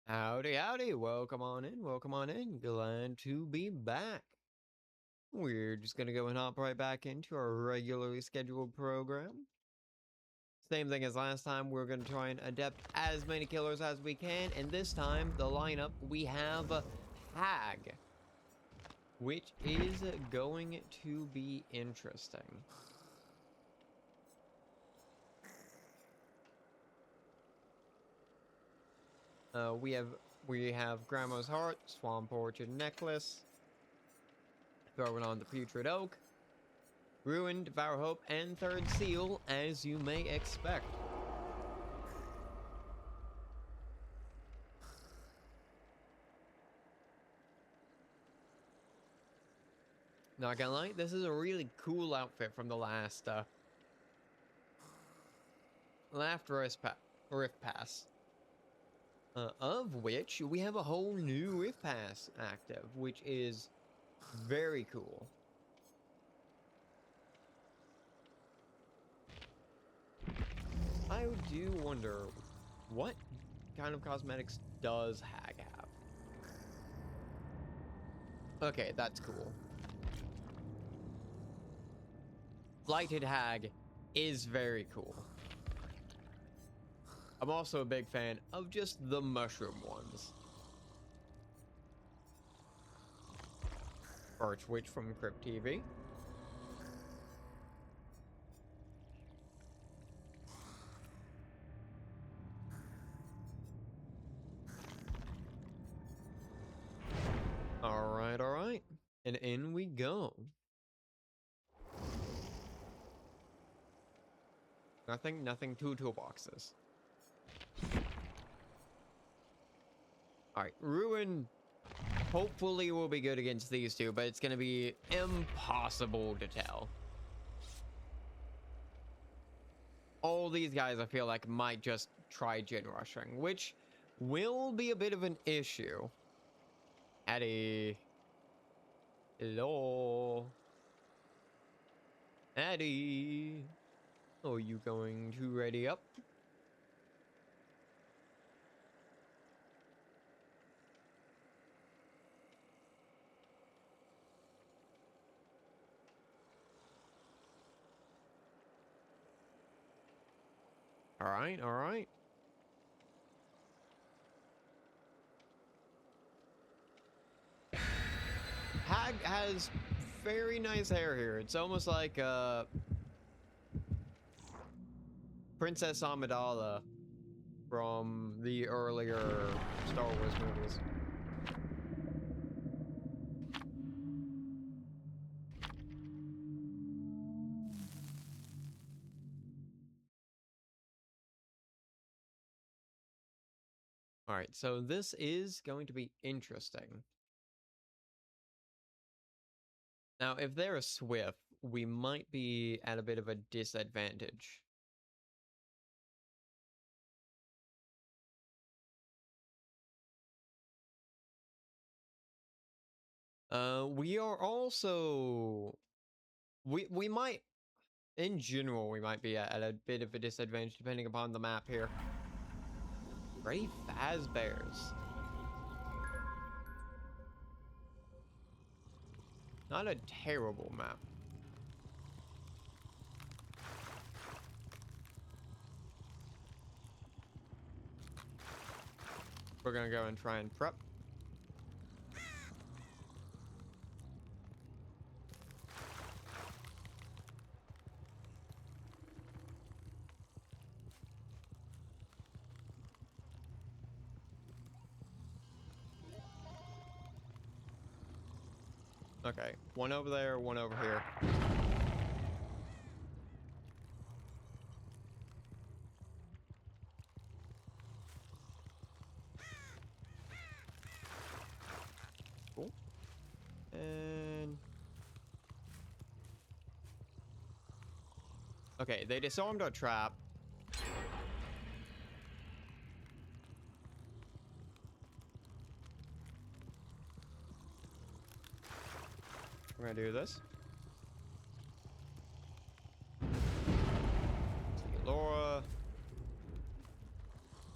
Howdy, howdy. Welcome on in. Welcome on in. Glad to be back. We're just going to go and hop right back into our regularly scheduled program. Same thing as last time. We're going to try and adept as many killers as we can. And this time, the lineup, we have Hag, which is going to be interesting. We have Grandma's Heart, Swamp Orchard Necklace, throwing on the Putrid Oak, Ruined, Devour Hope, and Third Seal, as you may expect. Not gonna lie, this is a really cool outfit from the last Rift Pass. Of which we have a whole new Rift Pass active, which is very cool. I do wonder, what kind of cosmetics does Hag have? Okay, that's cool. Lighted Hag is very cool. I'm also a big fan of just the mushroom ones. Birch Witch from Crypt TV. Alright, alright. And in we go. Nothing, two toolboxes. Alright, Ruin hopefully will be good against these two, but it's gonna be impossible to tell. All these guys, I feel like, might just try Jin rushing, which will be a bit of an issue. Addy. Hello. Addy. Are you going to ready up? Alright, alright. Hag has very nice hair here. It's almost like Princess Amidala from the earlier Star Wars movies. Alright, so this is going to be interesting. Now, if they're a Swift, we might be at a bit of a disadvantage. We are also... We might... In general, we might be at a bit of a disadvantage depending upon the map here. Freddy Fazbear's. Not a terrible map. We're gonna go and try and prep. Okay, one over there, one over here. Cool. And... okay, they disarmed our trap. We're gonna do this. See Laura.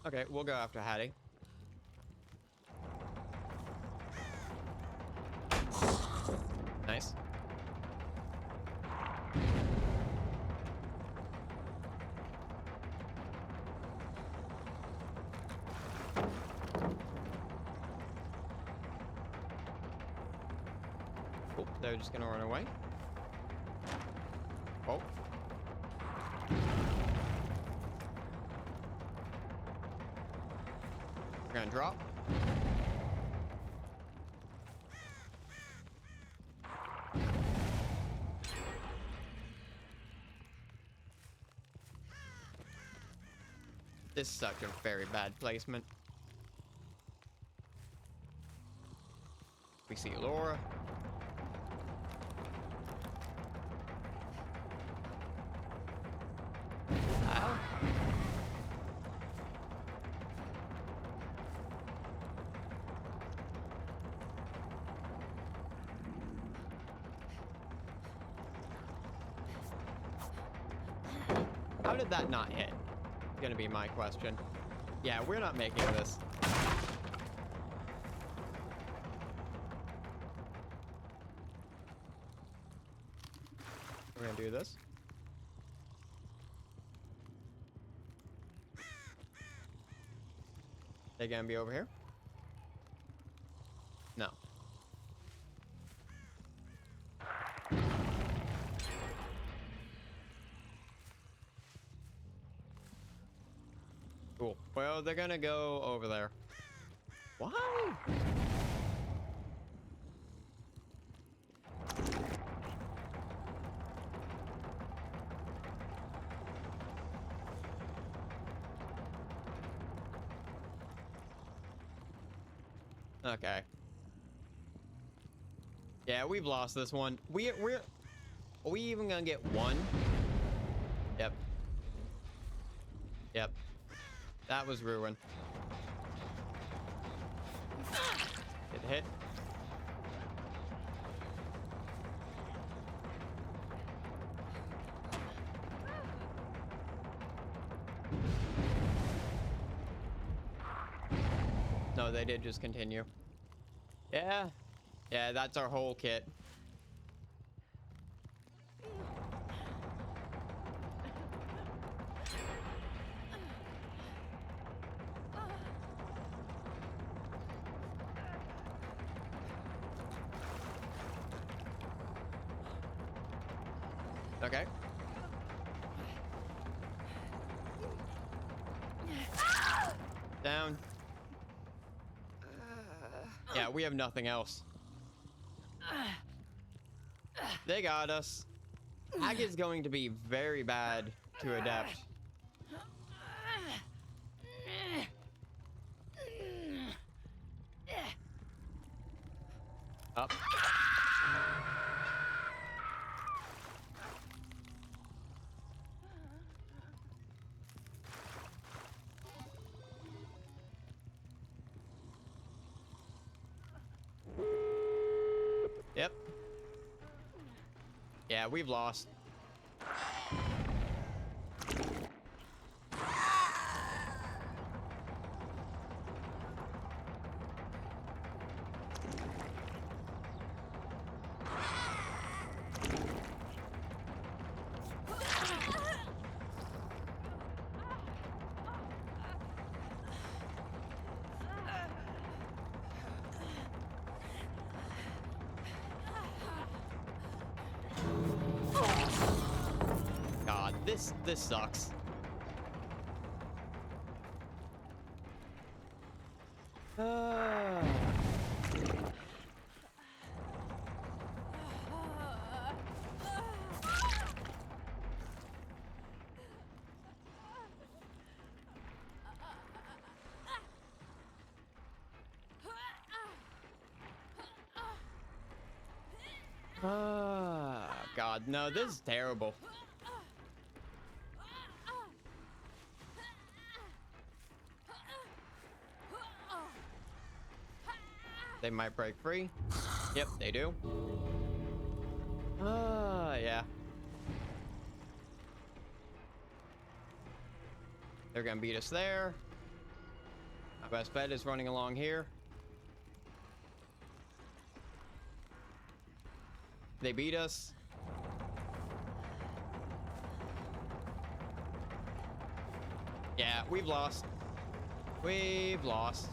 Okay, we'll go after Hattie. Nice. Oh, they're just gonna run away. Oh. We're gonna drop. This is such a very bad placement. We see Laura. Ow. How did that not hit? Gonna be my question. Yeah, we're not making this. We're gonna do this. They gonna be over here? No. Cool. Well, they're gonna go over there. Why? Okay. Yeah, we've lost this one. Are we even gonna get one? Yep. Yep. That was ruined. Get hit. No, they did just continue. Yeah. Yeah, that's our whole kit. Okay. Down. Yeah, we have nothing else. They got us. Hag is going to be very bad to Adept. Up. Yep. Yeah, we've lost. God, this sucks. God, no, this is terrible. They might break free. Yep, they do. Yeah. They're gonna beat us there. My best bet is running along here. They beat us. Yeah, we've lost. We've lost.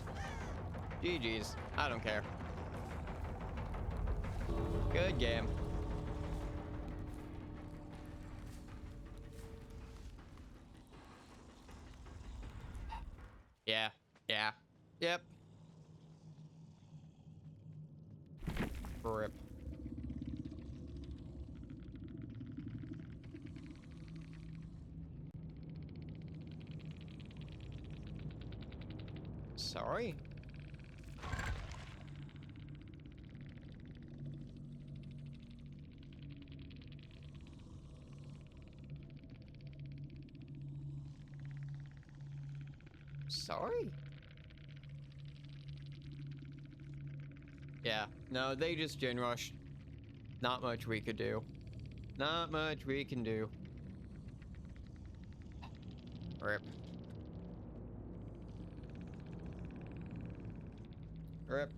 GG's. I don't care. Good game. Yeah. Yeah. Yep. Rip. Sorry. Sorry. Yeah. No, they just gen rushed. Not much we could do. Not much we can do. Rip. Rip.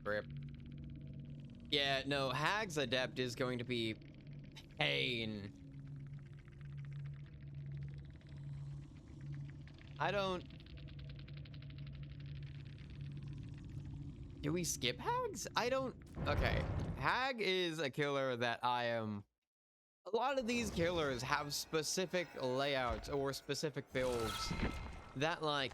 Rip. Yeah, no, Hag's Adept is going to be pain. I don't... Do we skip Hags? I don't... Okay. Hag is a killer that I am... A lot of these killers have specific layouts or specific builds that, like...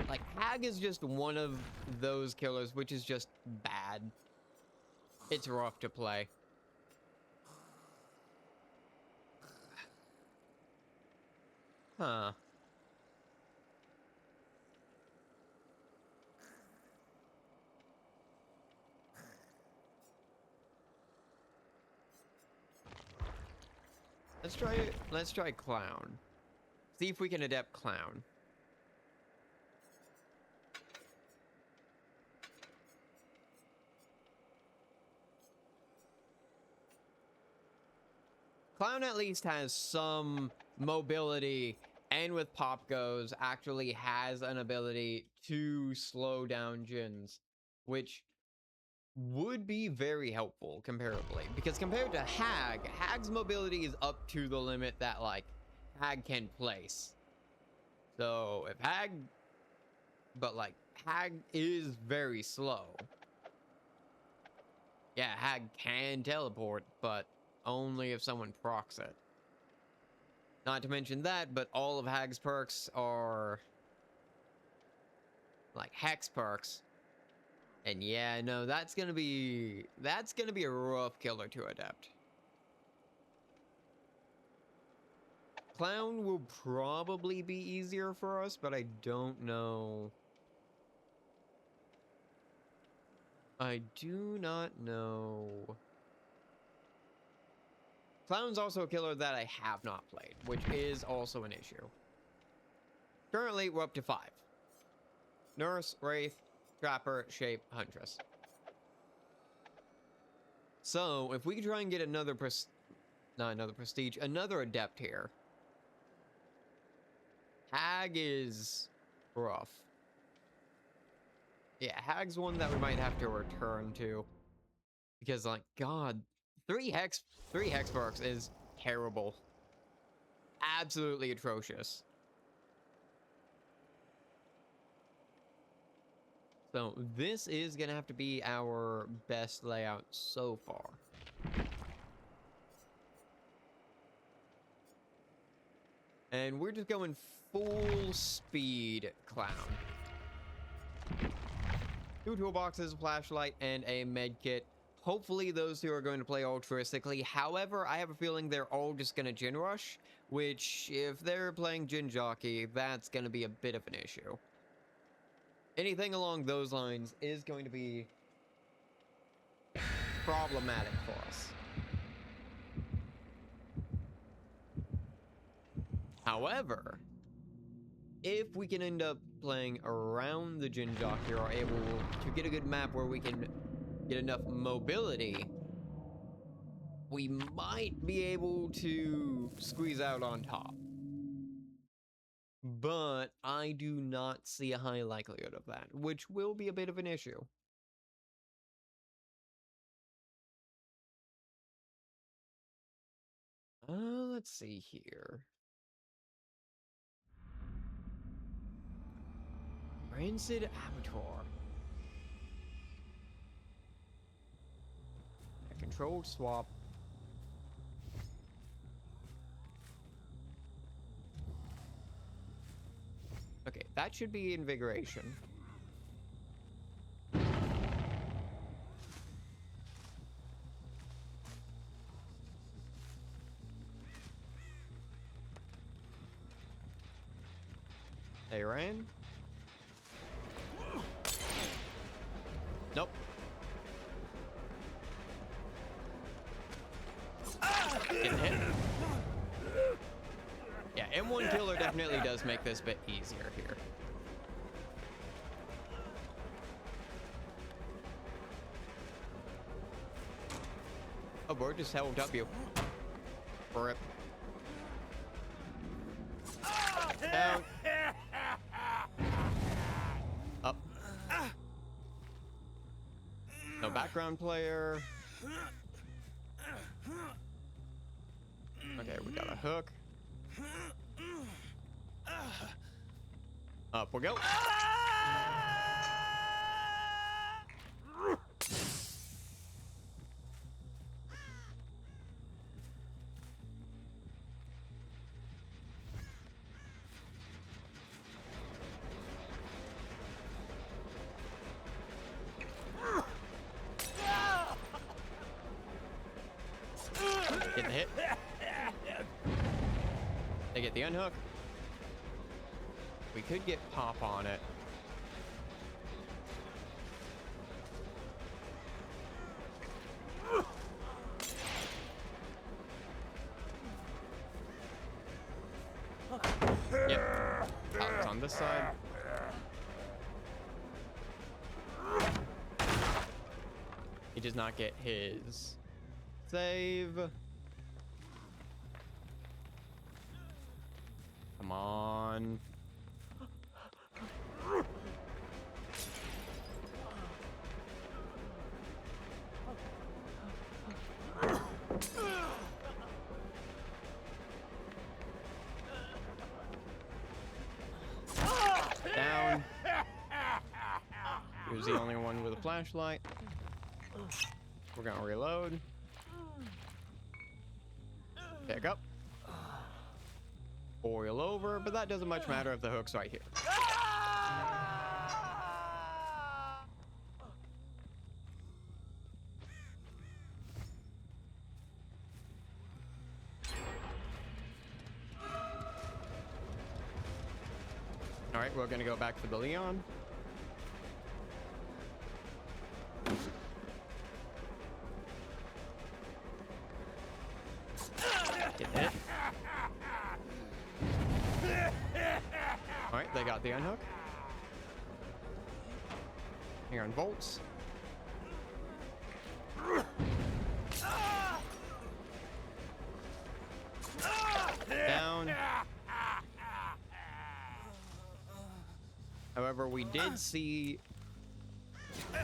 Like, Hag is just one of those killers, which is just bad. It's rough to play. Huh. Let's try Clown. See if we can adept Clown. Clown at least has some mobility, and with Pop Goes actually has an ability to slow down Jins, which would be very helpful comparably, because compared to Hag, Hag's mobility is up to the limit that, like, Hag can place. So if Hag, but like, Hag is very slow. Yeah, Hag can teleport, but only if someone procs it. Not to mention that, but all of Hag's perks are like Hex perks. And yeah, no, that's gonna be a rough killer to adept. Clown will probably be easier for us, but I don't know. I do not know. Clown's also a killer that I have not played, which is also an issue. Currently, we're up to 5. Nurse, Wraith, Trapper, Shape, Huntress. So, if we try and get another another Adept here. Hag is rough. Yeah, Hag's one that we might have to return to. Because, like, God, 3 Hex perks is terrible. Absolutely atrocious. So this is gonna have to be our best layout so far. And we're just going full speed Clown. 2 toolboxes, a flashlight, and a med kit. Hopefully those 2 are going to play altruistically. However, I have a feeling they're all just going to Jin Rush, which, if they're playing Jin Jockey, that's going to be a bit of an issue. Anything along those lines is going to be problematic for us. However, if we can end up playing around the Jin Jockey, or able to get a good map where we can get enough mobility, we might be able to squeeze out on top. but I do not see a high likelihood of that, which will be a bit of an issue. Let's see here. Rancid Abattoir. A controlled swap. Okay, that should be invigoration. They ran. Nope. Getting hit. Yeah, M1 Killer definitely does make this a bit easier here. Oh, boy, just held W. Rip. Down. Up. No background player. Okay, we got a hook. Up we go. Get the hit. They get the unhook. We could get pop on it. Yep. Pop's on this side. He does not get his save. Come on. Down. He was the only one with a flashlight. We're gonna reload. Pick up. Boil over, but that doesn't much matter if the hook's right here. All right, we're gonna go back for the Leon. Get hit. All right, they got the unhook. Here on volts. Down. However, we did see...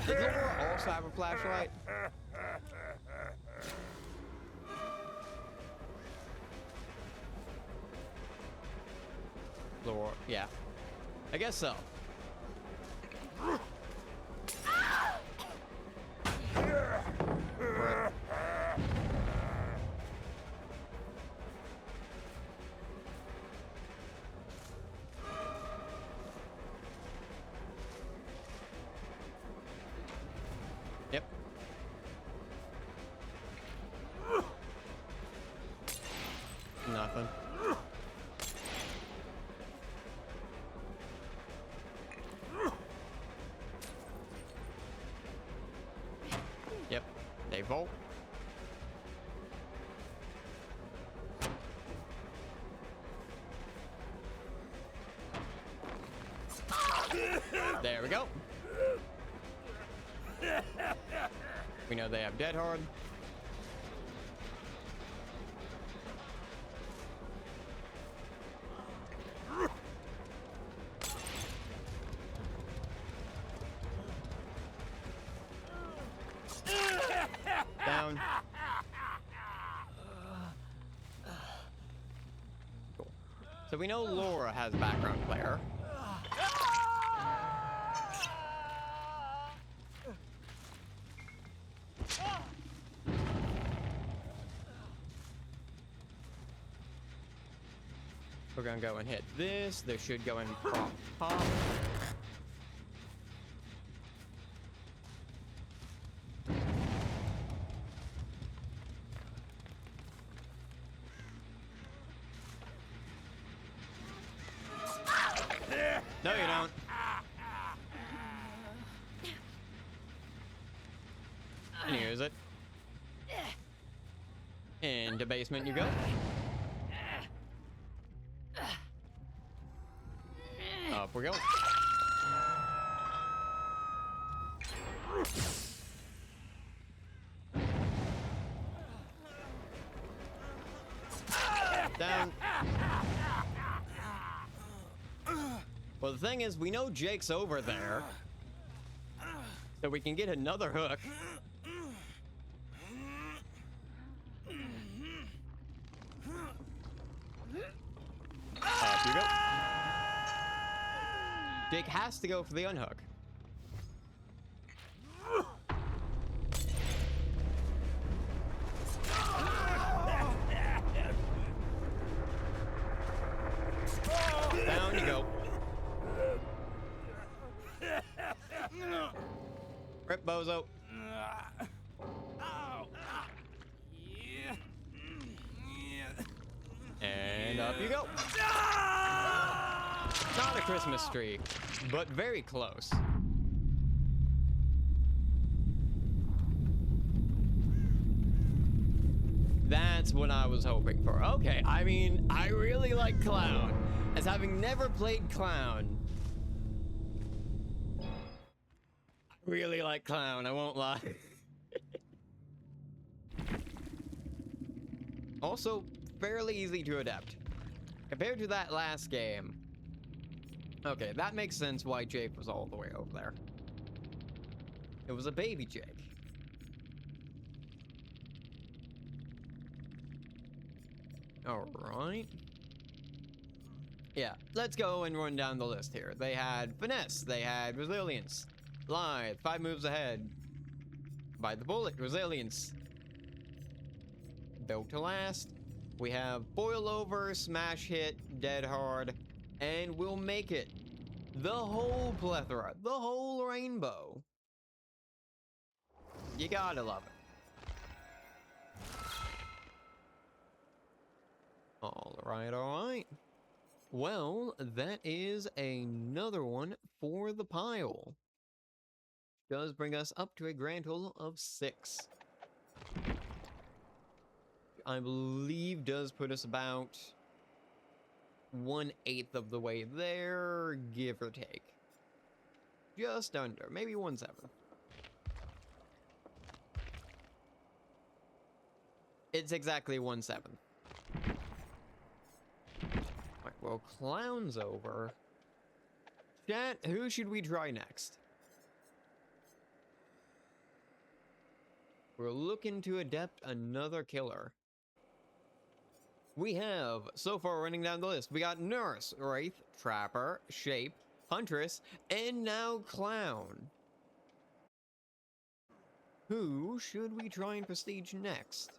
Did Laura also have a flashlight? Laura, yeah. I guess so. Right. Yep. Nothing. Yep. They volt. There we go. We know they have dead hard. down. Cool. So we know Laura has background player. We're gonna go and hit this. This should go and pop. No, you don't. And here's it. Into basement you go. Up we go. Down. Well, the thing is, we know Jake's over there, so we can get another hook. Up you go. Jake has to go for the unhook. Down you go. Rip, bozo. And up you go. Not a Christmas tree, but very close. That's what I was hoping for. Okay, I mean, I really like Clown. As having never played Clown, I really like Clown, I won't lie. Also, fairly easy to adapt. Compared to that last game. Okay, that makes sense why Jake was all the way over there. It was a baby Jake. Alright. Yeah, let's go and run down the list here. They had Finesse, they had Resilience, Lithe, 5 moves ahead, Bite the Bullet, Resilience, Built to Last. We have Boil Over, Smash Hit, Dead Hard, and We'll Make It. The whole plethora, the whole rainbow. You gotta love it. Alright. Well, that is another one for the pile. Does bring us up to a grand total of 6. I believe does put us about 1/8 of the way there, give or take. Just under, maybe 1/7. It's exactly 1/7. Alright, well, Clown's over. Chat, who should we try next? We're looking to adept another killer. We have, so far running down the list, we got Nurse, Wraith, Trapper, Shape, Huntress, and now Clown. Who should we try and prestige next?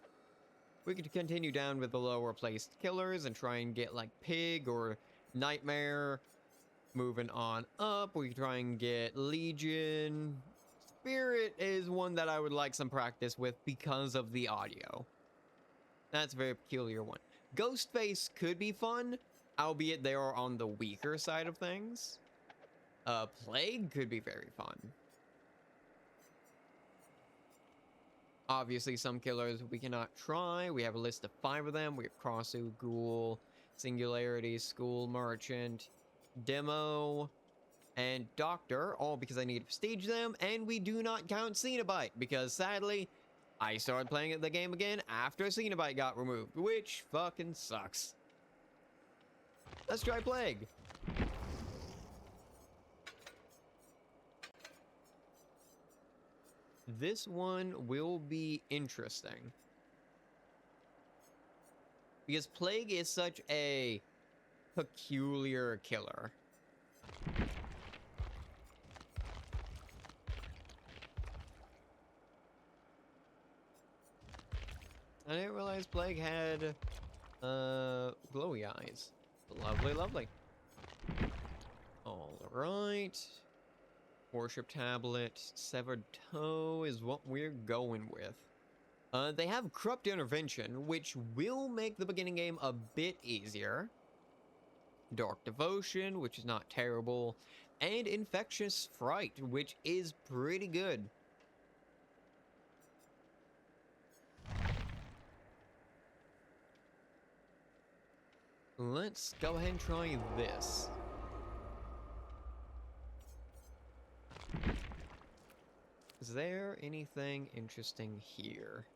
We could continue down with the lower placed killers and try and get like Pig or Nightmare. Moving on up, we could try and get Legion. Spirit is one that I would like some practice with because of the audio. That's a very peculiar one. Ghostface could be fun, albeit they are on the weaker side of things. Plague could be very fun. Obviously, some killers we cannot try. We have a list of 5 of them. We have Crossu, Ghoul, Singularity, School Merchant, Demo, and Doctor, all because I need to prestige them, and we do not count Cenobite, because sadly, I started playing the game again after Cenobite got removed, which fucking sucks. Let's try Plague. this one will be interesting. Because Plague is such a peculiar killer. I didn't realize Plague had, glowy eyes. Lovely, lovely. Alright. Worship Tablet. Severed Toe is what we're going with. They have Corrupt Intervention, which will make the beginning game a bit easier. Dark Devotion, which is not terrible. And Infectious Fright, which is pretty good. Let's go ahead and try this. Is there anything interesting here?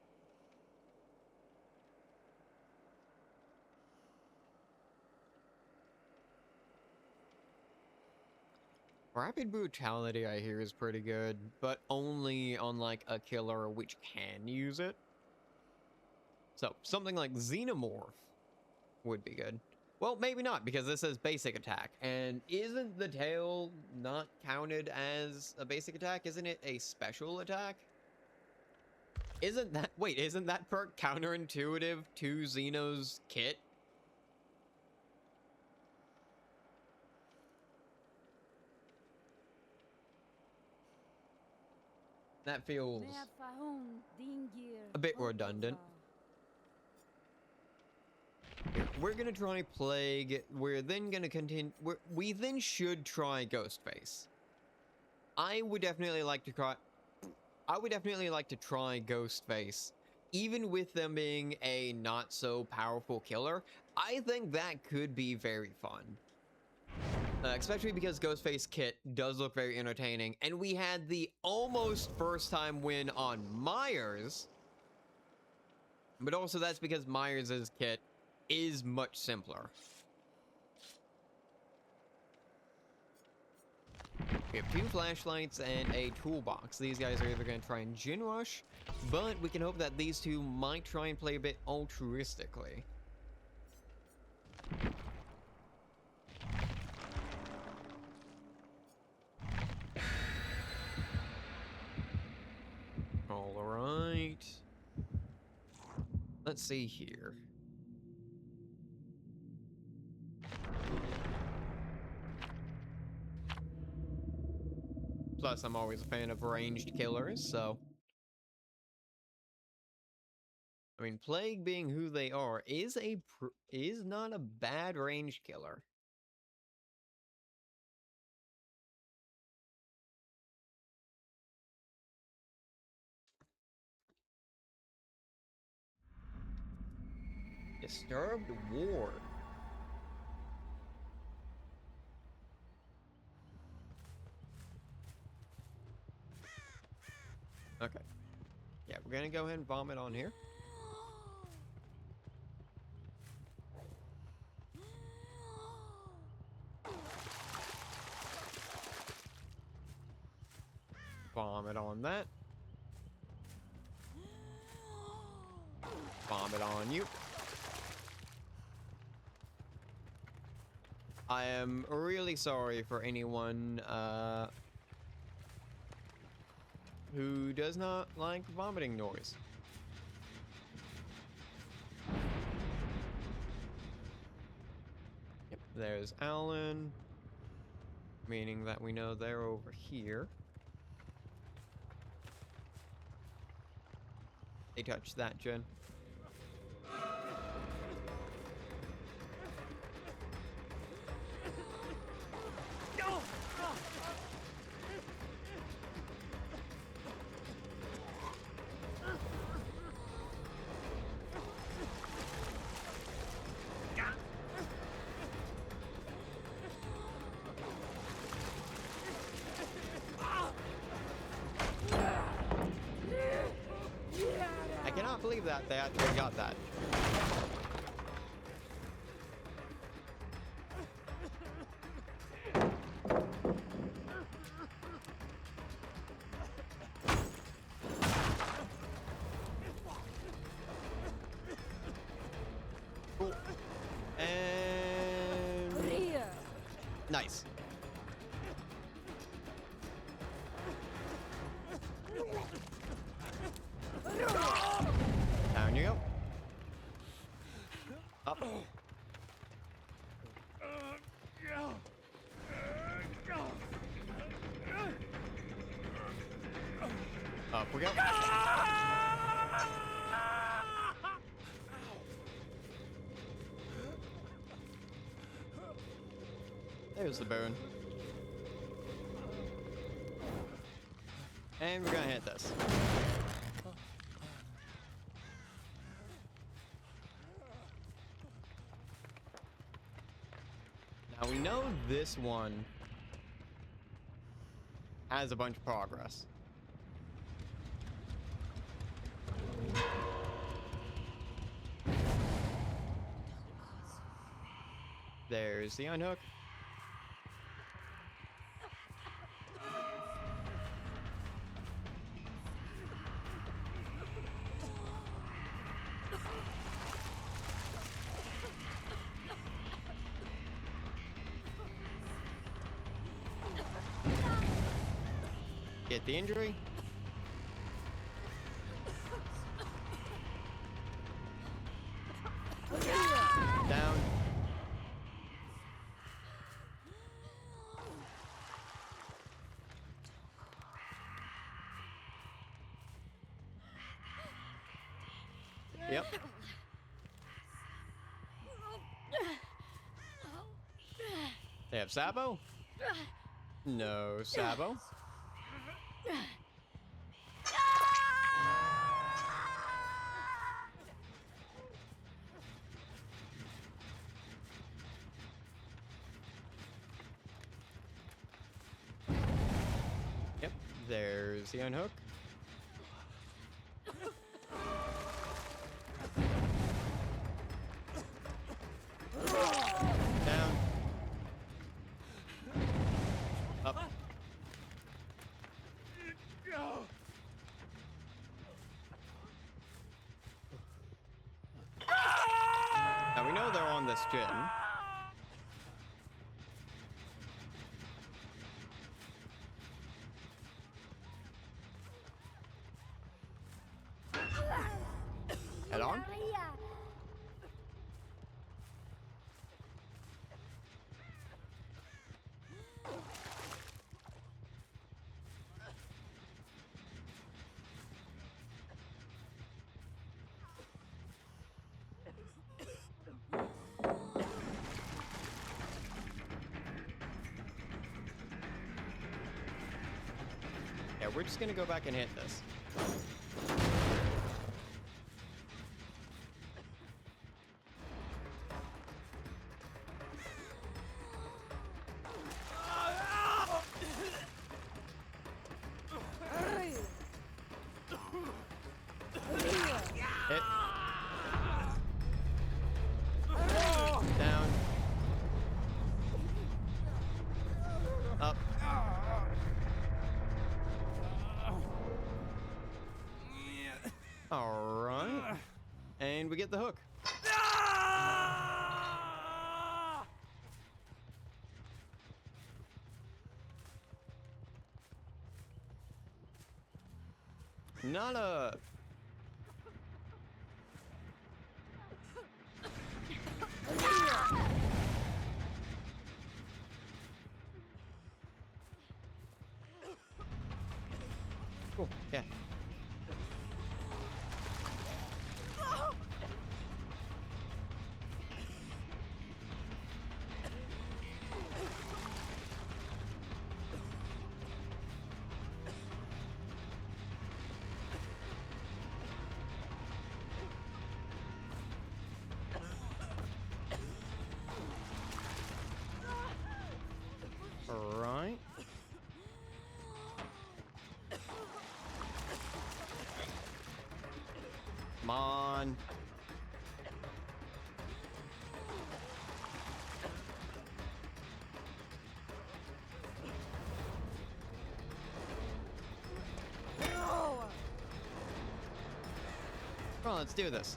Rapid Brutality, I hear, is pretty good, but only on, like, a killer which can use it. So, something like Xenomorph would be good. Well, maybe not, because this says basic attack. And isn't the tail not counted as a basic attack? Isn't it a special attack? Isn't that perk counterintuitive to Xeno's kit? That feels a bit redundant. We're gonna try Plague. We're then gonna continue. We then should try Ghostface. I would definitely like to try Ghostface, even with them being a not so powerful killer. I think that could be very fun. Especially because Ghostface kit does look very entertaining, and we had the almost first time win on Myers, but also that's because Myers' kit is much simpler. We have 2 flashlights and a toolbox. These guys are either going to try and gin rush, but we can hope that these two might try and play a bit altruistically. Alright. Let's see here. Plus, I'm always a fan of ranged killers, so... I mean, Plague being who they are is not a bad ranged killer. Disturbed Ward. Okay. Yeah, we're gonna go ahead and vomit on here. Vomit on that. Vomit on you. I am really sorry for anyone who does not like vomiting noise. Yep, there's Alan, meaning that we know they're over here. They touched that, Jen. I cannot believe that they actually got that. Nice. Down you go. Up. Up we go. There's the bone. And we're gonna hit this. Now we know this one has a bunch of progress. There's the unhook. Get the injury. Down. Yep. They have Sabo? No Sabo. Yep, there's the unhook. Down. Up. Now we know they're on this gym. Head on. Yeah, we're just gonna go back and hit this. Hit. Down. Up. All right. And we get the hook. Nada. Cool. Yeah. All right. Come on. Come on, let's do this.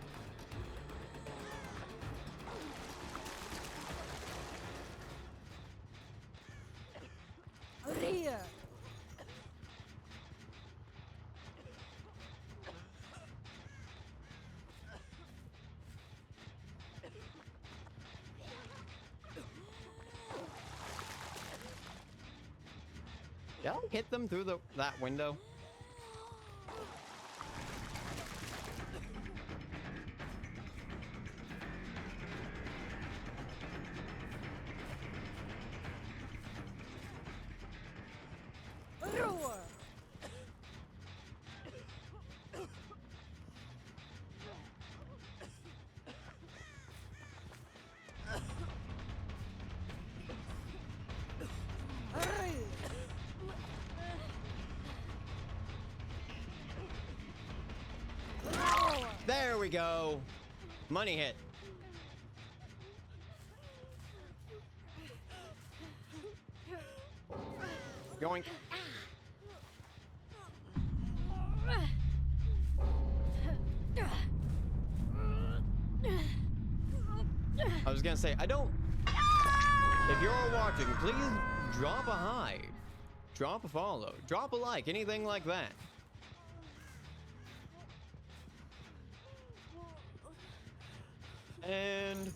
Did I hit them through that window? There we go. Money hit. Going. I was gonna say, I don't. If you're watching, please drop a hide, drop a follow, drop a like, anything like that. And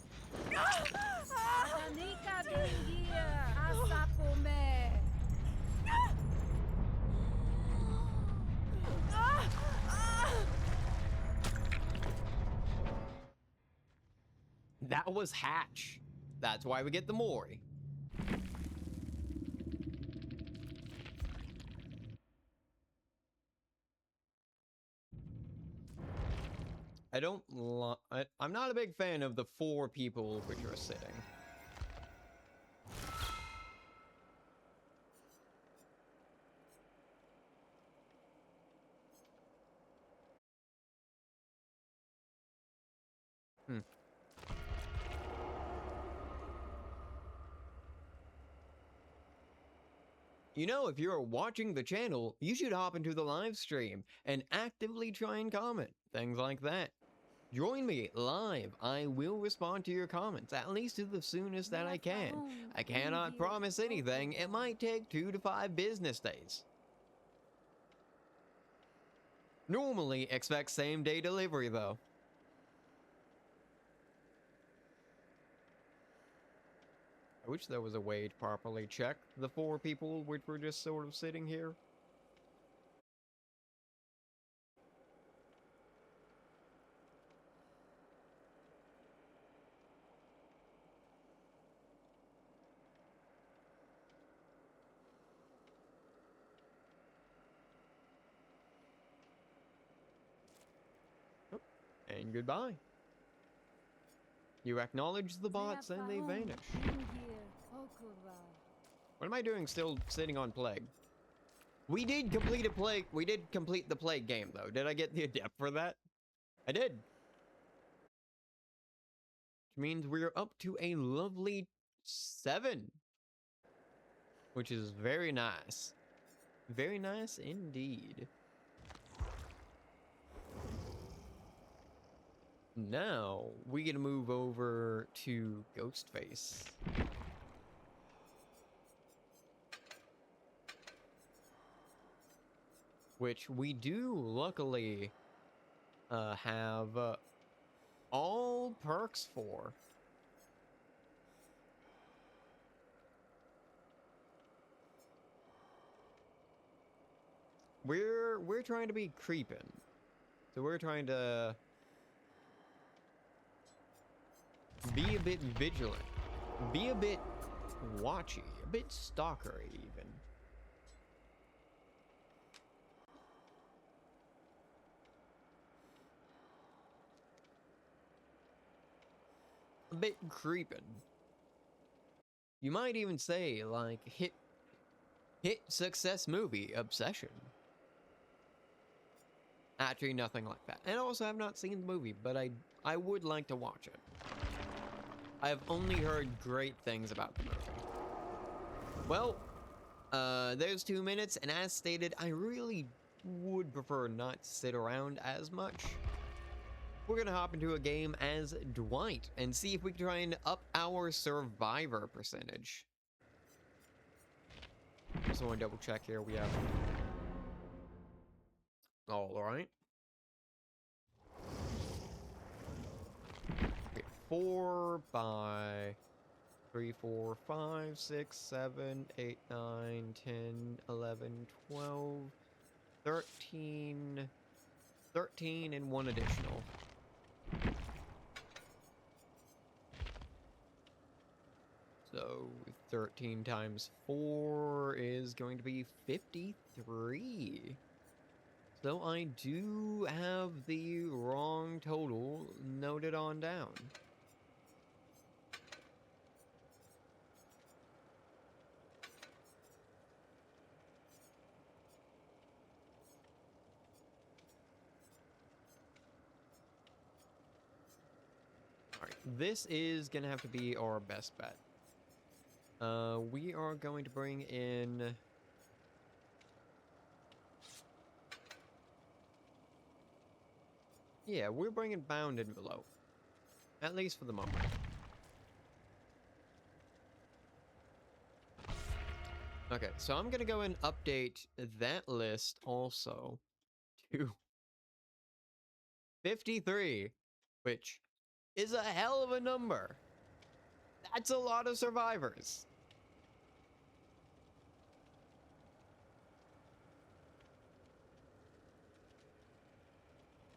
that was Hatch. That's why we get the Mori. I'm not a big fan of the 4 people which are sitting. You know, if you're watching the channel, you should hop into the live stream and actively try and comment, things like that. Join me live. I will respond to your comments, at least to the soonest that I can. I cannot promise anything. It might take 2 to 5 business days. Normally, expect same-day delivery, though. I wish there was a way to properly check the 4 people which were just sort of sitting here. And goodbye. You acknowledge the bots and they vanish. What am I doing still sitting on Plague? We did complete the Plague game though. Did I get the adept for that? I did. Which means we're up to a lovely 7. Which is very nice. Very nice indeed. Now, we get to move over to Ghostface. Which we do, luckily, have all perks for. We're trying to be creeping. So we're trying to be a bit vigilant, be a bit watchy, a bit stalkery even. A bit creeping. You might even say like hit success movie obsession. Actually, nothing like that. And also, I've not seen the movie, but I would like to watch it. I've only heard great things about the movie. Well, there's 2 minutes, and as stated, I really would prefer not to sit around as much. We're gonna hop into a game as Dwight and see if we can try and up our survivor percentage. Just want to double check here. We have... Alright. 4 by 3, 4, 5, 6, 7, 8, 9, 10, 11, 12, 13, 13, and one additional. So 13 times 4 is going to be 53. So I do have the wrong total noted on down. Alright, this is gonna have to be our best bet. We are going to bring in... Yeah, we're bringing bound envelope. At least for the moment. Okay, so I'm gonna go and update that list also to 53, which is a hell of a number. That's a lot of survivors.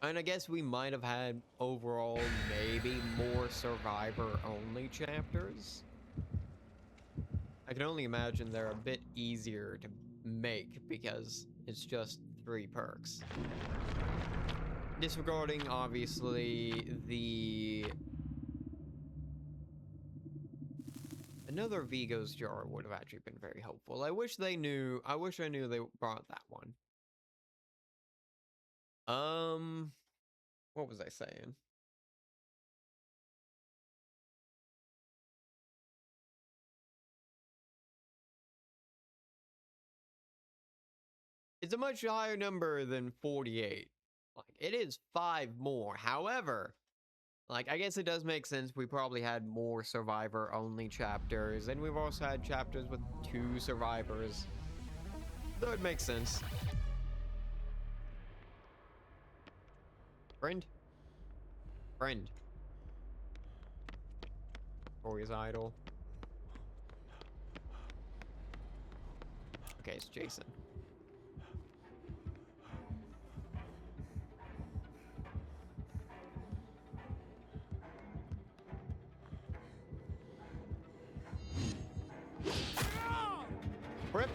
And I guess we might have had overall maybe more survivor-only chapters. I can only imagine they're a bit easier to make because it's just 3 perks. Disregarding, obviously, the... Another Vigo's jar would have actually been very helpful. I wish I knew they brought that one. What was I saying? It's a much higher number than 48. Like, it is 5 more. However, like, I guess it does make sense. We probably had more survivor-only chapters, and we've also had chapters with 2 survivors. So it makes sense. Friend? Friend. Corey's idol. Okay, it's Jason. Rip!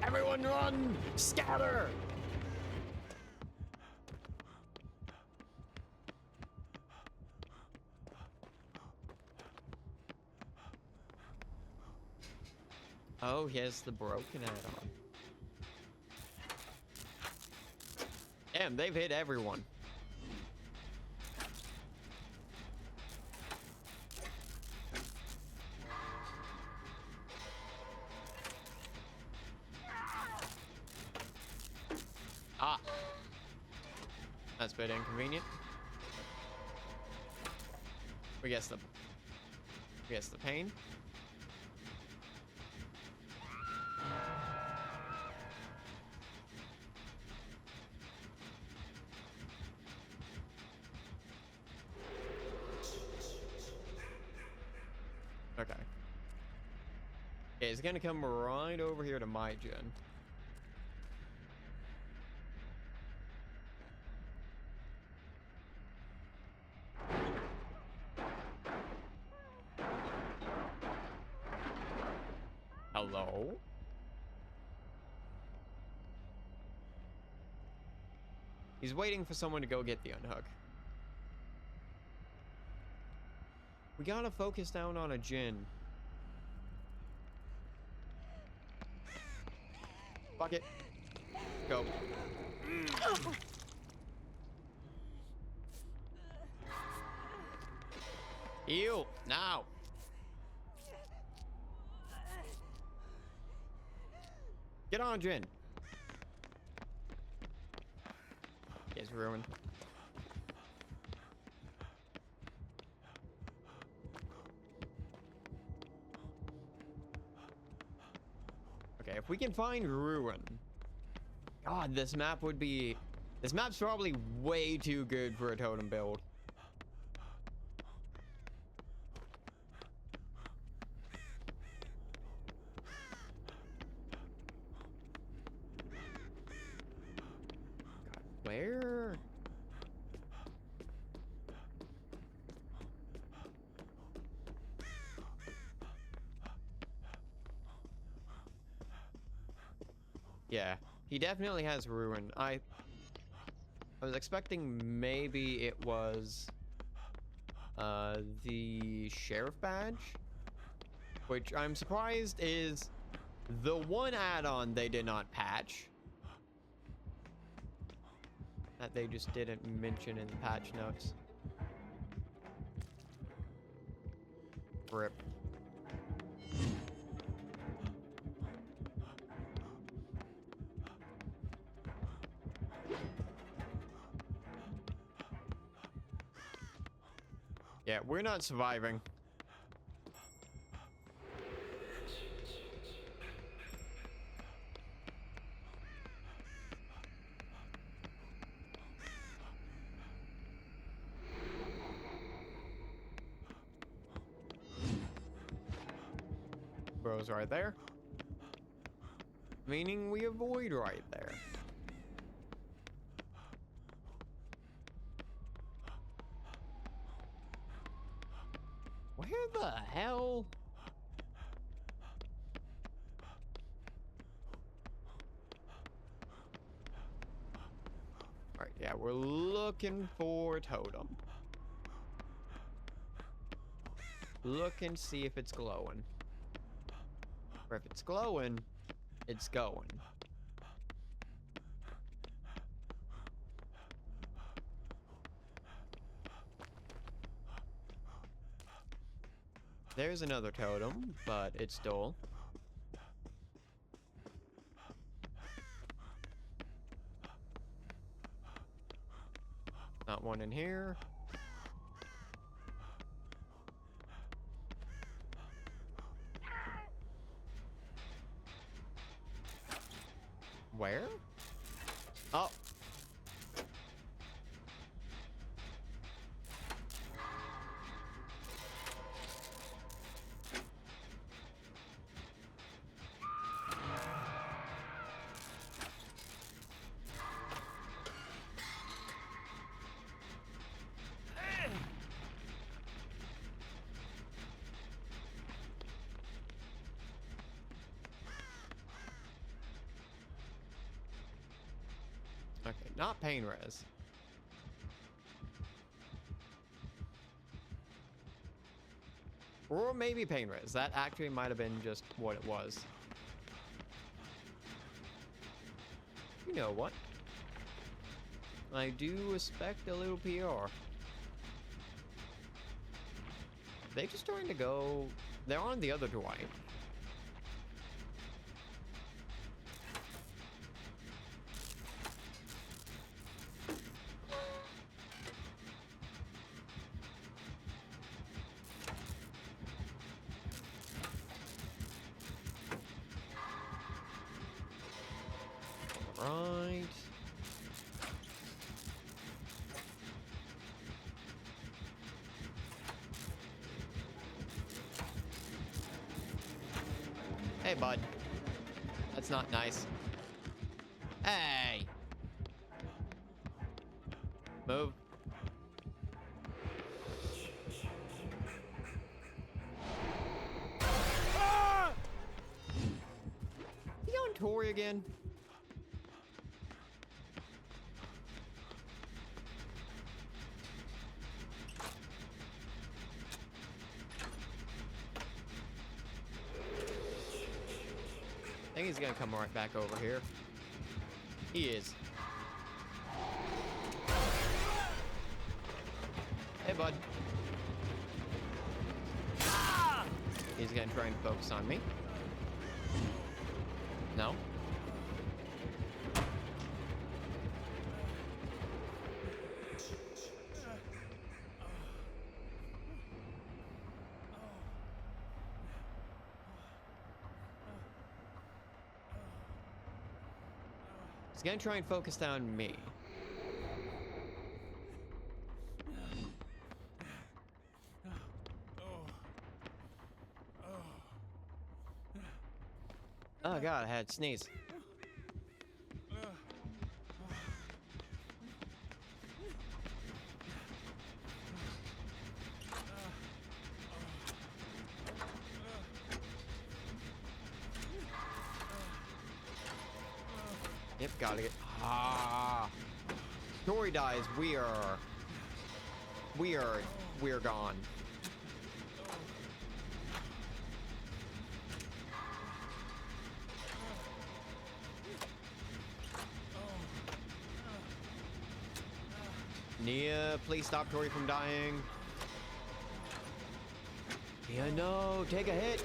Everyone run! Scatter! Oh, he has the broken add-on. Damn, they've hit everyone. Ah. That's a bit inconvenient. We guess the pain. Okay. Okay, it's gonna come right over here to my gen. Hello? He's waiting for someone to go get the unhook. We gotta focus down on a Jin. Fuck it. Go. Heal! Now! Get on, Jin! It's ruined. Okay, if we can find Ruin. God, this map would be... This map's probably way too good for a totem build. Yeah, he definitely has ruin. I was expecting maybe it was the sheriff badge, which I'm surprised is the one add-on they did not patch. That they just didn't mention in the patch notes. Rip. Yeah, we're not surviving. Bro's right there. Meaning we avoid right there. Where the hell? Alright, yeah, we're looking for a totem. Look and see if it's glowing. Or if it's glowing, it's going. There's another totem, but it's dull. Not one in here. Where? Oh. Okay, not pain res. Or maybe pain res. That actually might have been just what it was. You know what? I do respect a little PR. They just trying to go... They're on the other Dwight. Right. Hey, bud. That's not nice. Hey! Move. Ah! You on Tori again? I think he's gonna come right back over here. He is. Hey, bud. Ah! He's gonna try and focus on me. No. He's gonna try and focus down me. Oh god, I had to sneeze. Yep, gotta get... Ah! Tori dies, we are gone. Nia, please stop Tori from dying. Nia, no, take a hit.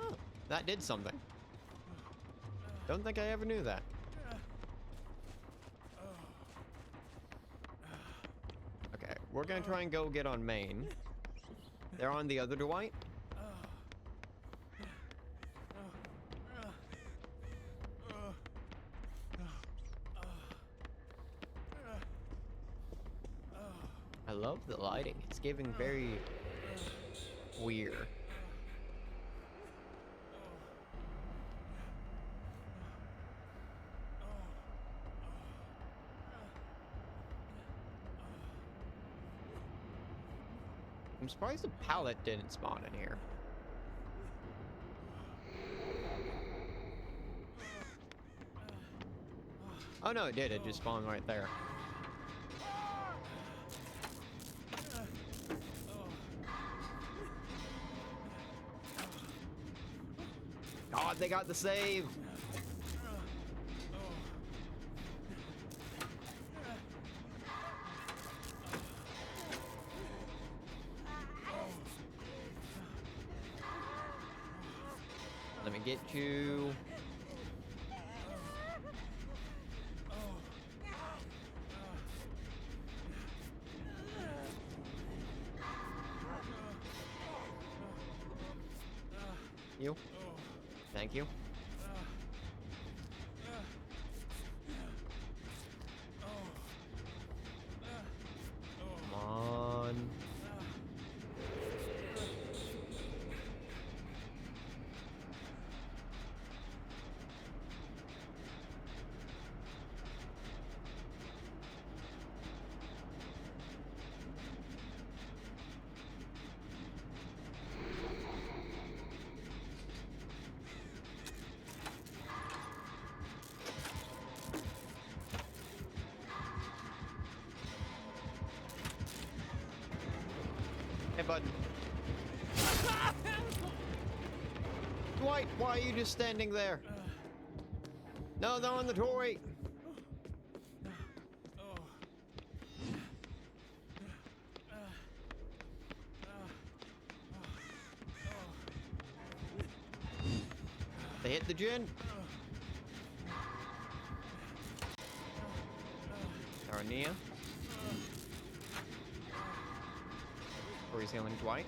Oh, that did something. Don't think I ever knew that. Okay, we're gonna try and go get on main. They're on the other Dwight. I love the lighting. It's giving very weird. I'm surprised the pallet didn't spawn in here. Oh no, it did. It just spawned right there. God, they got the save. Let me get you. You. Thank you. Come on. Hey, bud. Dwight, why are you just standing there? No, they're on the Tory. They hit the gin. Arania. Or he's healing Dwight.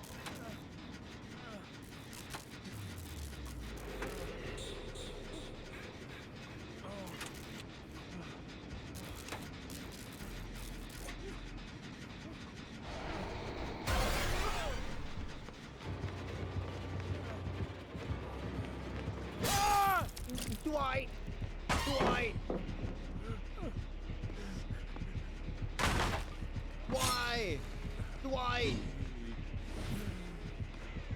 Dwight! Dwight! Why? Dwight!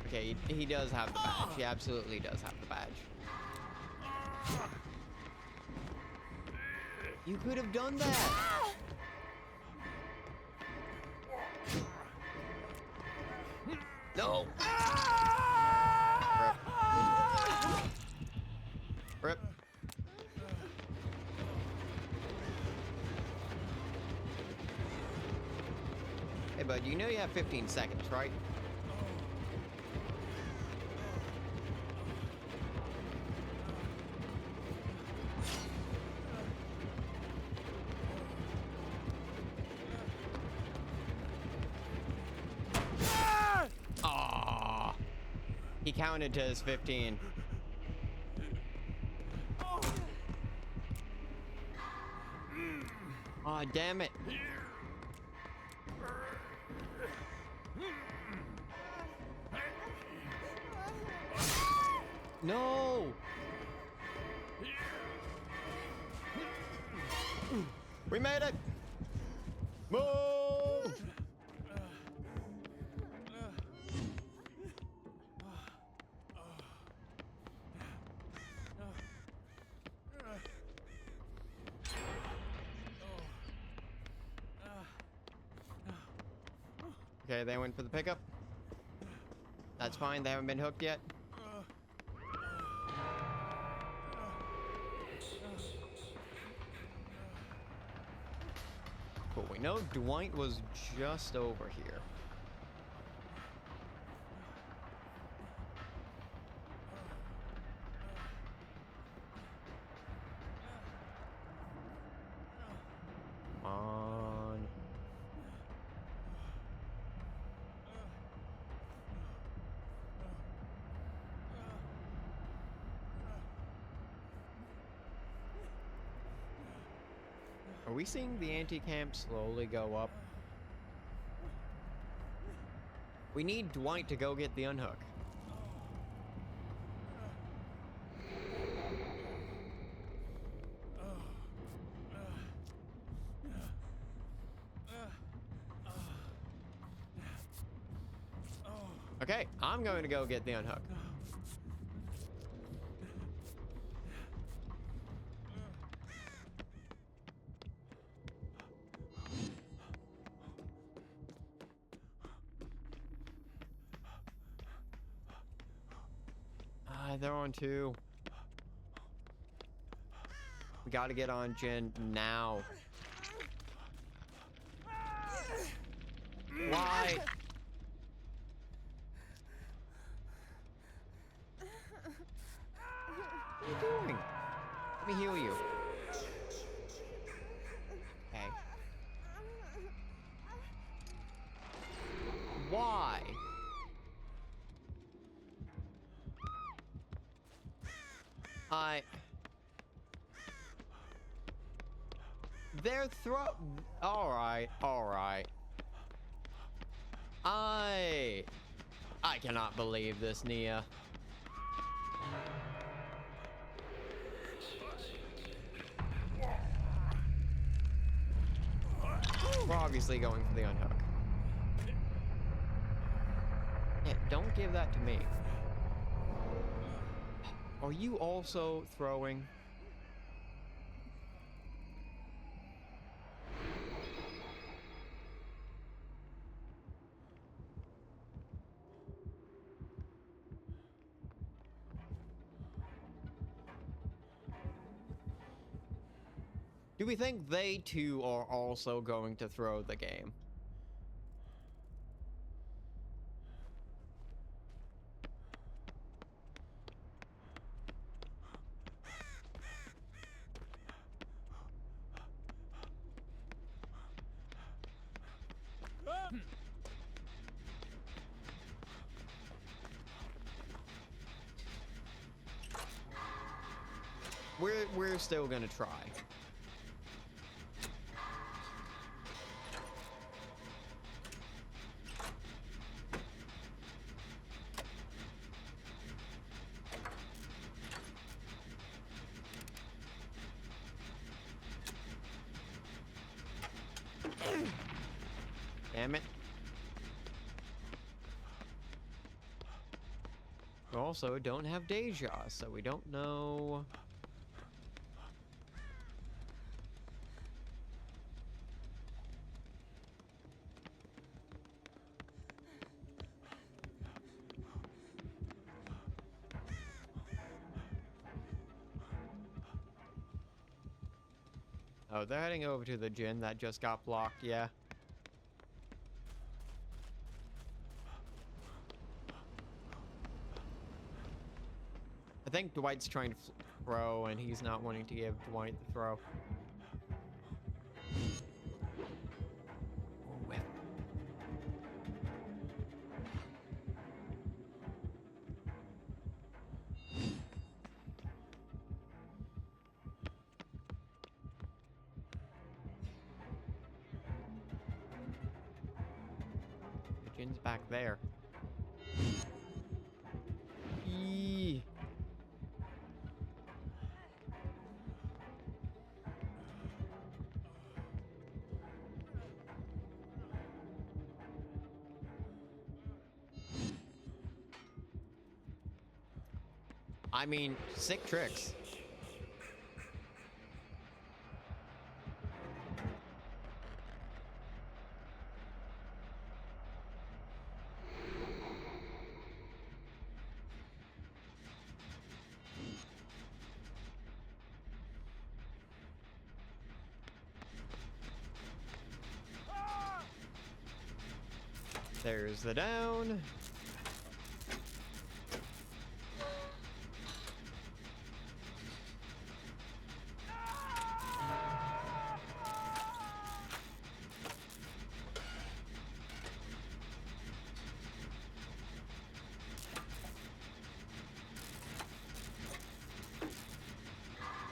Okay, he does have the badge. He absolutely does have the badge. You could have done that! No! Rip. Rip. Hey, bud, you know you have 15 seconds, right? Aww. He counted to his 15. Aw, damn it. No! We made it! Move! Okay, they went for the pickup. That's fine, they haven't been hooked yet. Cool, we know Dwight was just over here. Come on. Are we seeing the anti-camp slowly go up? We need Dwight to go get the unhook. Okay, I'm going to go get the unhook. They're on two. We gotta get on Jen now. Why? What are you doing? Let me heal you. Okay. Why? They're Alright, alright. I cannot believe this, Nia. We're obviously going for the unhook. Yeah, don't give that to me. Are you also throwing? Do we think they too are also going to throw the game? We're still gonna try. Damn it. We also don't have Deja, so we don't know. Oh, they're heading over to the gym that just got blocked, yeah. I think Dwight's trying to throw, and he's not wanting to give Dwight the throw. Whip. The gin's back there. Eee. I mean, sick tricks. There's the down.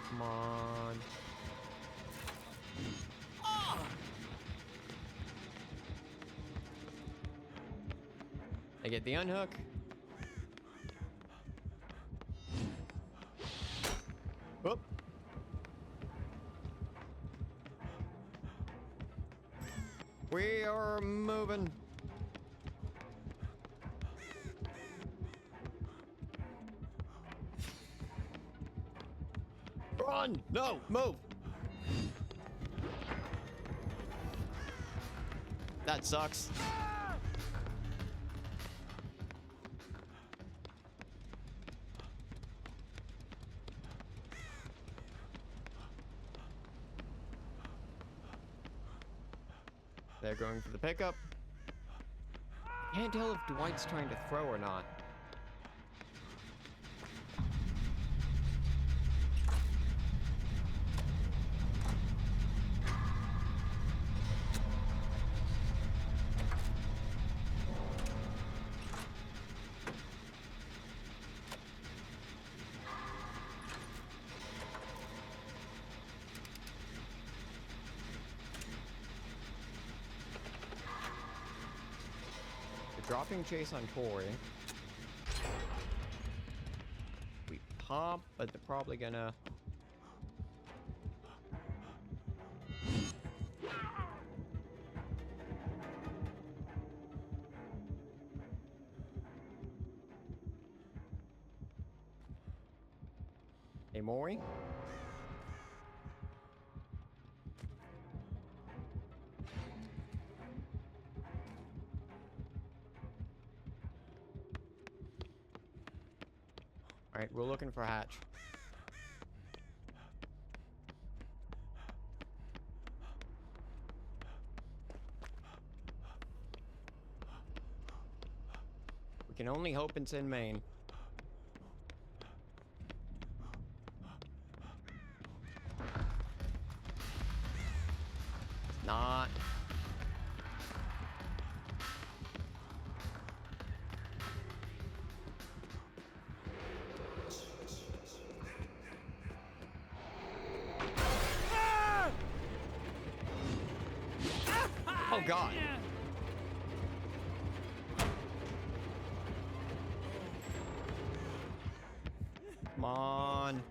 Come on. I get the unhook. Whoop. We are moving. Run! No, move! That sucks. They're going for the pickup. Can't tell if Dwight's trying to throw or not. Dropping chase on Tori. We pop, but they're probably gonna... Hey, Mori? Alright, we're looking for Hatch. We can only hope it's in Maine. Not. Oh God. Come on.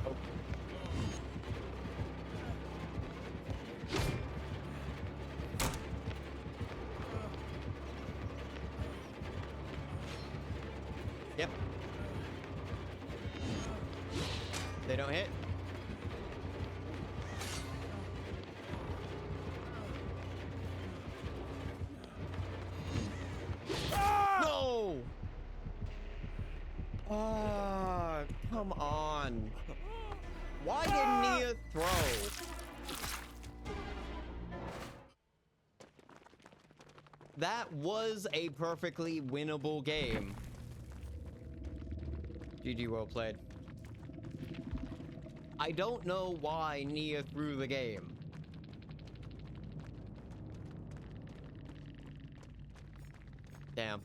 Oh. Yep. They don't hit. No! Ah, come on. Why didn't Nia throw? That was a perfectly winnable game. GG, well played. I don't know why Nia threw the game. Damn.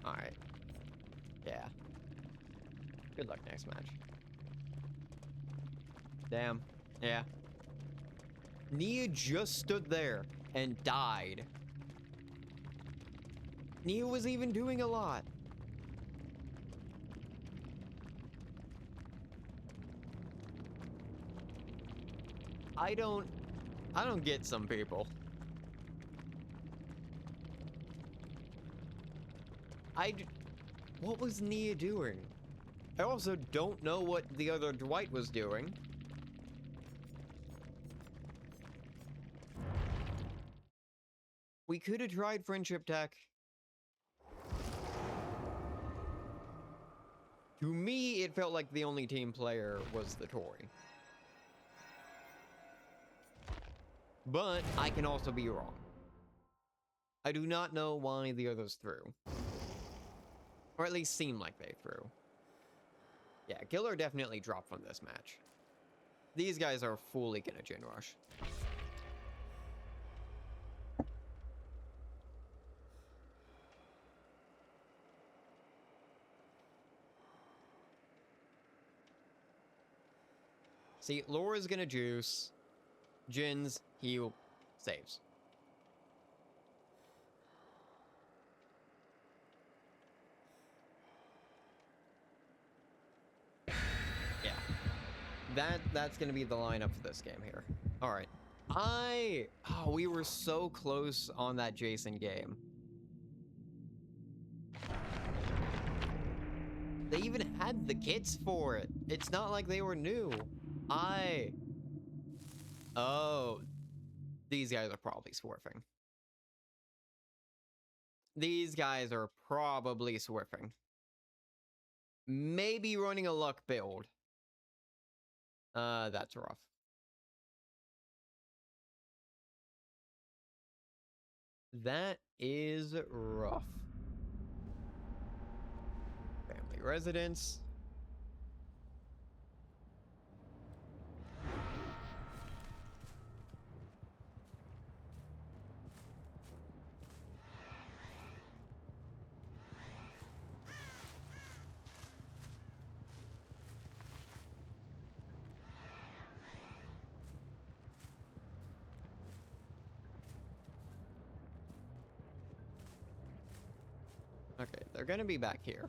Alright. Yeah. Good luck next match. Damn. Yeah. Nia just stood there and died. Nia was even doing a lot. I don't get some people. What was Nia doing? I also don't know what the other Dwight was doing. We could have tried friendship tech. To me, it felt like the only team player was the Tory. But I can also be wrong. I do not know why the others threw. Or at least seem like they threw. Yeah, Killer definitely dropped from this match. These guys are fully gonna Jin Rush. See, Laura's gonna juice. Jin's heal, saves. Yeah. That's gonna be the lineup for this game here. Alright. Oh, we were so close on that Jason game. They even had the kits for it. It's not like they were new. Oh. These guys are probably swerving. These guys are probably swerving. Maybe running a luck build. That's rough. That is rough. Family residence. Okay, they're gonna be back here.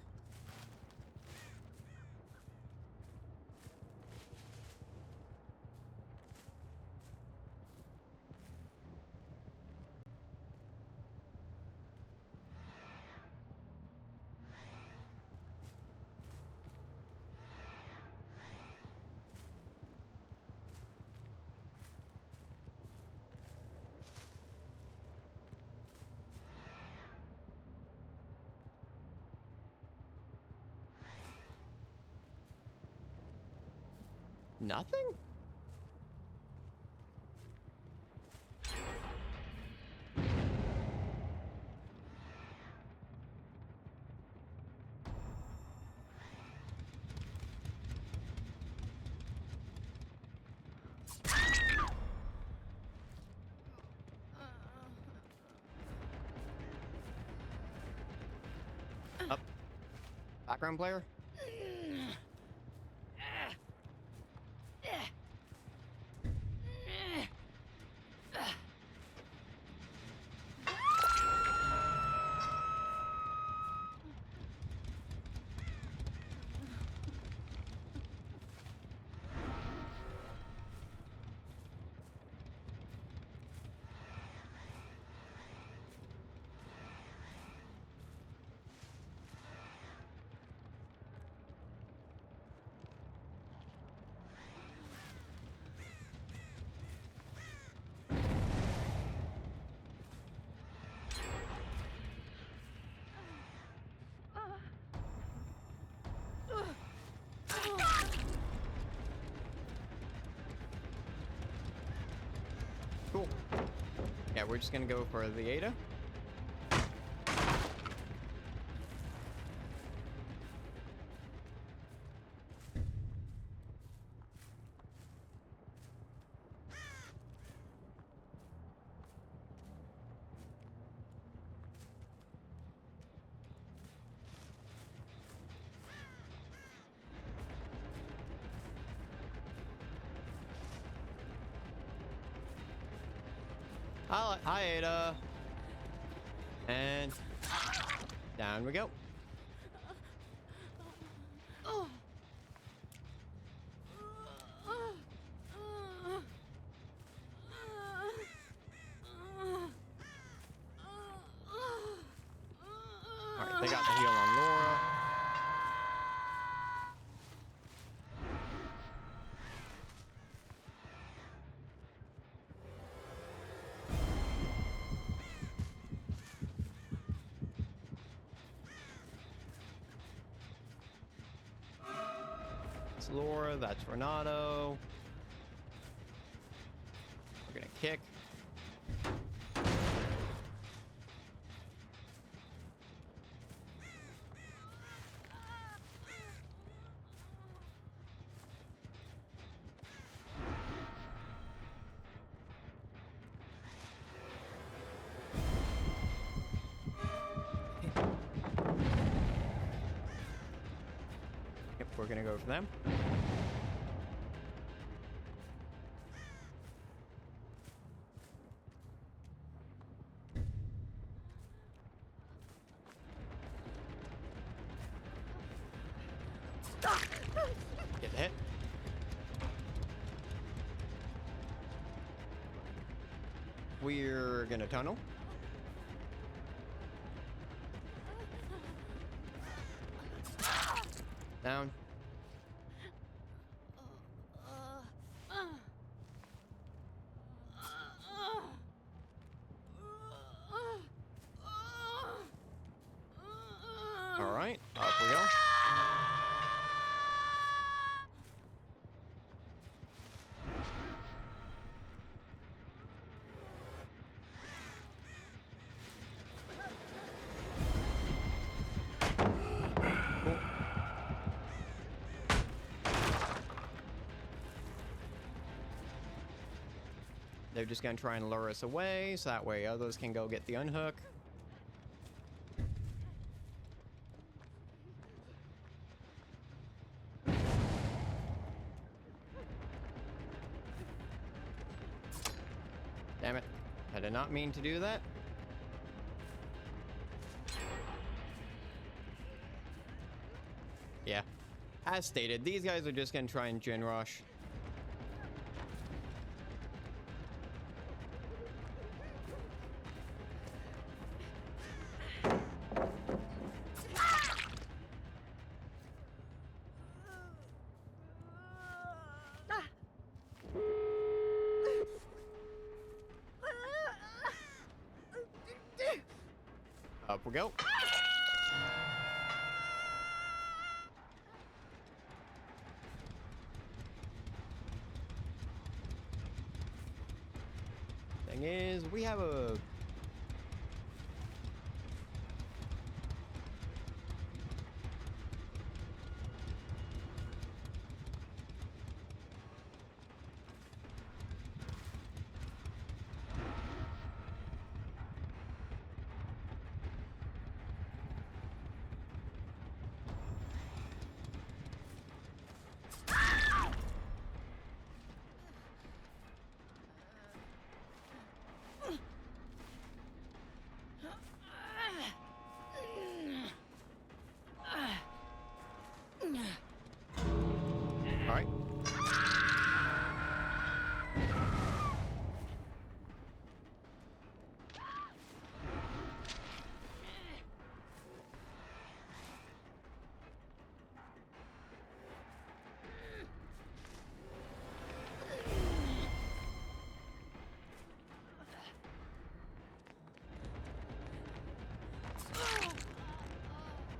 Nothing? Up. Background player? Cool. Yeah, we're just gonna go for the Ada. Hi, Ada. And down we go. They got the heal on Laura. That's Laura, that's Renato. We're gonna kick. Yep, we're gonna go for them. Get hit. We're gonna tunnel. Down. All right, up we go. They're just gonna try and lure us away, so that way others can go get the unhook. Damn it. I did not mean to do that. Yeah. As stated, these guys are just gonna try and gen rush. Up we go. Thing is, we have a... All right.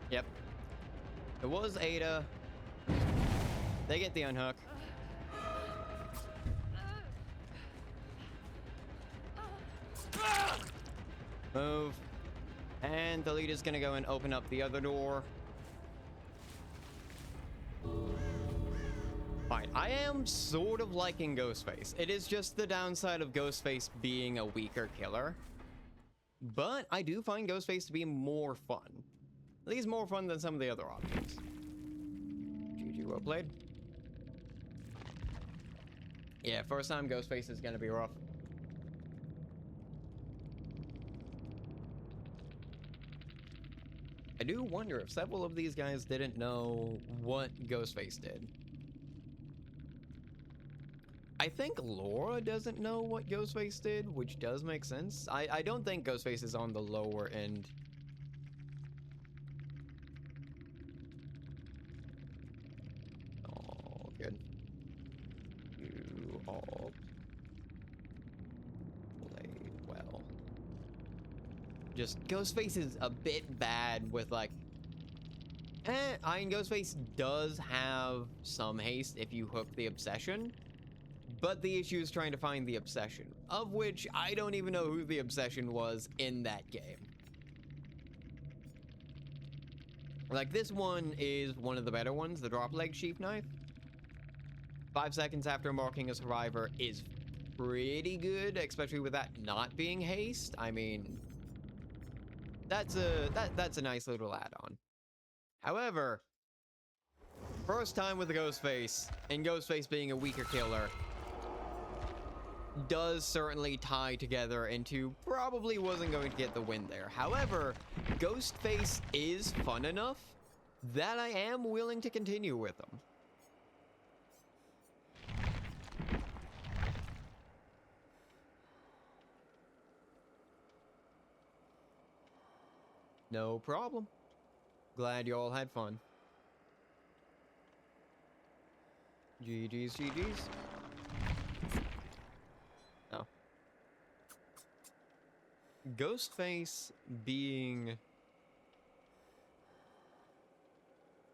Yep. It was Ada. They get the unhook. Move. And the leader's gonna go and open up the other door. Fine. I am sort of liking Ghostface. It is just the downside of Ghostface being a weaker killer. But I do find Ghostface to be more fun. At least more fun than some of the other options. GG, well played. Yeah, first time Ghostface is gonna be rough. I do wonder if several of these guys didn't know what Ghostface did. I think Laura doesn't know what Ghostface did, which does make sense. I don't think Ghostface is on the lower end. just Ghostface is a bit bad with like, I mean, Ghostface does have some haste if you hook the obsession, but the issue is trying to find the obsession, of which I don't even know who the obsession was in that game. Like, this one is one of the better ones, the drop leg sheath knife. 5 seconds after marking a survivor is pretty good, especially with that not being haste. I mean, that's a nice little add-on. However, first time with the Ghostface, and Ghostface being a weaker killer, does certainly tie together into probably wasn't going to get the win there. However, Ghostface is fun enough that I am willing to continue with him. No problem. Glad you all had fun. GG's, GG's. No. Ghostface being...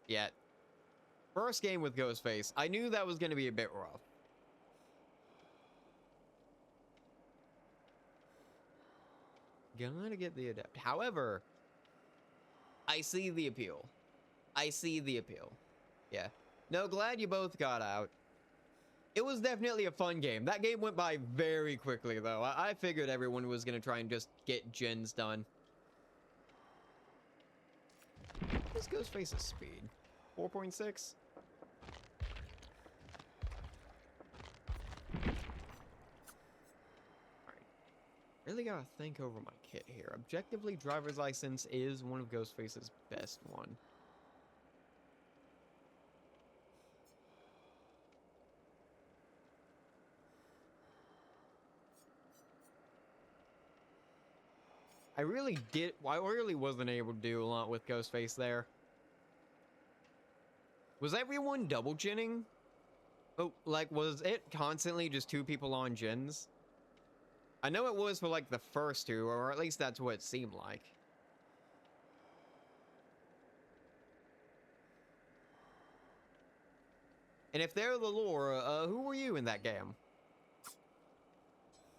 Yeah. First game with Ghostface, I knew that was going to be a bit rough. Gotta get the adept. However, I see the appeal. I see the appeal. Yeah. No, glad you both got out. It was definitely a fun game. That game went by very quickly, though. I figured everyone was going to try and just get gens done. What is Ghostface's speed? 4.6? Really gotta think over my kit here. Objectively, driver's license is one of Ghostface's best one. I really wasn't able to do a lot with Ghostface there. Was everyone double ginning? Oh, like, was it constantly just 2 people on gens? I know it was for, like, the first 2, or at least that's what it seemed like. And if they're the lore, who were you in that game?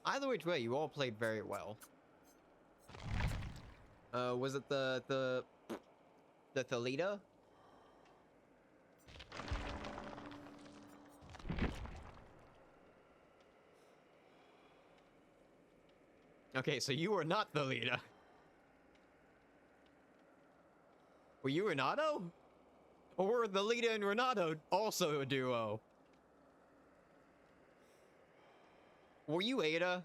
Either which way, you all played very well. Was it the Thalita? Okay, so you were not the leader. Were you Renato? Or were the leader and Renato also a duo? Were you Ada?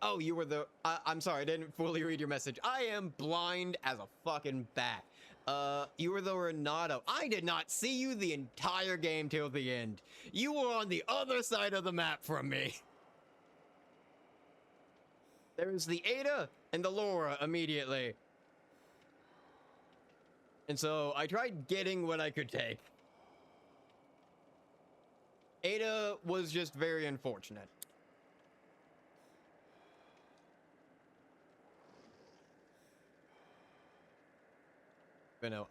Oh, you were the... I'm sorry, I didn't fully read your message. I am blind as a fucking bat. You were the Renato. I did not see you the entire game till the end. You were on the other side of the map from me. There's the Ada and the Laura immediately. And so I tried getting what I could take. Ada was just very unfortunate. You know,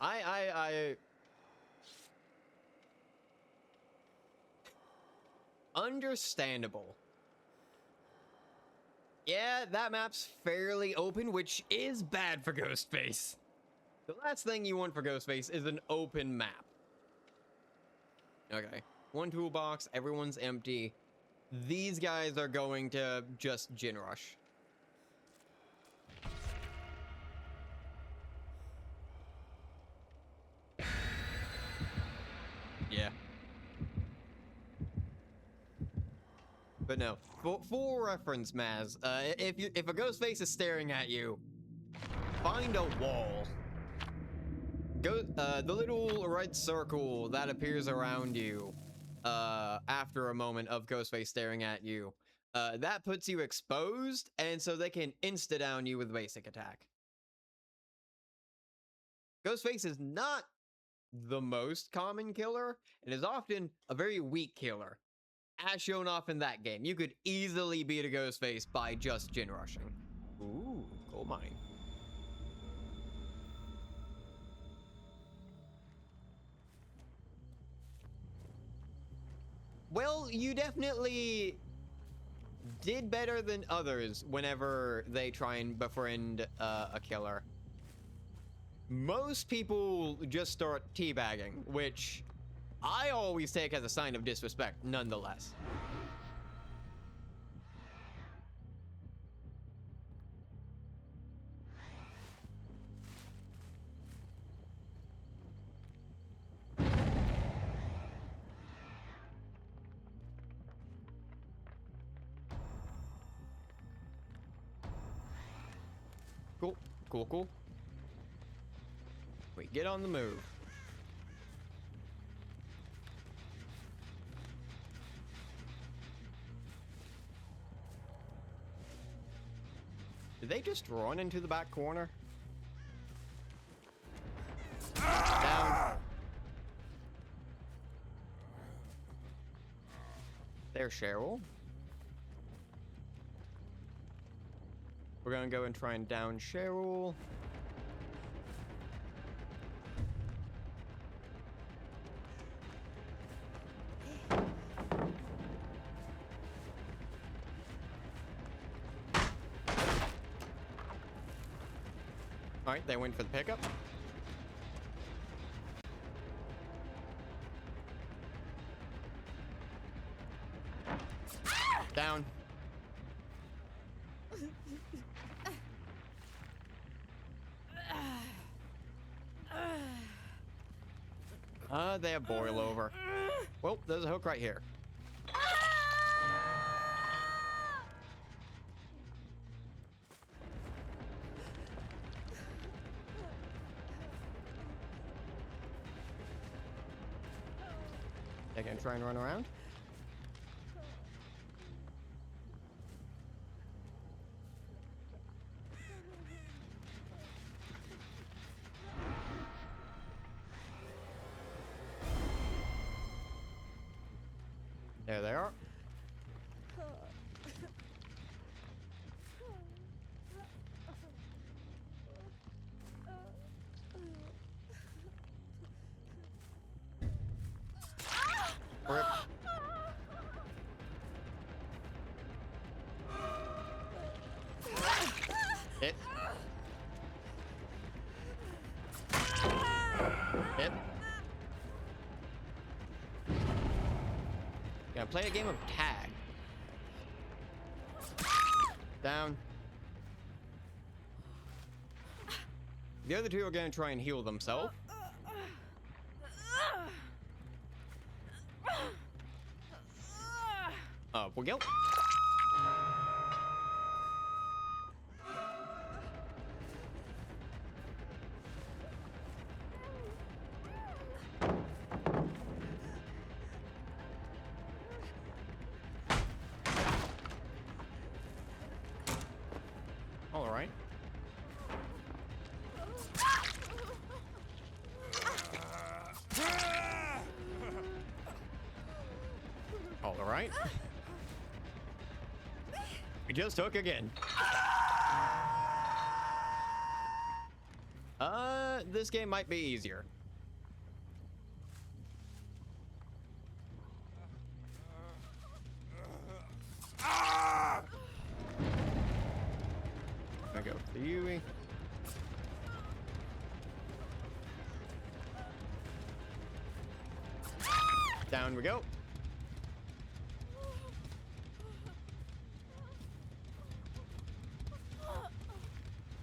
understandable. Yeah, that map's fairly open, which is bad for Ghostface. The last thing you want for Ghostface is an open map. Okay, 1 toolbox, everyone's empty. These guys are going to just gin rush. Yeah. But no, for reference, Maz, if a Ghostface is staring at you, find a wall. The little red circle that appears around you, after a moment of Ghostface staring at you, that puts you exposed, and so they can insta-down you with basic attack. Ghostface is not the most common killer, and is often a very weak killer. as shown off in that game. You could easily beat a Ghostface by just Jin rushing. Ooh, gold mine. Well, you definitely did better than others whenever they try and befriend a killer. Most people just start teabagging, which I always take as a sign of disrespect, nonetheless. Cool, cool, cool. We get on the move. Did they just run into the back corner? Down. There's Cheryl. We're gonna go and try and down Cheryl. Alright, they went for the pickup. Down. They have boil over. Well, there's a hook right here. They can try and run around. There they are. Rip. Hit. Hit. Gonna play a game of tag. Down. The other two are gonna try and heal themselves. Up we go. All right. All right. We just took again. This game might be easier. I go for the Yui. Down we go.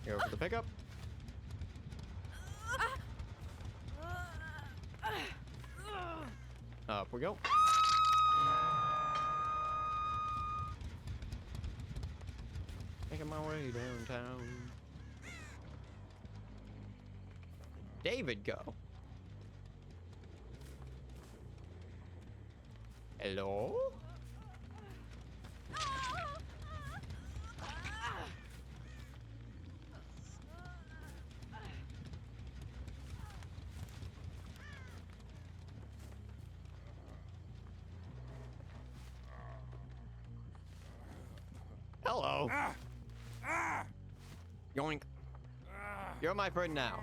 Go for the pickup. Up we go. Making my way downtown. David go. Hello? hello. Yoink. You're my friend now.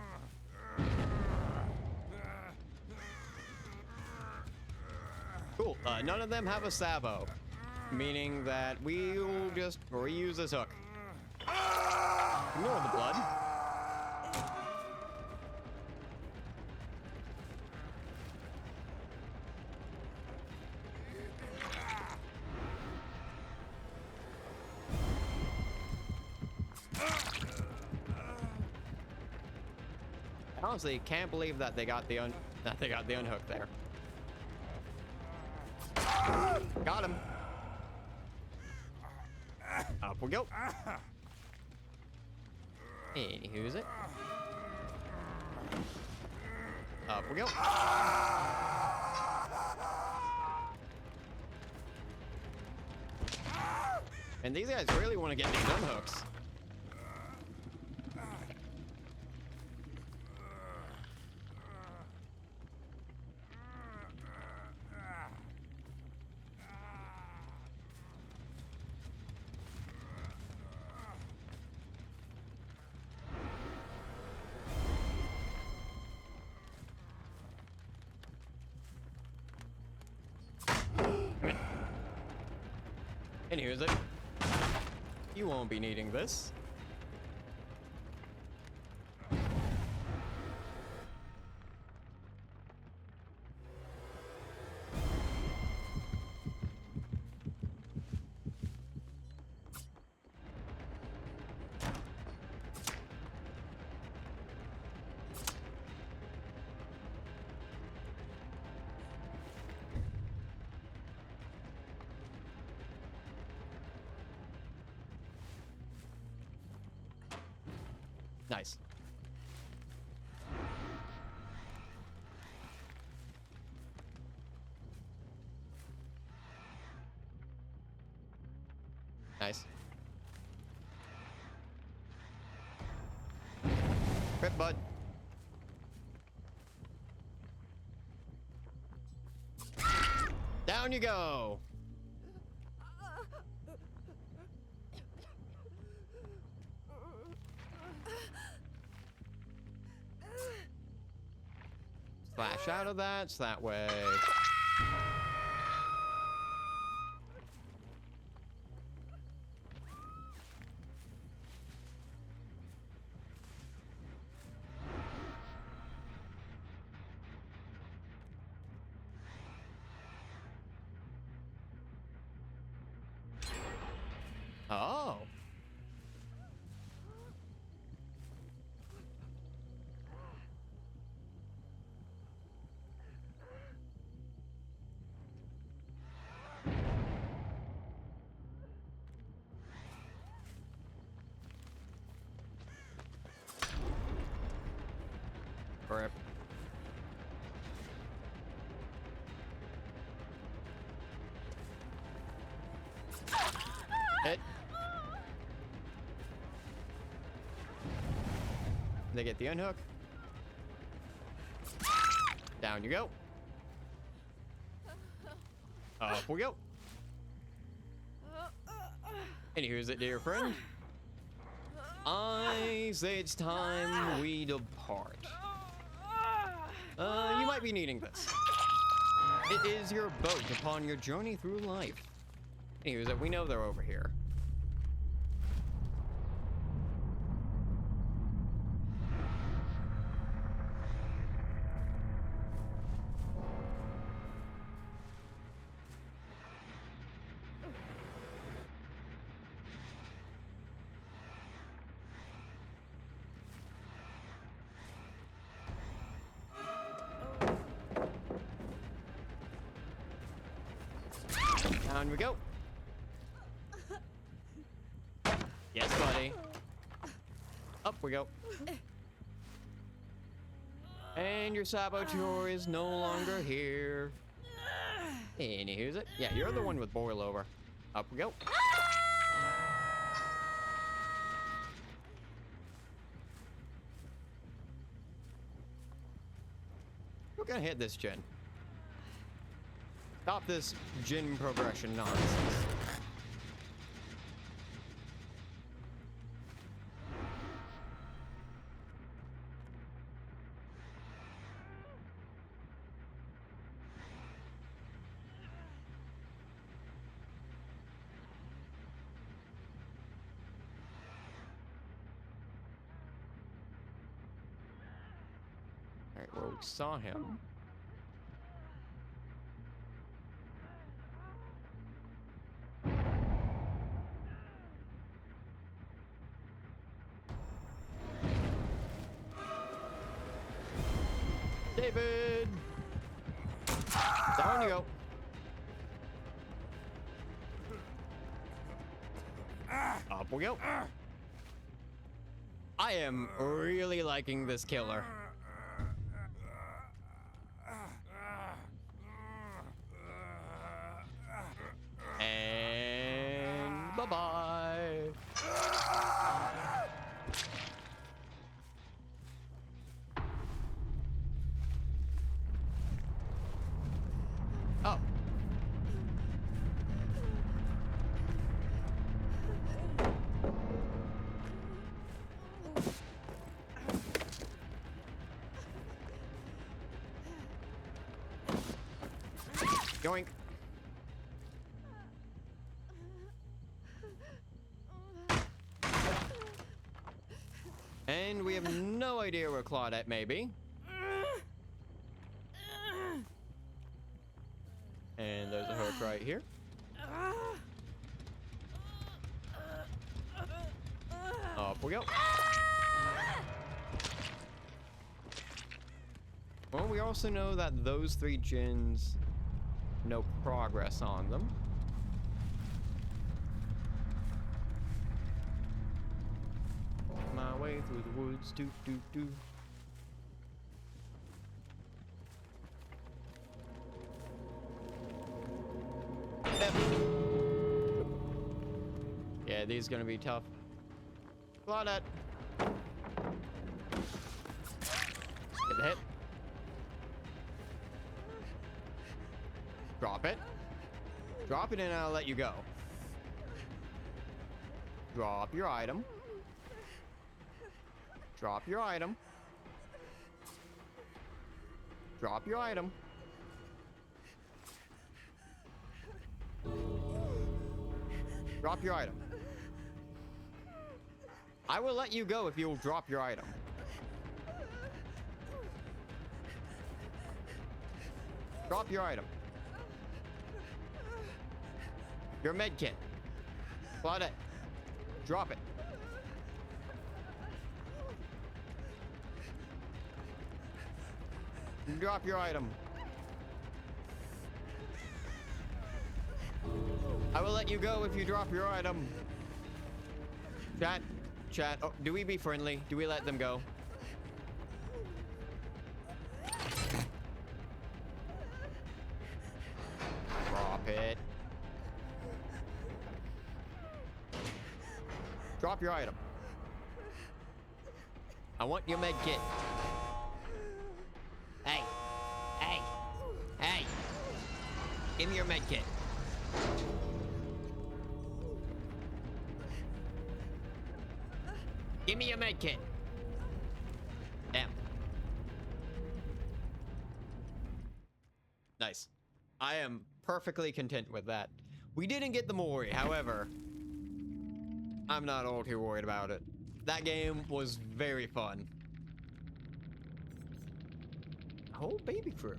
Cool. None of them have a sabot, meaning that we'll just reuse this hook. Ignore the blood. I honestly can't believe that they got the unhook there. Got him. Up we go. And who's it? Up we go. And these guys really want to get these unhooks. And here's it. You won't be needing this. Nice. Nice. Rip, bud. Down you go. Flash out of that, so that way. Oh. Rip. Hit. They get the unhook. Down you go. Up we go. And here's it, dear friend. I say it's time we depart. You might be needing this. It is your boat upon your journey through life. Anyways, we know they're over here. Down we go. Yes, buddy. Up we go. And your saboteur is no longer here. And here's it. Yeah, you're the one with boil over. Up we go. We're gonna hit this gen. Stop this gin progression nonsense. saw him. David! Down you go. Up we go. I am really liking this killer. And bye-bye. Oh. Yoink. And we have no idea where Claudette may be. And there's a hook right here. Up we go. Well, we also know that those 3 gins, no progress on them. My way through the woods, doo doo doo. Yeah, these are gonna be tough. Claudette. Get the hit. Drop it. Drop it and I'll let you go. Drop your item. Drop your item. Drop your item. Drop your item. I will let you go if you will drop your item. Drop your item. Your med kit. Claudette. Drop it. Drop your item. I will let you go if you drop your item. Chat. Oh, do we be friendly? Do we let them go? Drop it. Drop your item. I want your med kit. Hey. Hey. Hey. Give me your med kit. Give me your med kit. Damn. Nice. I am perfectly content with that. We didn't get the Mori, however, I'm not all too worried about it. That game was very fun. Whole baby crew.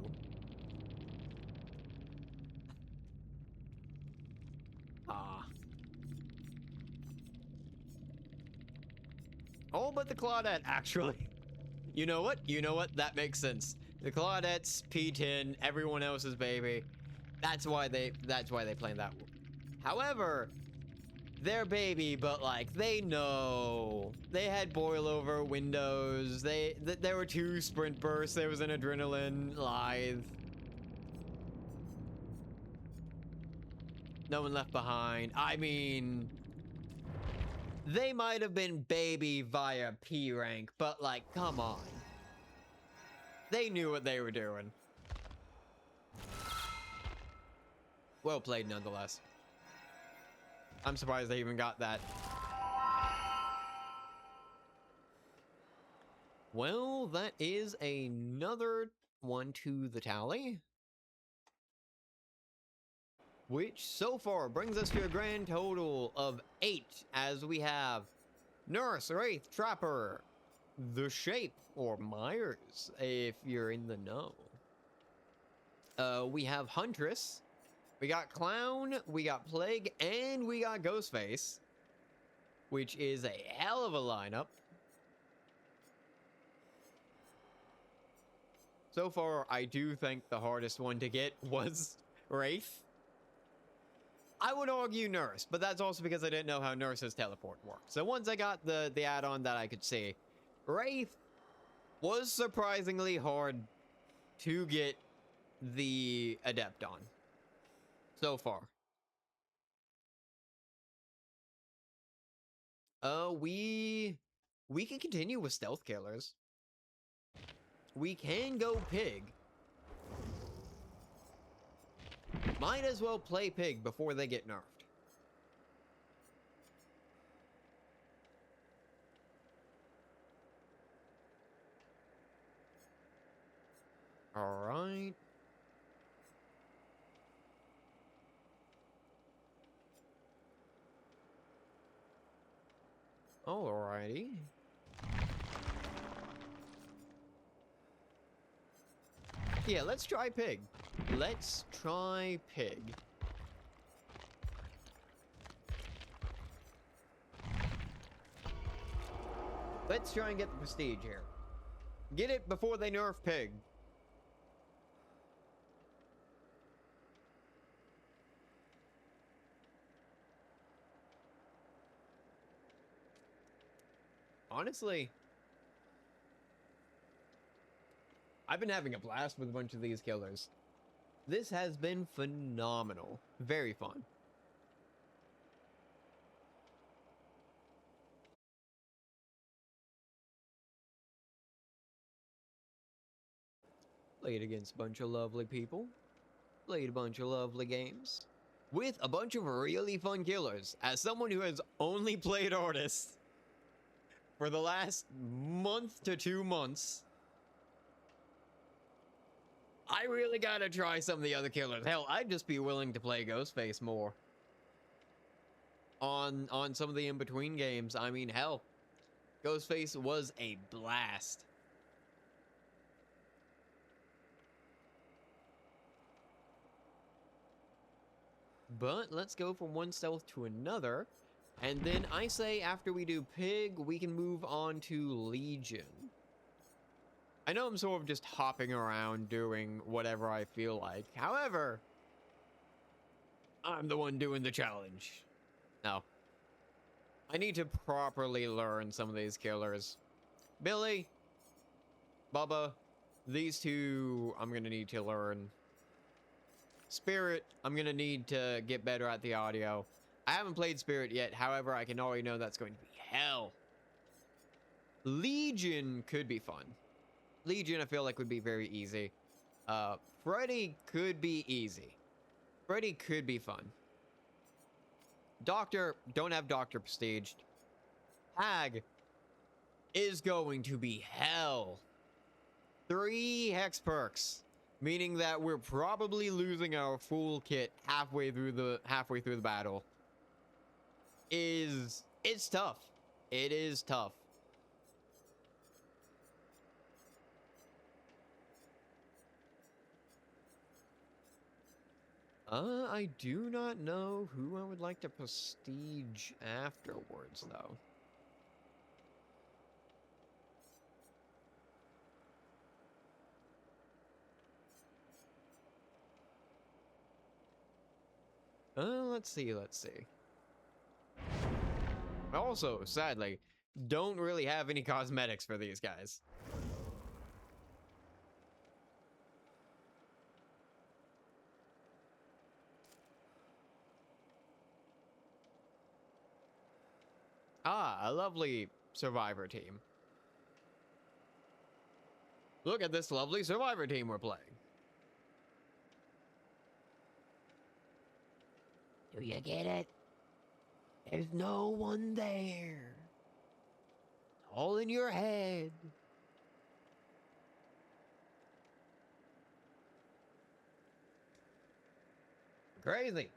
Ah. Oh, but the Claudette, actually. You know what? You know what? That makes sense. The Claudette's P10, everyone else's baby. That's why they planned that. However, their baby, but like they know they had boil over windows. There were 2 sprint bursts. There was an adrenaline lithe. No one left behind. I mean, they might have been baby via P rank, but like, come on. They knew what they were doing. Well played nonetheless. I'm surprised they even got that. Well, that is another one to the tally. Which so far brings us to a grand total of 8, as we have Nurse, Wraith, Trapper, the Shape, or Myers, if you're in the know. We have Huntress, we got Clown, we got Plague, and we got Ghostface, which is a hell of a lineup. So far, I do think the hardest one to get was Wraith. I would argue Nurse, but that's also because I didn't know how Nurse's teleport worked. So once I got the add-on that I could see, Wraith was surprisingly hard to get the Adept on so far. We can continue with Stealth Killers. We can go Pig. Might as well play Pig before they get nerfed. Alright. Alrighty. Yeah, let's try Pig. Let's try Pig. Let's try and get the prestige here. Get it before they nerf Pig. Honestly, I've been having a blast with a bunch of these killers. This has been phenomenal. Very fun. Played against a bunch of lovely people. Played a bunch of lovely games. With a bunch of really fun killers. As someone who has only played Artist for the last month to 2 months, I really gotta try some of the other killers. Hell, I'd just be willing to play Ghostface more. On some of the in-between games, I mean, hell, Ghostface was a blast. But let's go from one stealth to another. And then I say after we do Pig, we can move on to Legion. I know I'm sort of just hopping around doing whatever I feel like. However, I'm the one doing the challenge. No. I need to properly learn some of these killers. Billy, Bubba, these two I'm gonna need to learn. Spirit, I'm gonna need to get better at the audio. I haven't played Spirit yet, however, I can already know that's going to be hell. Legion could be fun. Legion, I feel like, would be very easy. Freddy could be easy. Freddy could be fun. Doctor, don't have Doctor prestiged. Hag is going to be hell. 3 hex perks, meaning that we're probably losing our full kit halfway through the battle. It's tough. It is tough. I do not know who I would like to prestige afterwards, though. Let's see. Also, sadly, don't really have any cosmetics for these guys. Ah, a lovely survivor team. Look at this lovely survivor team we're playing. Do you get it? There's no one there. All in your head. Crazy.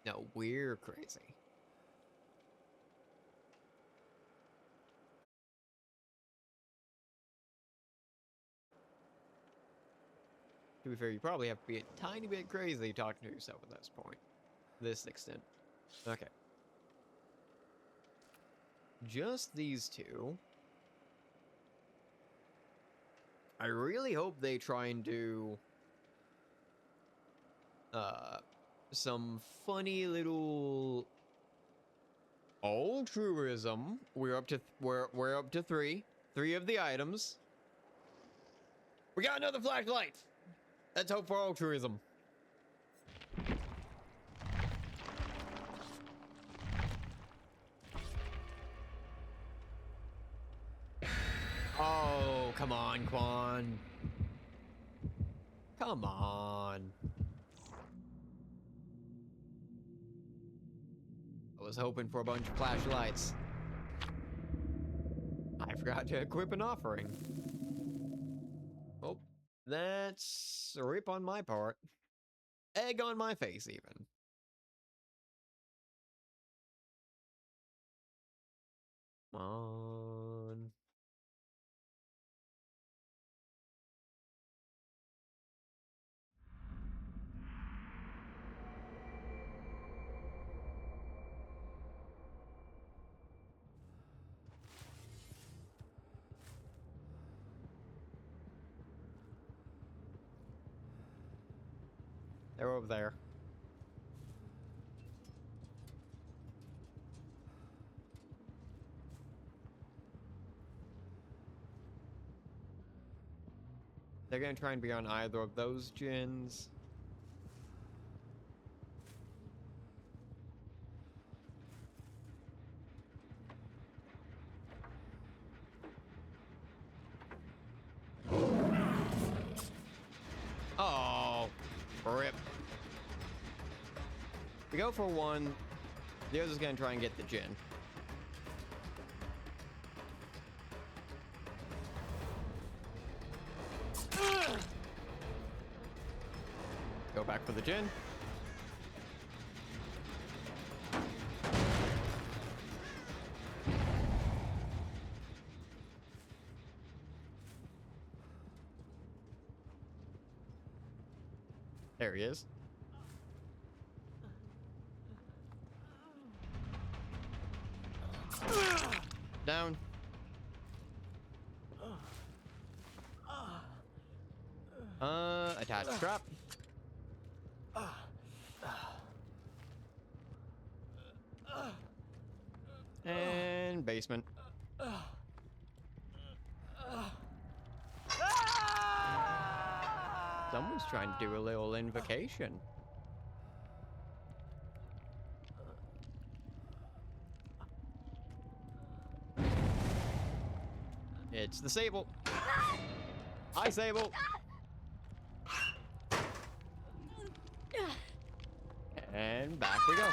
No, we're crazy. To be fair, you probably have to be a tiny bit crazy talking to yourself at this point. This extent. Okay. Just these two. I really hope they try and do some funny little altruism. We're up to we're up to three of the items. We got another flashlight. Let's hope for altruism. Oh, come on, Quan. Come on. I was hoping for a bunch of flashlights. I forgot to equip an offering. Oh, that's a rip on my part. Egg on my face, even. Come on. They're over there. They're gonna try and be on either of those gens. Oh, rip. We go for one. The other's gonna try and get the gin. Go back for the gin. There he is. Down. Attach trap. And basement. Someone's trying to do a little invocation. It's the Sable. Hi, Sable. And back we go.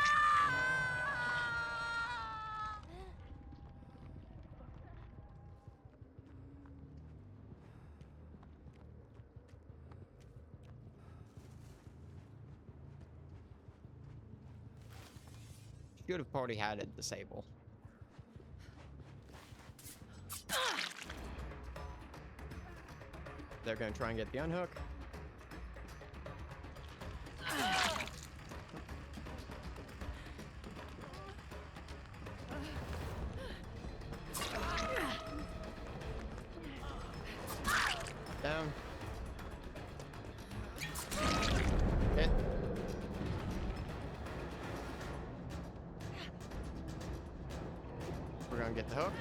Should have already had it, the Sable. They're gonna try and get the unhook. Down. Hit. We're gonna get the hook.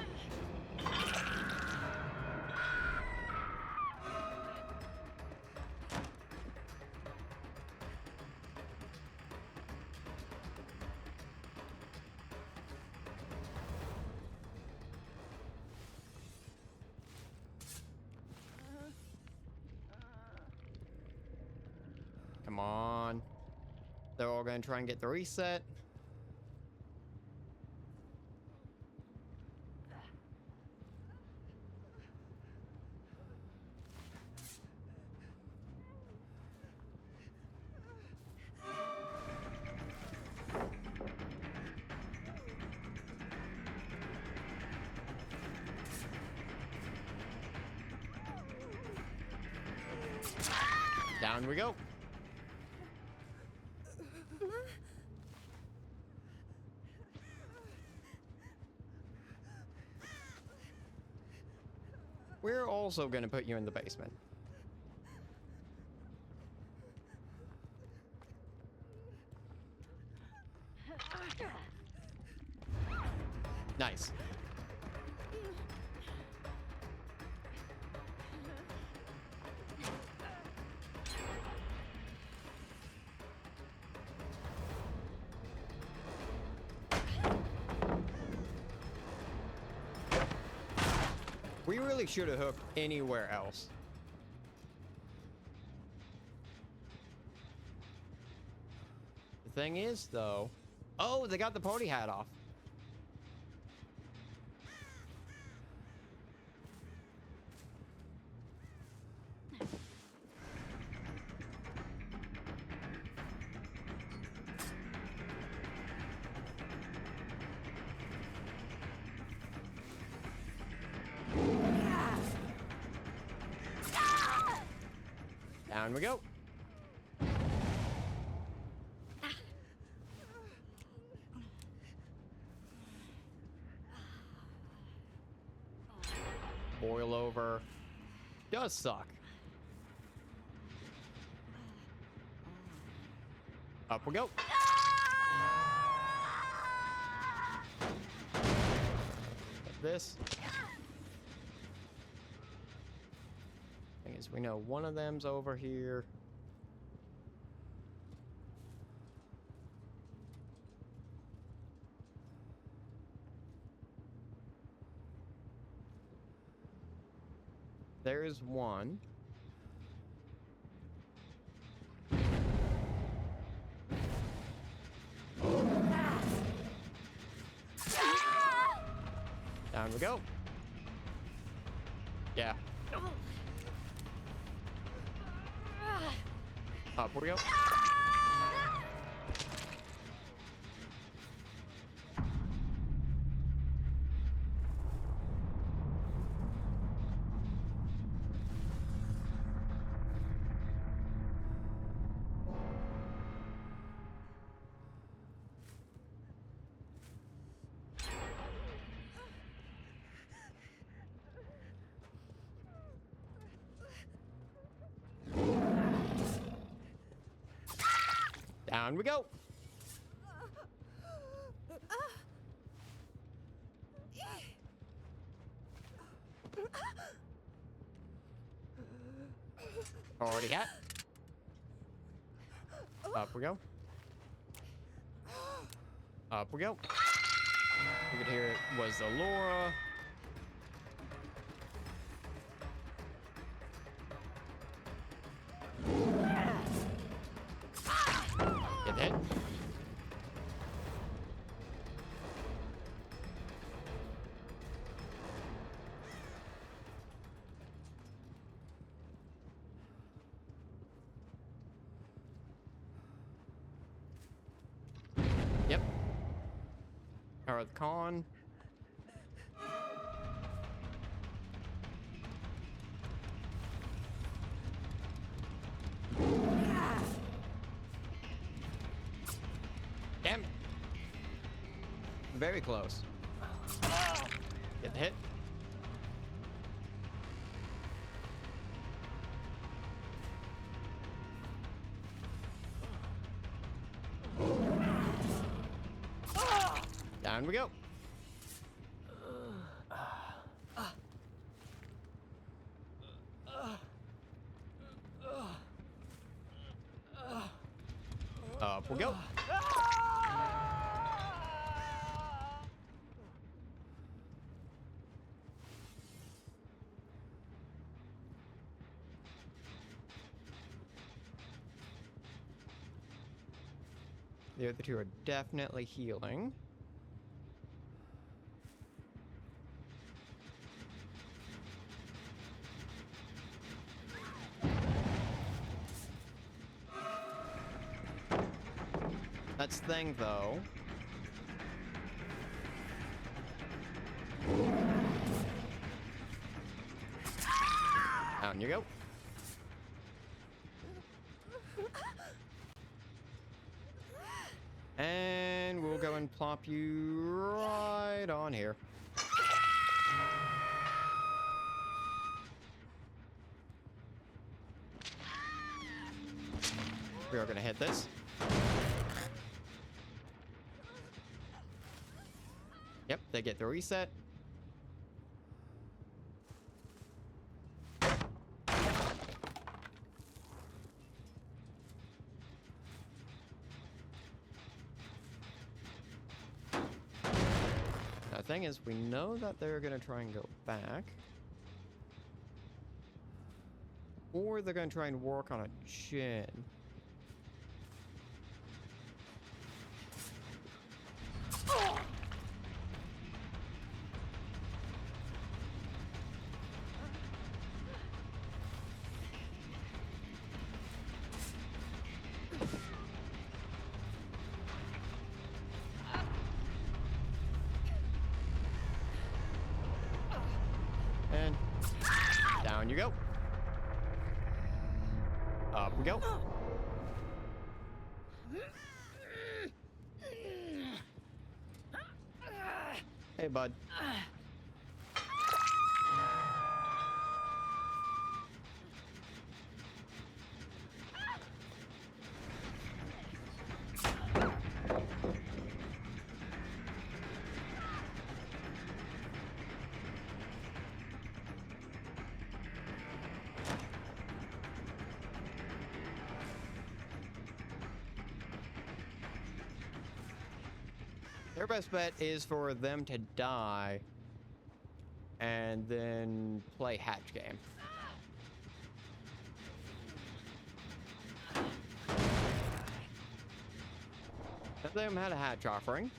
Come on. They're all gonna try and get the reset. Down we go. We're also gonna put you in the basement. Nice. We really should have hooked anywhere else. The thing is, though... Oh, they got the party hat off. Down we go. Boil over. Does suck. Up we go. This. Thing is, we know one of them's over here. There's one. Down we go. Yeah. Up we go. Down we go. Already hat. Up we go. Up we go. You could hear it was the Laura. Get hit. Yep. Power of the con. Damn it. Very close. Get the hit. Down we go. Up we go. The other two are definitely healing. That's the thing, though. Down you go. And we'll go and plop you right on here. We are going to hit this. Yep, they get the reset. The thing is, we know that they're going to try and go back. Or they're going to try and work on a chin. And down you go. Up we go. Hey, bud. Their best bet is for them to die and then play hatch game. None of them had a hatch offering.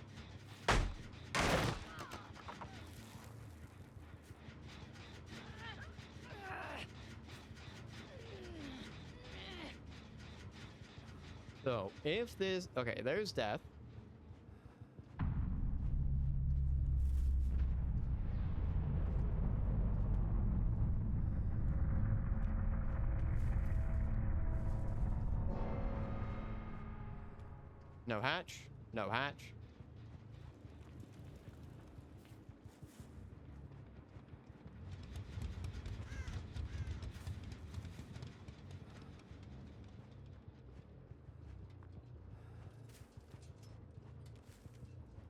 So, if this... Okay, there's death. No hatch. No hatch.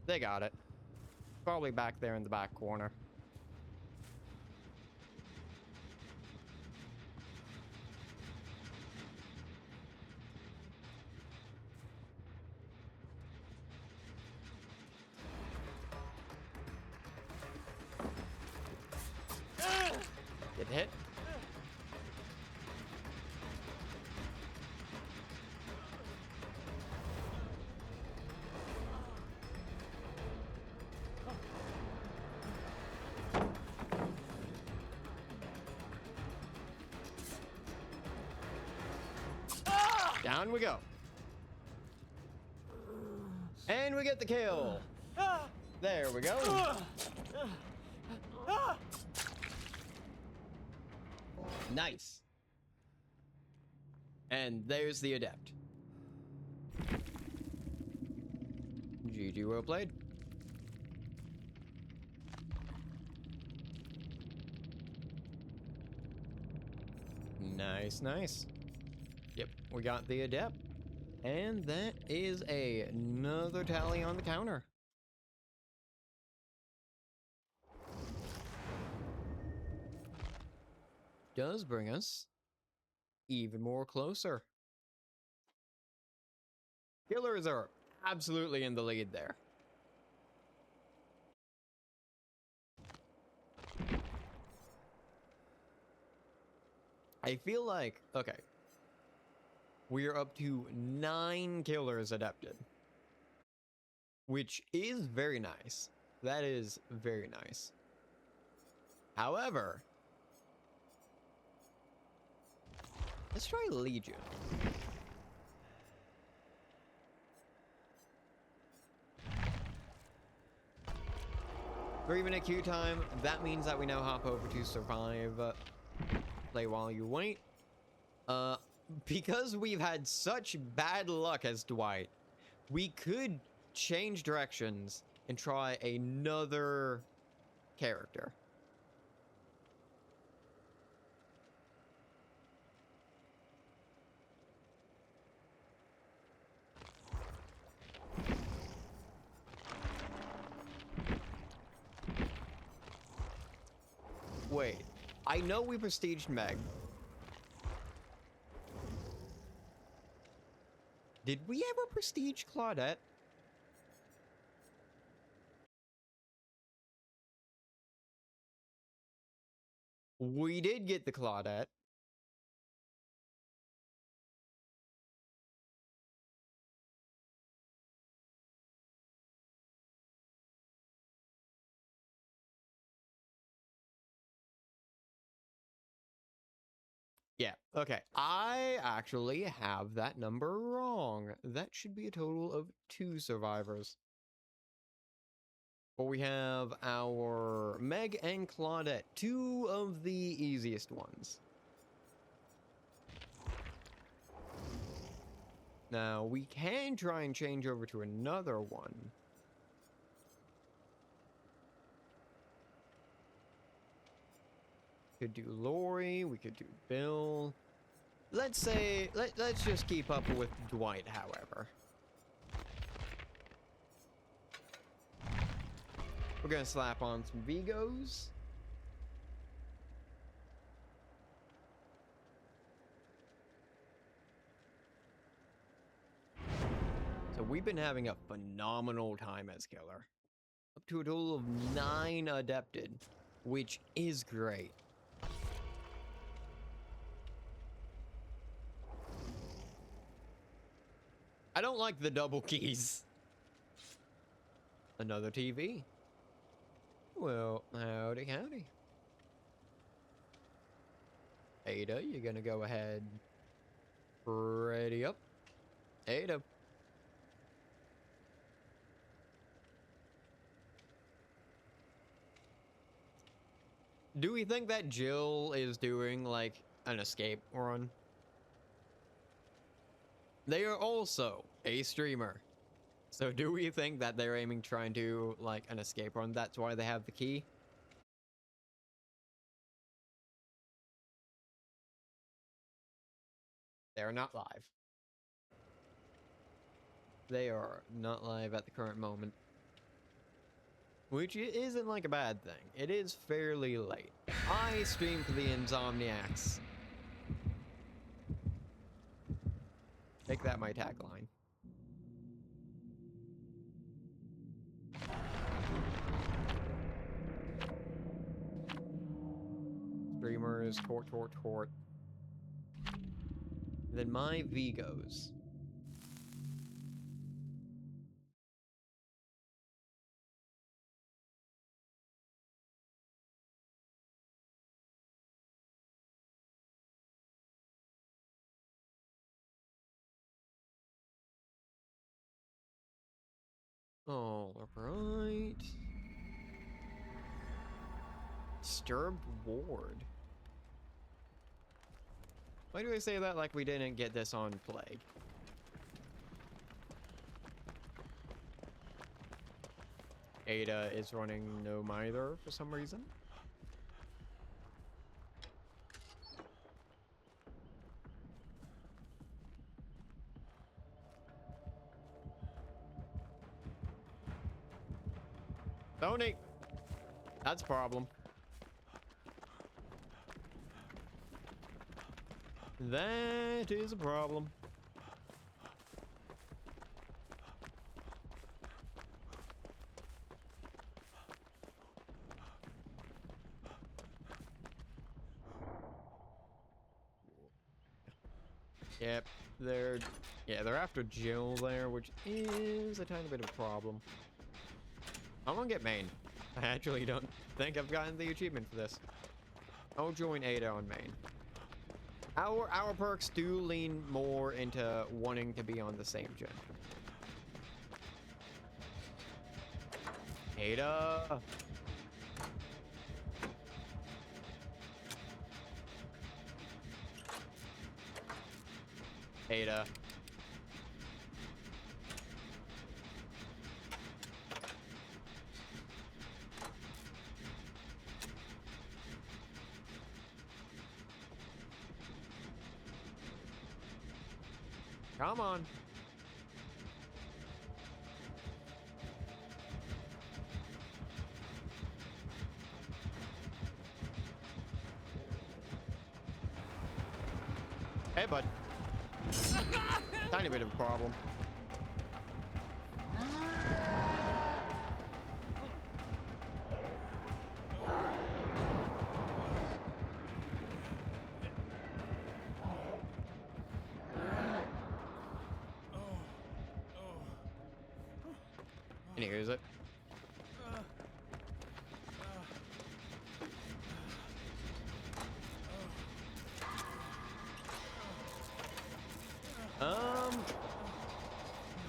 They got it. Probably back there in the back corner. Get hit. Down we go. And we get the kill. There we go. Nice. And there's the adept. GG, well played. Nice, nice. Yep, we got the adept. And that is another tally on the counter. Does bring us even more closer. Killers are absolutely in the lead there. I feel like, okay, we are up to 9 killers adapted, which is very nice. That is very nice. However, let's try Legion. Or even a queue time. That means that we now hop over to survive. Play while you wait. because we've had such bad luck as Dwight, we could change directions and try another character. Wait, I know we prestiged Meg. Did we ever prestige Claudette? We did get the Claudette. Yeah, okay. I actually have that number wrong. That should be a total of 2 survivors. But we have our Meg and Claudette, 2 of the easiest ones. Now, we can try and change over to another one. Could do Lori, we could do Bill. Let's say, let's just keep up with Dwight, however. We're gonna slap on some Vigos. So we've been having a phenomenal time as Killer. Up to a total of 9 adepted, which is great. I don't like the double keys. Another TV. Well, howdy, howdy. Ada, you're gonna go ahead. Ready up. Ada. Do we think that Jill is doing, like, an escape run? They are also a streamer. So do we think that they're aiming trying to do, like, an escape run? That's why they have the key? They're not live. They are not live at the current moment. Which isn't, like, a bad thing. It is fairly late. I stream for the Insomniacs. Make that my tagline. Streamers, tort. Then my Vigos. All right. Disturbed Ward. Why do I say that like we didn't get this on Plague? Ada is running no mither for some reason. Tony! That's a problem. That is a problem. Yep, they're after Jill there, which is a tiny bit of a problem. I'm gonna get main. I actually don't think I've gotten the achievement for this. I'll join Ada on main. Our perks do lean more into wanting to be on the same gen. Ada. Ada. Come on. Hey, bud. Tiny bit of a problem. And here's it.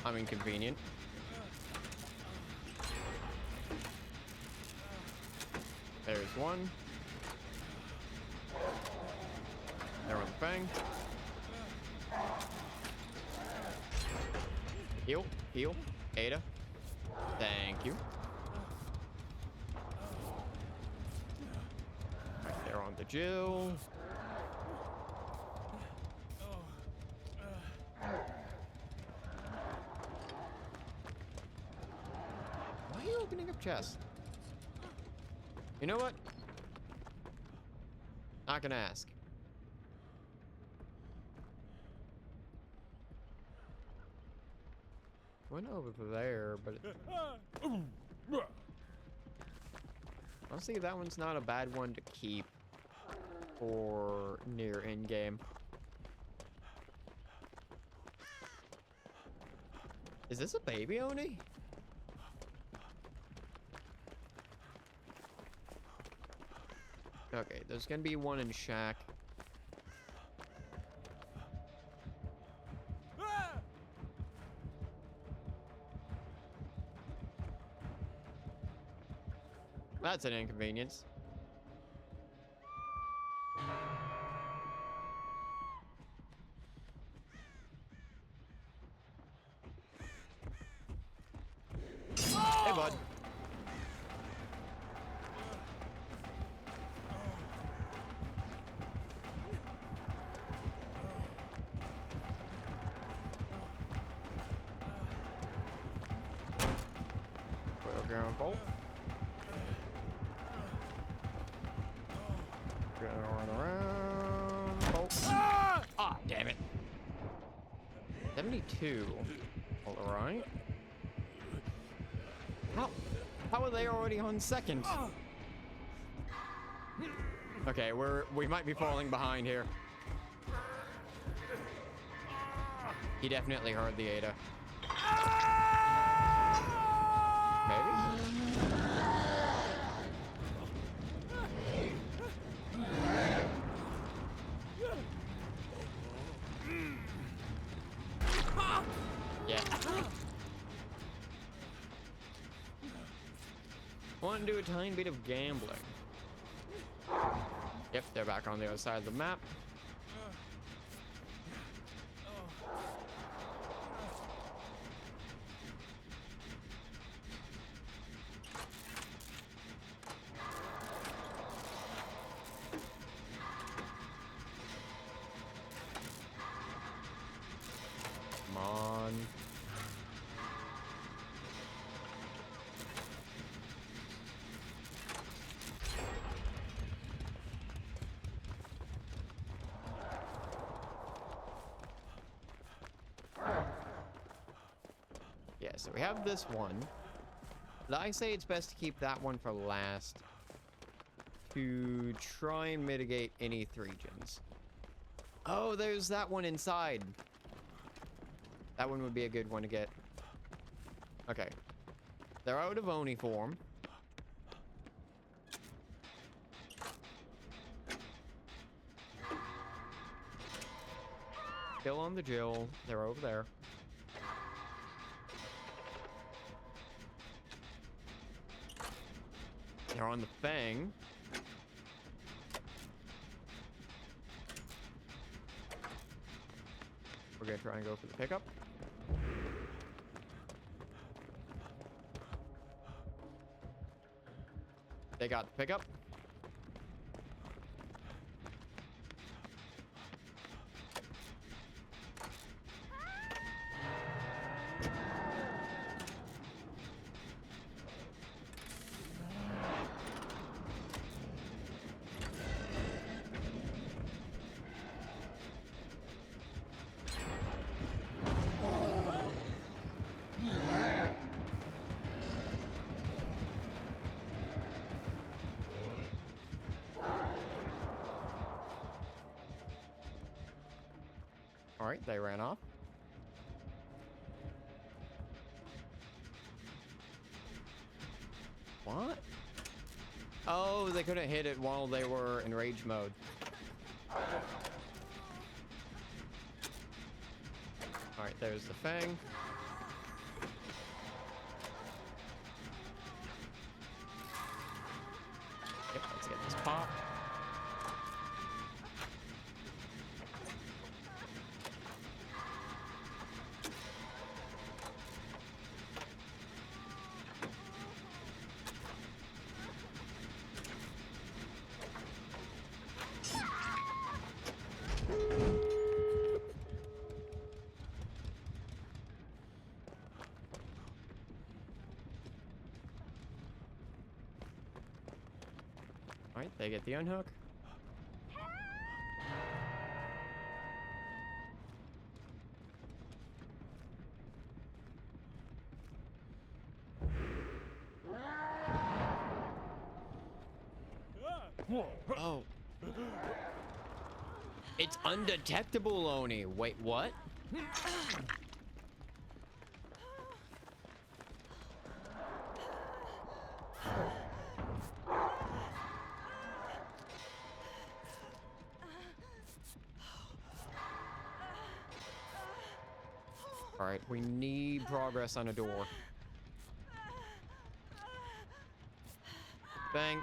I'm inconvenient. There's one. There on the fang. Heal, heal, Ada. Thank you. Right there on the Jill. Why are you opening up chests? You know what? Not gonna ask. Went over there, but honestly, that one's not a bad one to keep for near end game. Is this a baby Oni? Okay, there's gonna be one in Shack. That's an inconvenience. Hey, bud. We're going bolt. Going around. Bolt. Ah, damn it. 72. All right. How are they already on second? Okay, we might be falling behind here. He definitely heard the Ada. Maybe? Yeah. Want to do a tiny bit of gambling. Yep, they're back on the other side of the map. Come on. Yeah, so we have this one. But I say it's best to keep that one for last to try and mitigate any 3-gens. Oh, there's that one inside. That one would be a good one to get. Okay. They're out of Oni form. Kill on the Jill. They're over there. They're on the Fang. We're gonna try and go for the pickup. They got the pickup. All right, they ran off. What? Oh, they couldn't hit it while they were in rage mode. All right, there's the Fang. Yep, let's get this pop. All right, they get the unhook. Oh. It's undetectable, Oni. Wait, what? All right, we need progress on a door. Bang.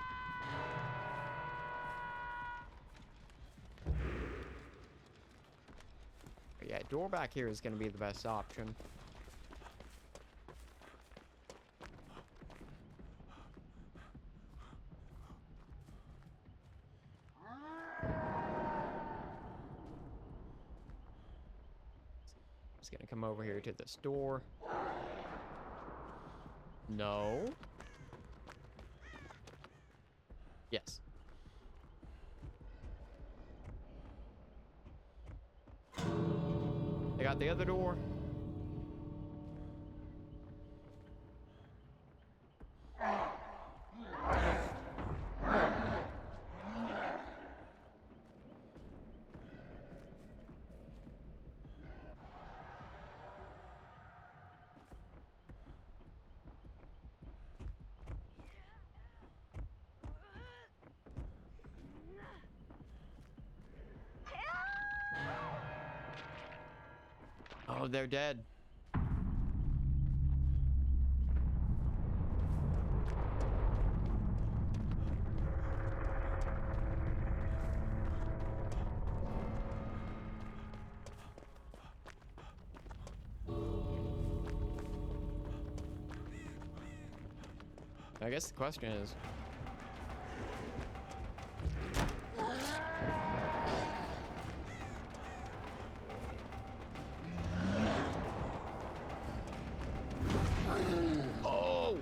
Yeah, door back here is going to be the best option. Just going to come over here to this door. No. Yes. I got the other door. Oh, they're dead. I guess the question is, oh!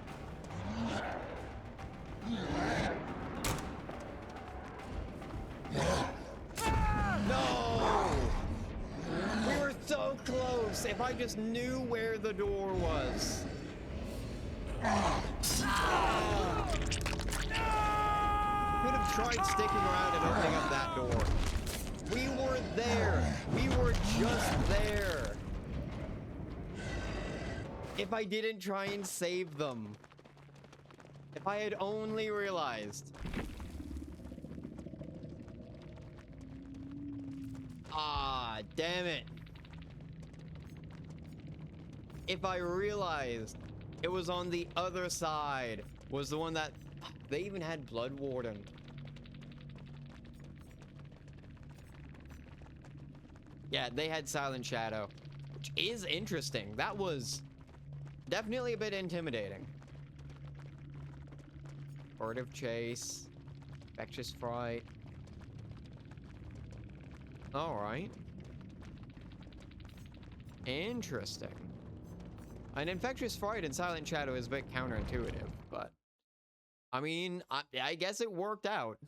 No! We were so close. If I just knew where the door was. Could have tried sticking around and opening up that door. We were there. We were just there. If I didn't try and save them. If I had only realized. Ah, damn it. If I realized it was on the other side, was the one that they even had Blood Warden. Yeah, they had Silent Shadow, which is interesting. That was definitely a bit intimidating. Furtive Chase, Infectious Fright. Alright. Interesting. An Infectious Fright and Silent Shadow is a bit counterintuitive, but I mean, I guess it worked out.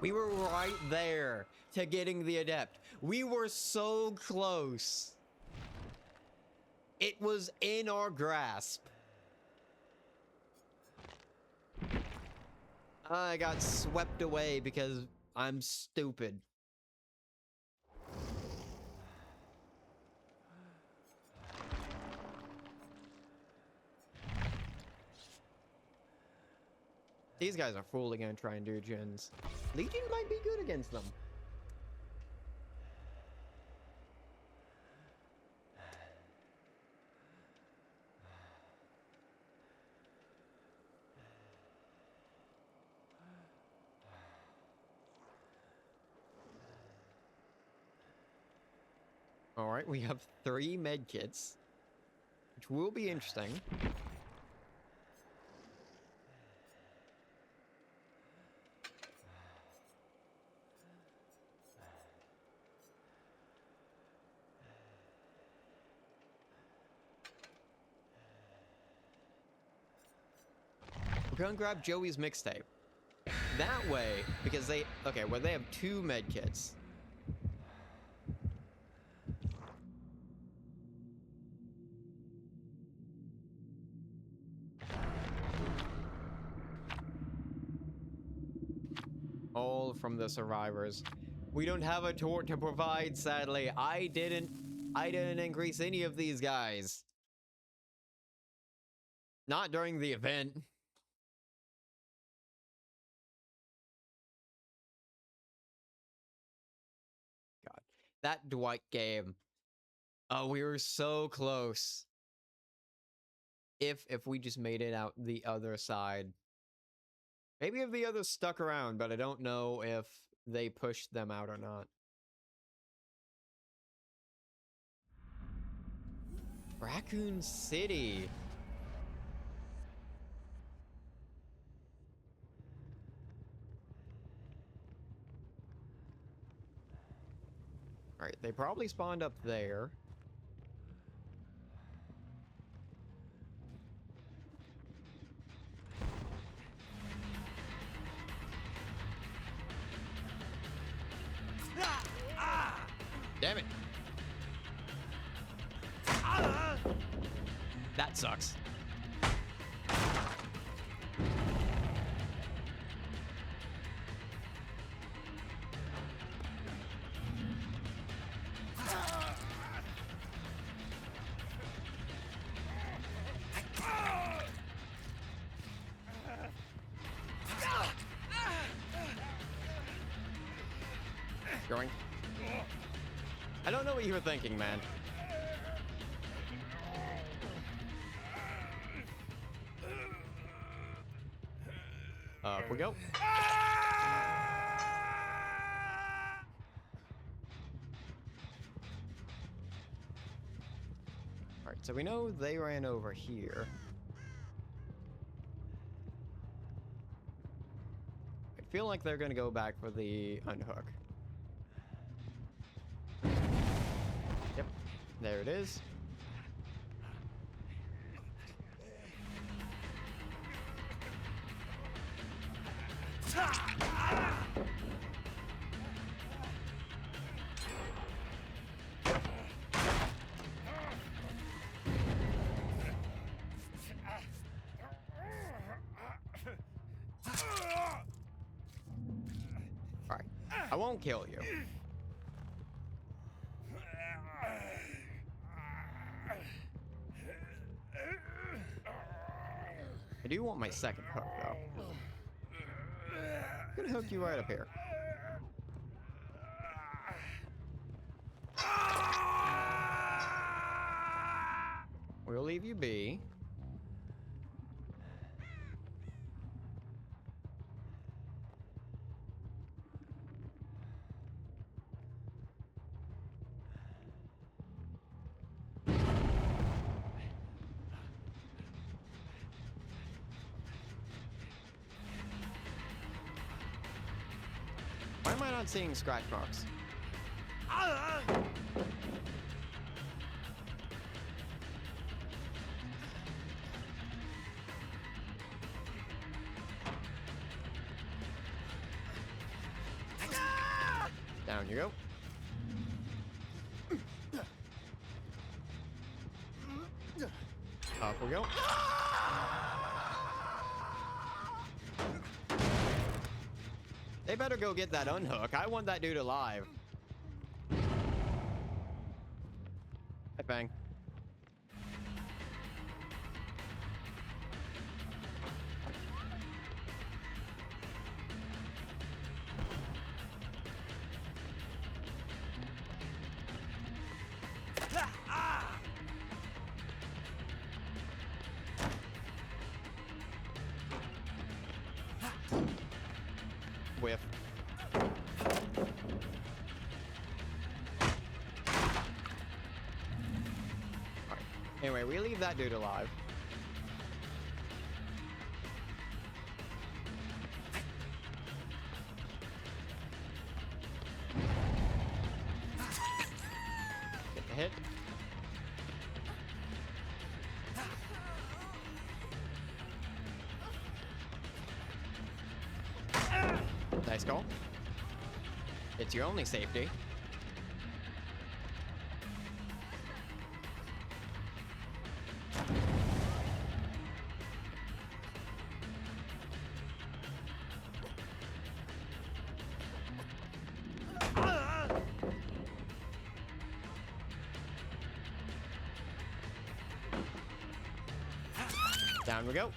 We were right there to getting the Adept. We were so close. It was in our grasp. I got swept away because I'm stupid. These guys are fully gonna try and do gens. Legion might be good against them. All right, we have 3 med kits, which will be interesting. We're gonna grab Joey's mixtape. That way, because they, okay, well, they have 2 med kits. All from the survivors. We don't have a tort to provide, sadly. I didn't increase any of these guys. Not during the event. God, that Dwight game. Oh, we were so close. If we just made it out the other side. Maybe if the others stuck around, but I don't know if they pushed them out or not. Raccoon City. Alright, they probably spawned up there. Damn it. That sucks. Going. I don't know what you were thinking, man. Up we go. Alright, so we know they ran over here. I feel like they're gonna go back for the unhook. Yep, there it is. Alright, I won't kill you. I do want my second hook, though. I'm gonna hook you right up here. We'll leave you be. am I not seeing scratch marks? Down you go. Up we go. They better go get that unhook. I want that dude alive. Hey, bang. Whiff. Alright. Anyway, we leave that dude alive. Get the hit. Nice call. It's your only safety. Down we go.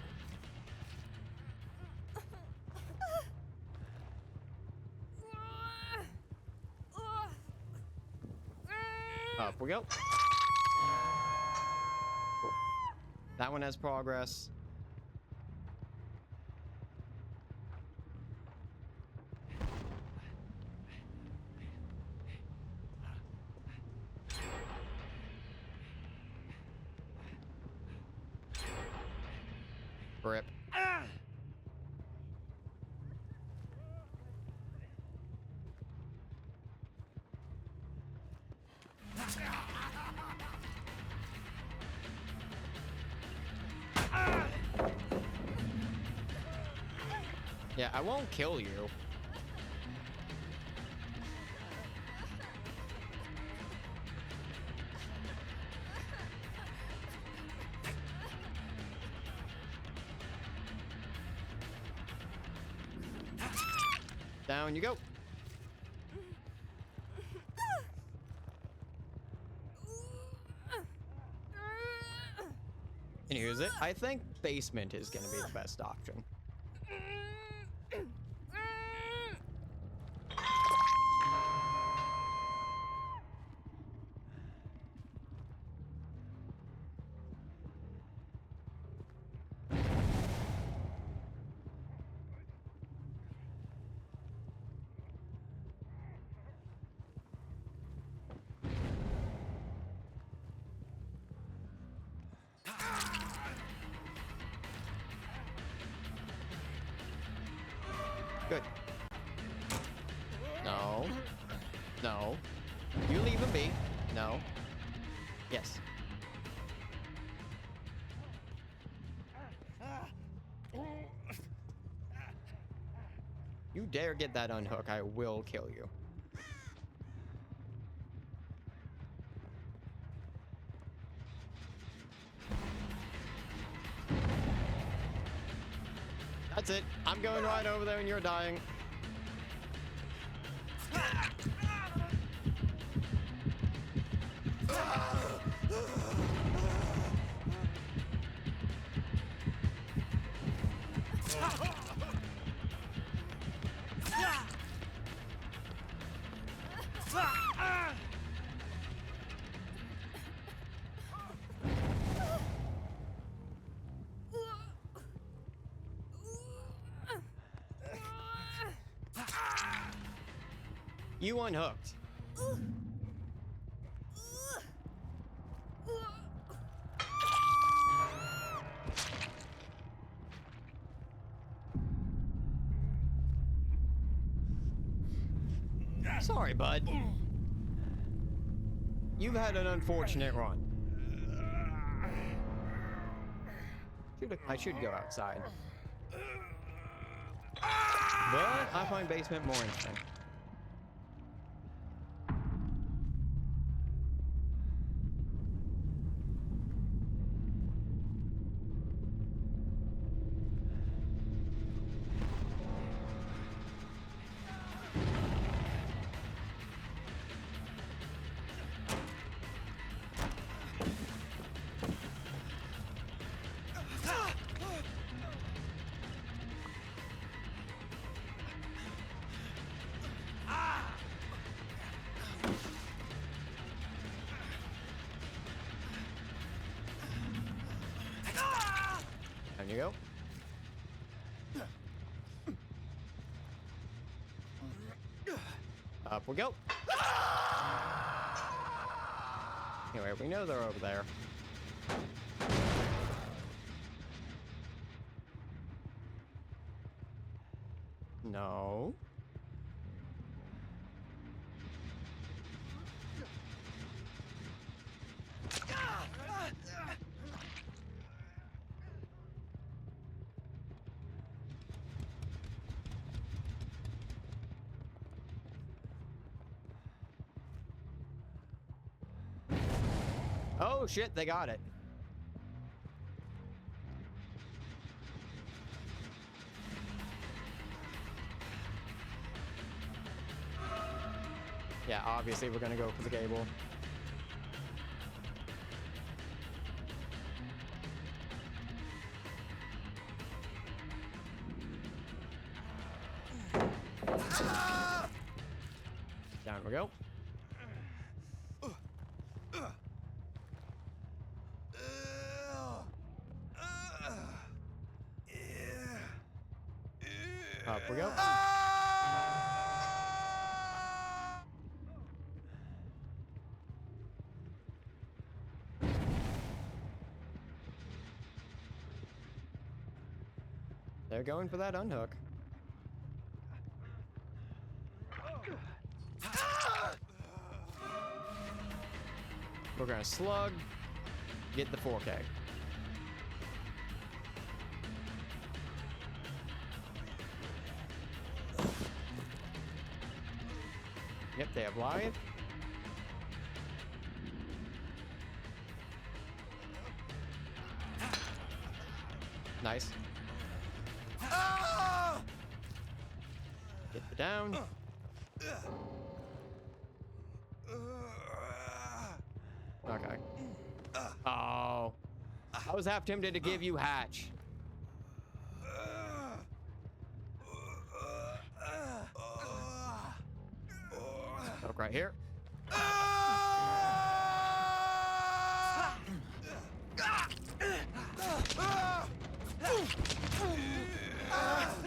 Up we go. Cool. That one has progress. Rip. Yeah, I won't kill you. Down you go. And here's it. I think basement is gonna be the best option. Good. No. No. You leave him be. No. Yes. You dare get that unhook, I will kill you. That's it. I'm going right over there and you're dying. You unhooked. Sorry, bud. You've had an unfortunate run. I should go outside. But I find basement more interesting. There you go. Up we go. Anyway, we know they're over there. No. Oh shit, they got it. Yeah, obviously we're gonna go for the cable. Down we go. Up we go. They're going for that unhook. We're gonna slug, get the 4K. Yep, they have live. Nice. Get the down. Okay. Oh. I was half tempted to give you hatch. Look right here.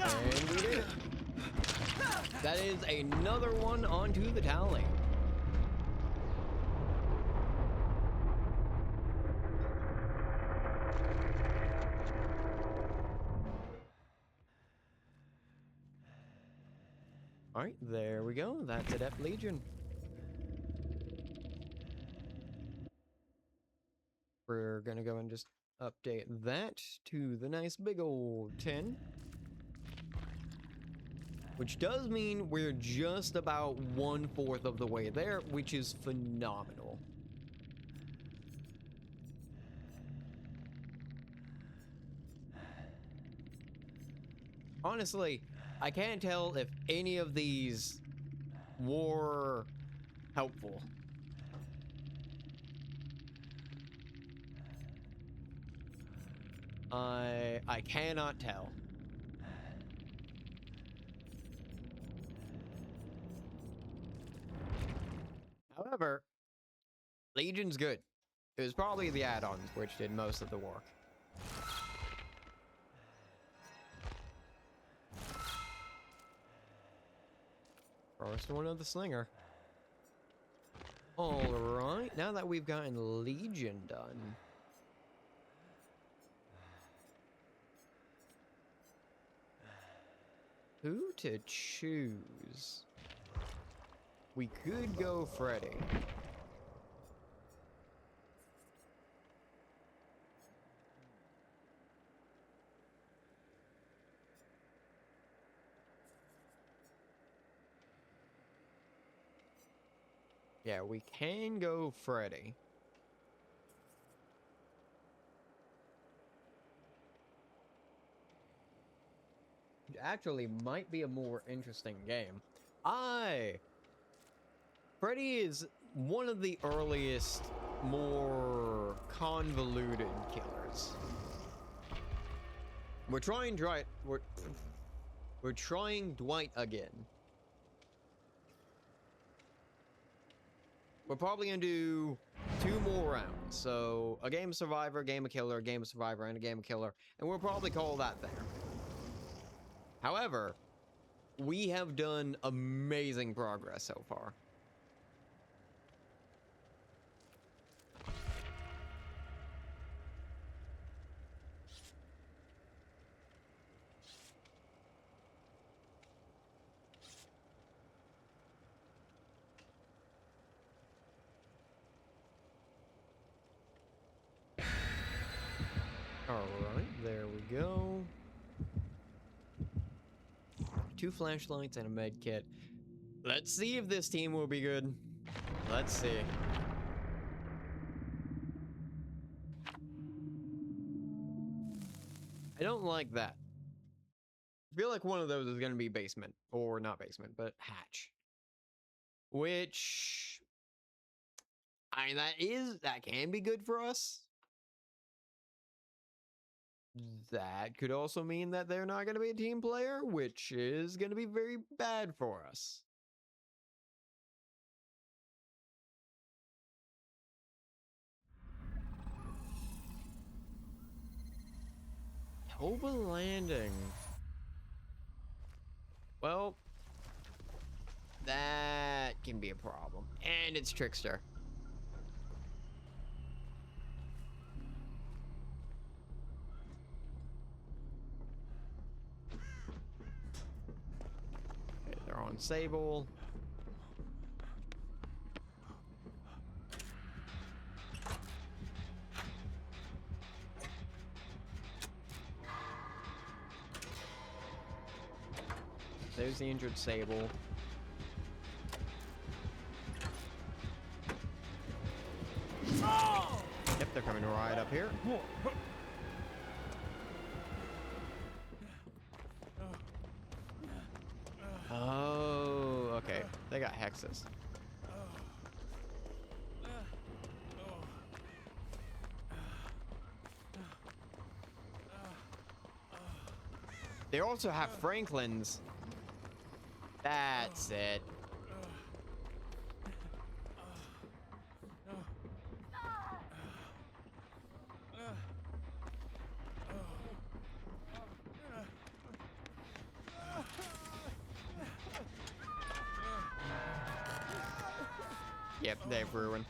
And we did it. That is another one onto the tally. All right, there we go. That's Adept Legion. We're gonna go and just update that to the nice big old 10. Which does mean we're just about 1/4 of the way there, which is phenomenal. Honestly, I can't tell if any of these were helpful. I cannot tell. However, Legion's good. It was probably the add-ons which did most of the work. First one of the slinger. Alright, now that we've gotten Legion done. Who to choose? We could go Freddy. Yeah, we can go Freddy. It actually might be a more interesting game. Freddy is one of the earliest, more convoluted killers. We're trying Dwight again. We're probably gonna do 2 more rounds. So a game of Survivor, game of Killer, a game of Survivor, and a game of Killer, and we'll probably call that there. However, we have done amazing progress so far. Alright, there we go. 2 flashlights and a med kit. Let's see if this team will be good. Let's see. I don't like that. I feel like one of those is going to be basement. Or not basement, but hatch. Which... I mean, that can be good for us. That could also mean that they're not going to be a team player, which is going to be very bad for us. Toba Landing. Well, that can be a problem. And it's Trickster. Okay, they're on Sable. There's the injured Sable. Yep, they're coming right up here. Oh, okay. They got hexes. They also have Franklins. That's it. Yep, they've ruined.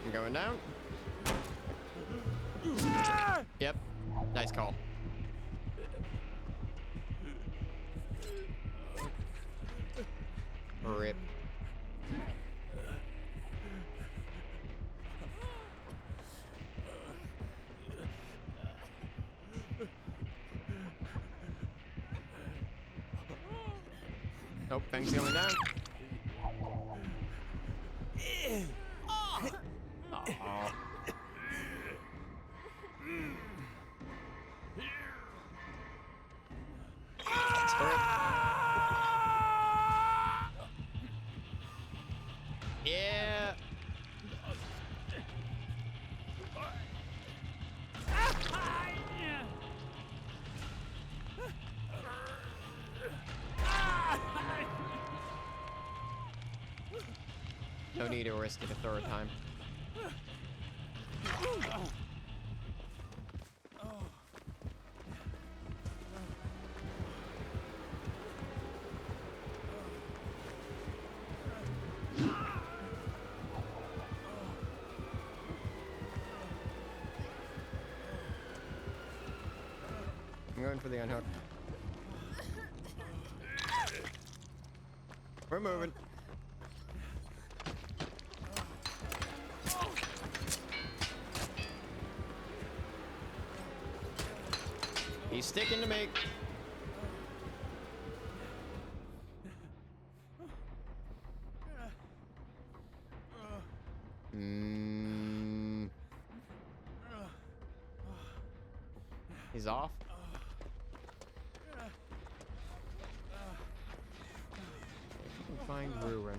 I'm going down. Yep, nice call. Rip. Nope, things going down. Aww. Yeah. No need to risk it a third time. Oh. going for the unhook. We're moving. He's sticking to me. He's off. If you can find Ruin.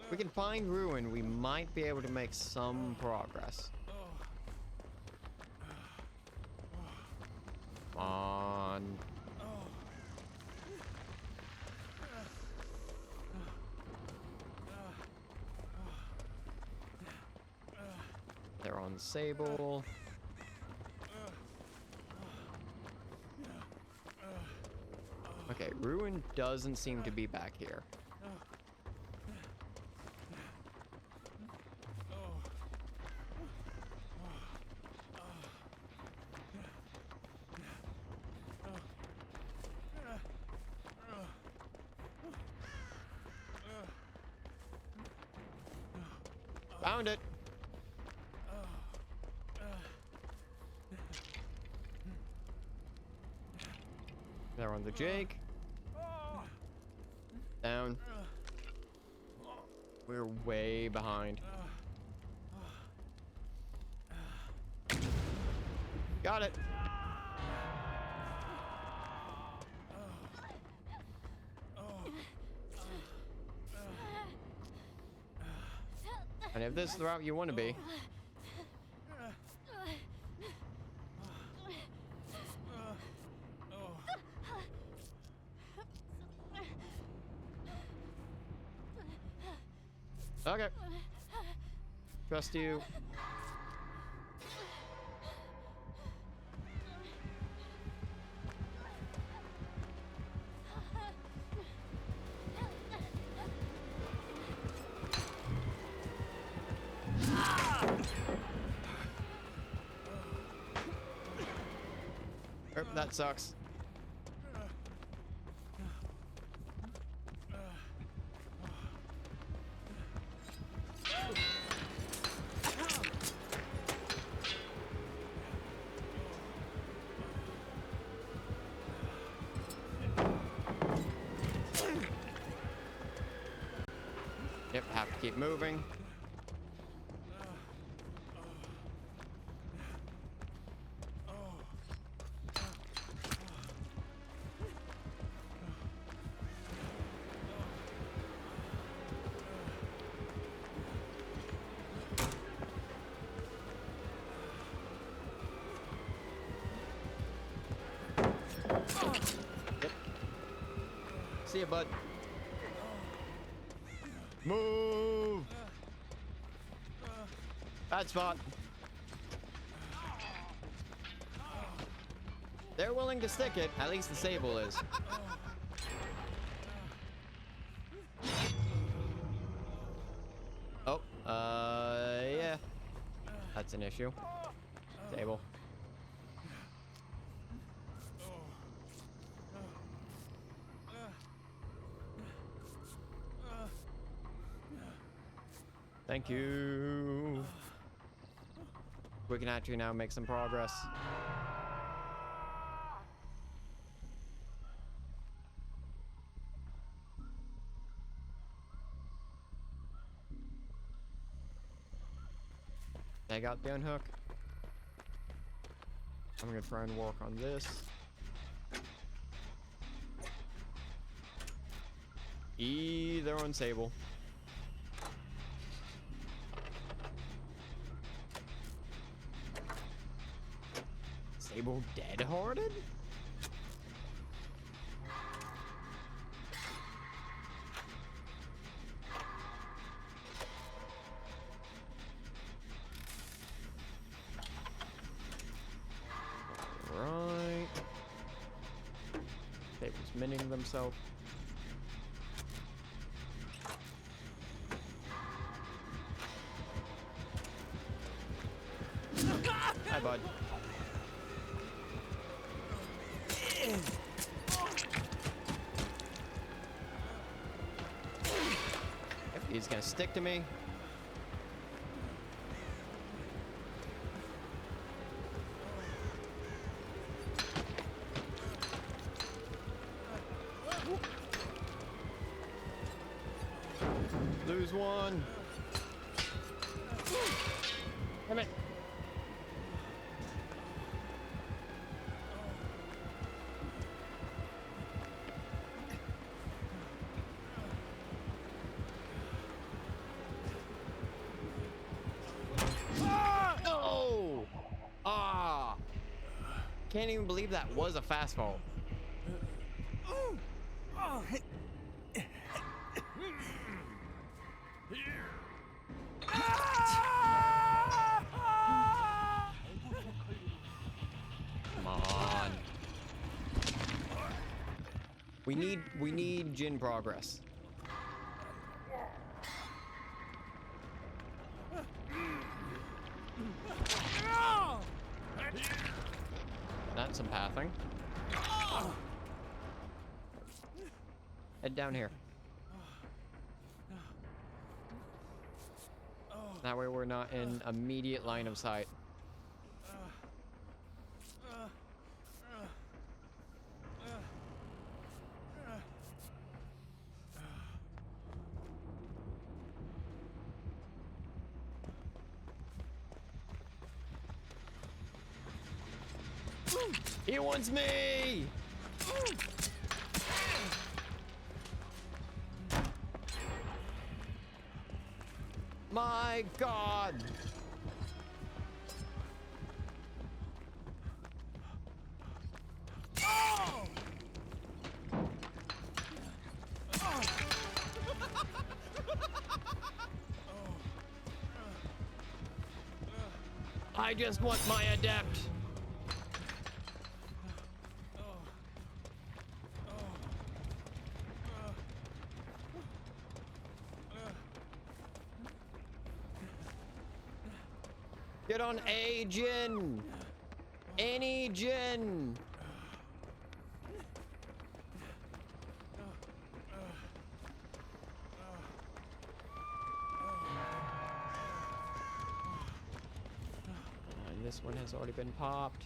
If we can find Ruin, we might be able to make some progress. Come on. They're on Sable. Okay, Ruin doesn't seem to be back here. Found it. They're on the Jake. Down. We're way behind. Got it. And if this is the route you want to be, okay. Trust you. Oh, that sucks. Yep, have to keep moving. Yep. See ya, bud. Move! Bad spot. They're willing to stick it. At least the Sable is. Oh, yeah. That's an issue. Sable. Thank you. We can actually now make some progress. I got the unhook. I'm gonna try and work on this. They're on Sable. Sable dead-hearted? Alright. Sable's minning themselves. If he's gonna stick to me. Lose one. Damn it. No! Ah! Can't even believe that was a fast fall. Come on. We need Jin progress. That's some pathing. Head down here. That way we're not in immediate line of sight. He wants me! My God! I just want my adept. Get on a Jin. Any Jin. And this one has already been popped.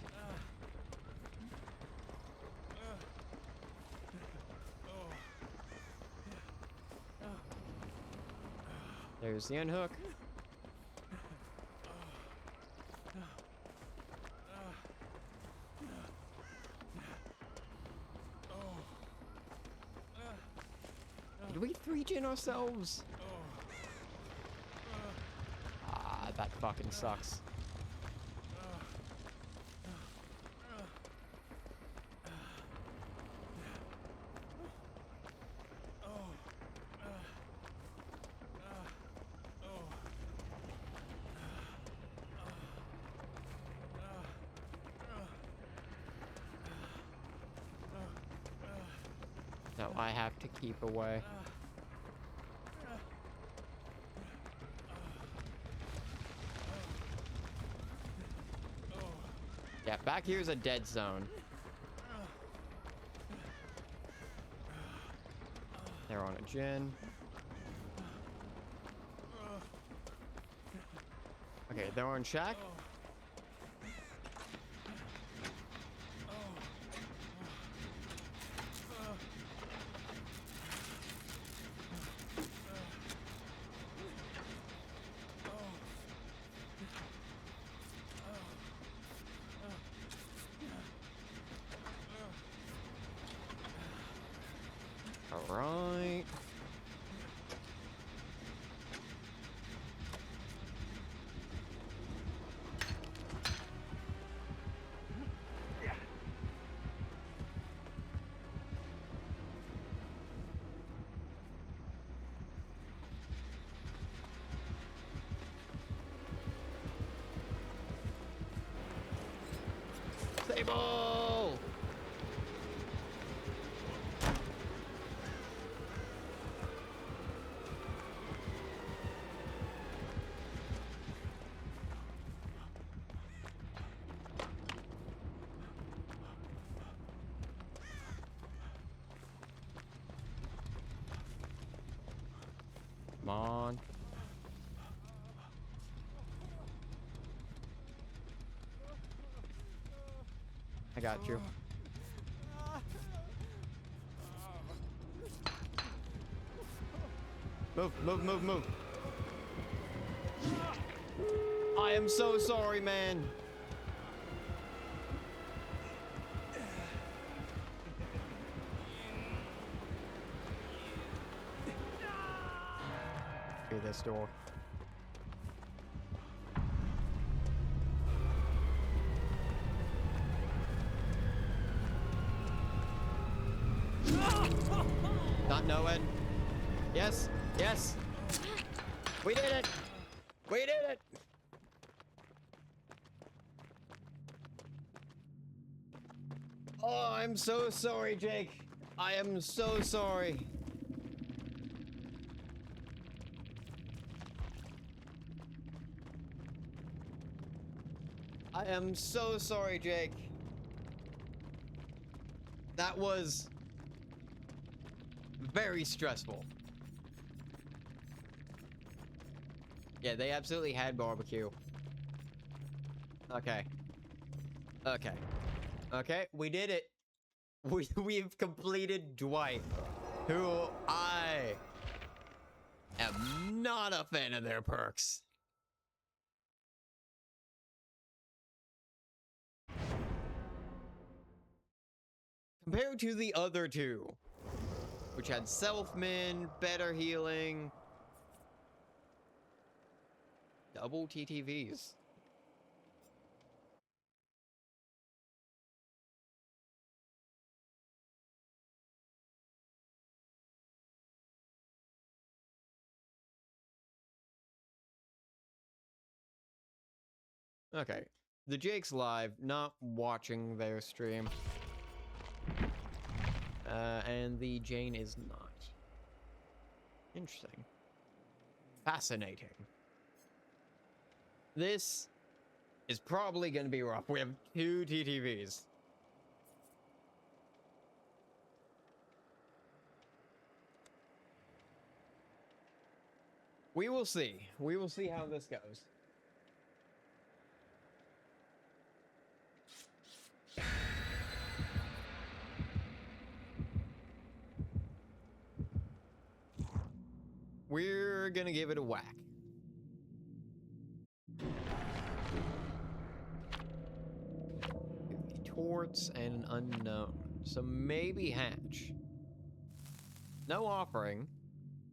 There's the unhook. Did we 3-Jin ourselves? Ah, that fucking sucks. No, I have to keep away. Yeah, back here's a dead zone. They're on a Jin. Okay, they're on Shack. All right. Sable! I got you. Move, move, move, move. I am so sorry, man. Through this door. Not knowing. Yes, yes. We did it. We did it. Oh, I'm so sorry, Jake. I am so sorry. I am so sorry, Jake. That was very stressful. Yeah, they absolutely had barbecue. Okay. Okay. Okay, we did it. We've completed Dwight, who I am not a fan of their perks. Compared to the other two, which had self-min, better healing, double TTVs. Okay, the Jake's live, not watching their stream. And the Jane is not. Interesting. Fascinating. This is probably going to be rough. We have 2 TTVs. We will see. We will see how this goes. We're gonna give it a whack. Torts and an unknown. So maybe Hatch. No offering.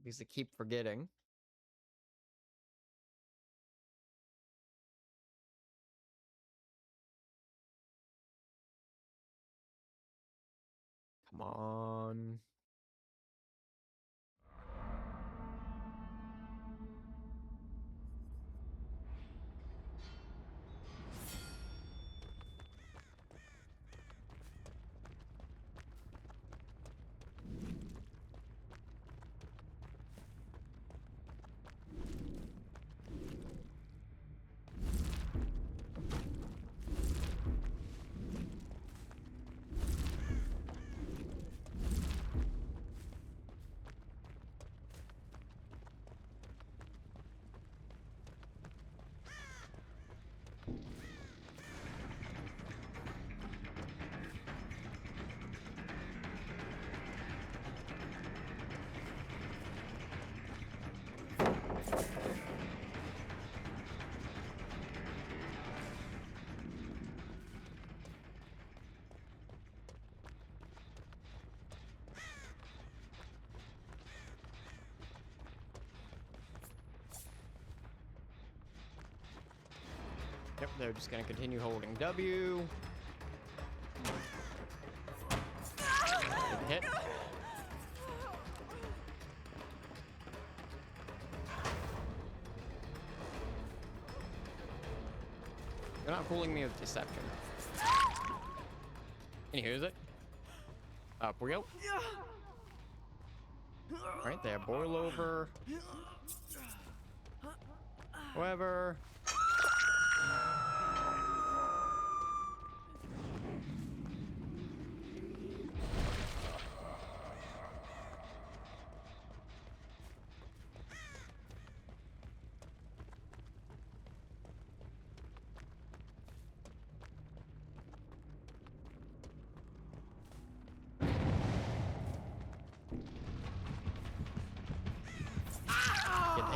Because they keep forgetting. Come on. Yep, they're just gonna continue holding W. Hit. You're not fooling me with deception. And here's it. Up we go. Right there, boil over. Whoever.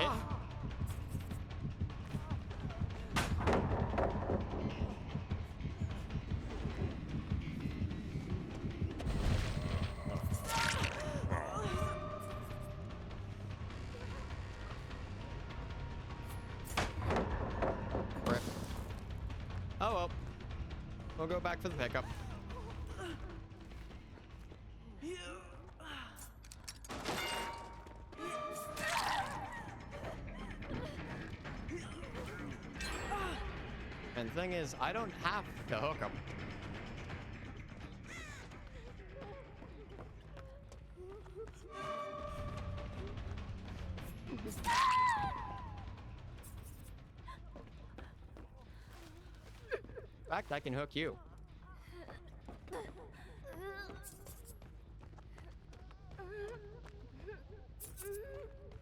hit. Rip. Oh well. We'll go back for the pickup. And the thing is, I don't have to hook him. In fact, I can hook you.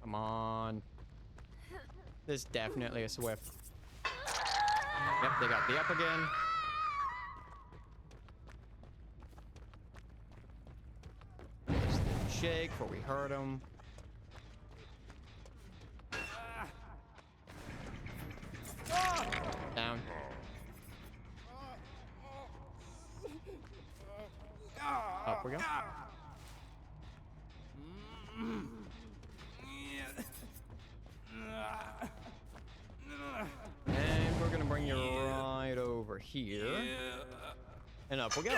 Come on. This is definitely a Swift. Yep, they got the up again. Just shake before we hurt him. Down. Up we go. And we're gonna bring you right over here. And up we go.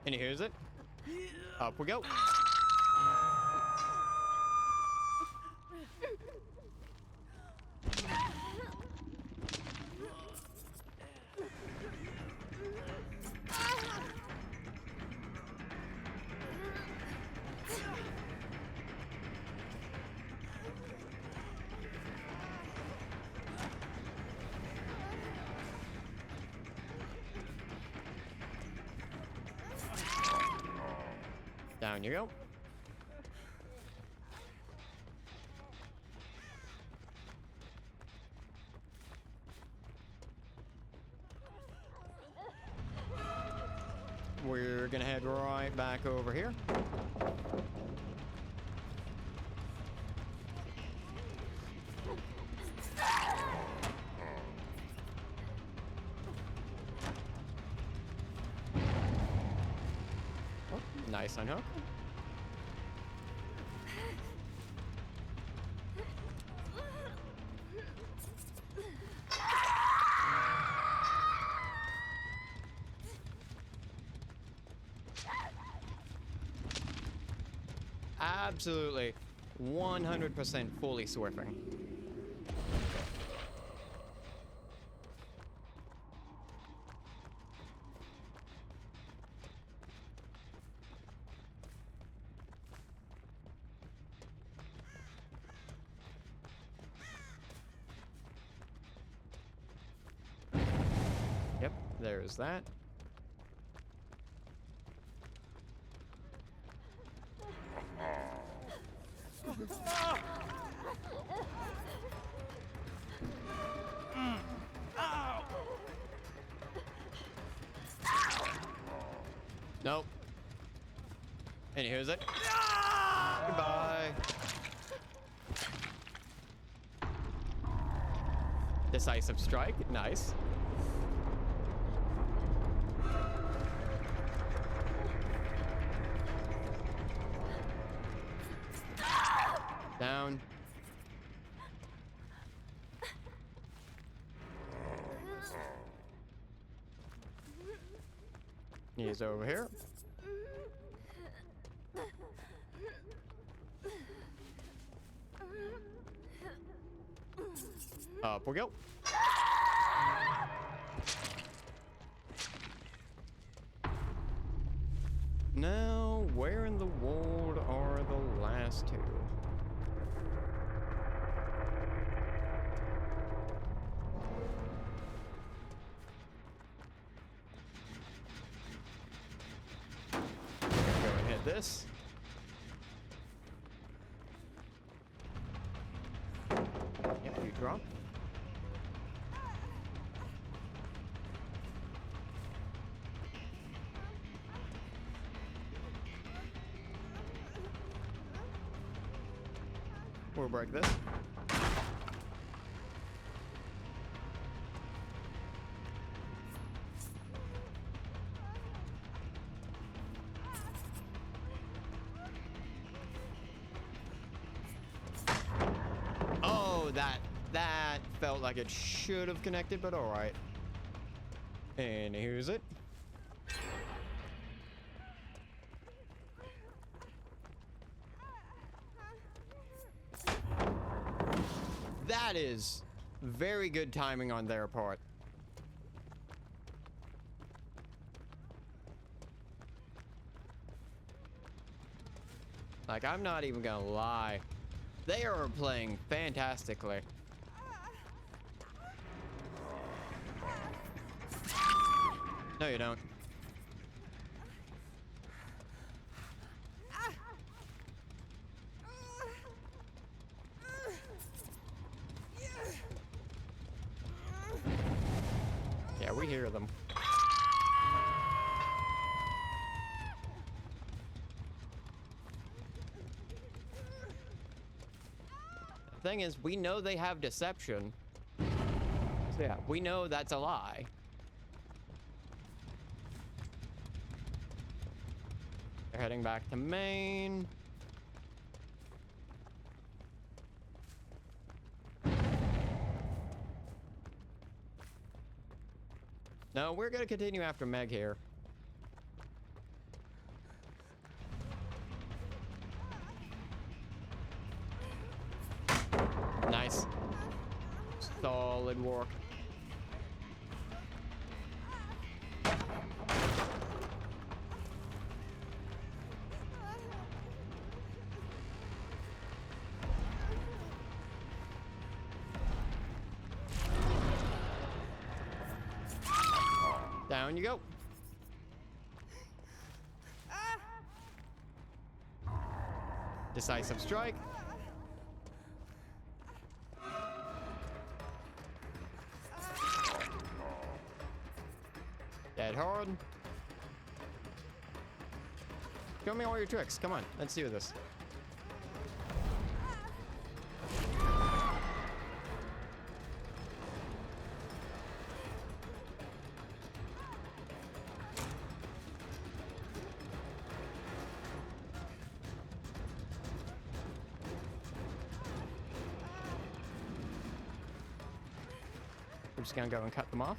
And here's it. Up we go. Down you go. We're gonna head right back over here. Oh, nice unhook. Absolutely 100% fully swerving. Yep, there's that. Nope. And here's it. Goodbye. Decisive strike. Nice. Down. He's over here. Up we go. Now, where in the world are the last two. Go and hit this. Yep, you drop. We'll break this. Oh, that felt like it should have connected, but all right. And here's it. That is very good timing on their part. Like, I'm not even gonna lie. They are playing fantastically. No, you don't. Yeah, we hear them. The thing is, we know they have deception. So yeah, we know that's a lie. They're heading back to Maine. No, we're gonna continue after Meg here. Nice. Solid work. Down you go. Decisive strike. Dead hard. Show me all your tricks. Come on, let's do this. We're just gonna go and cut them off.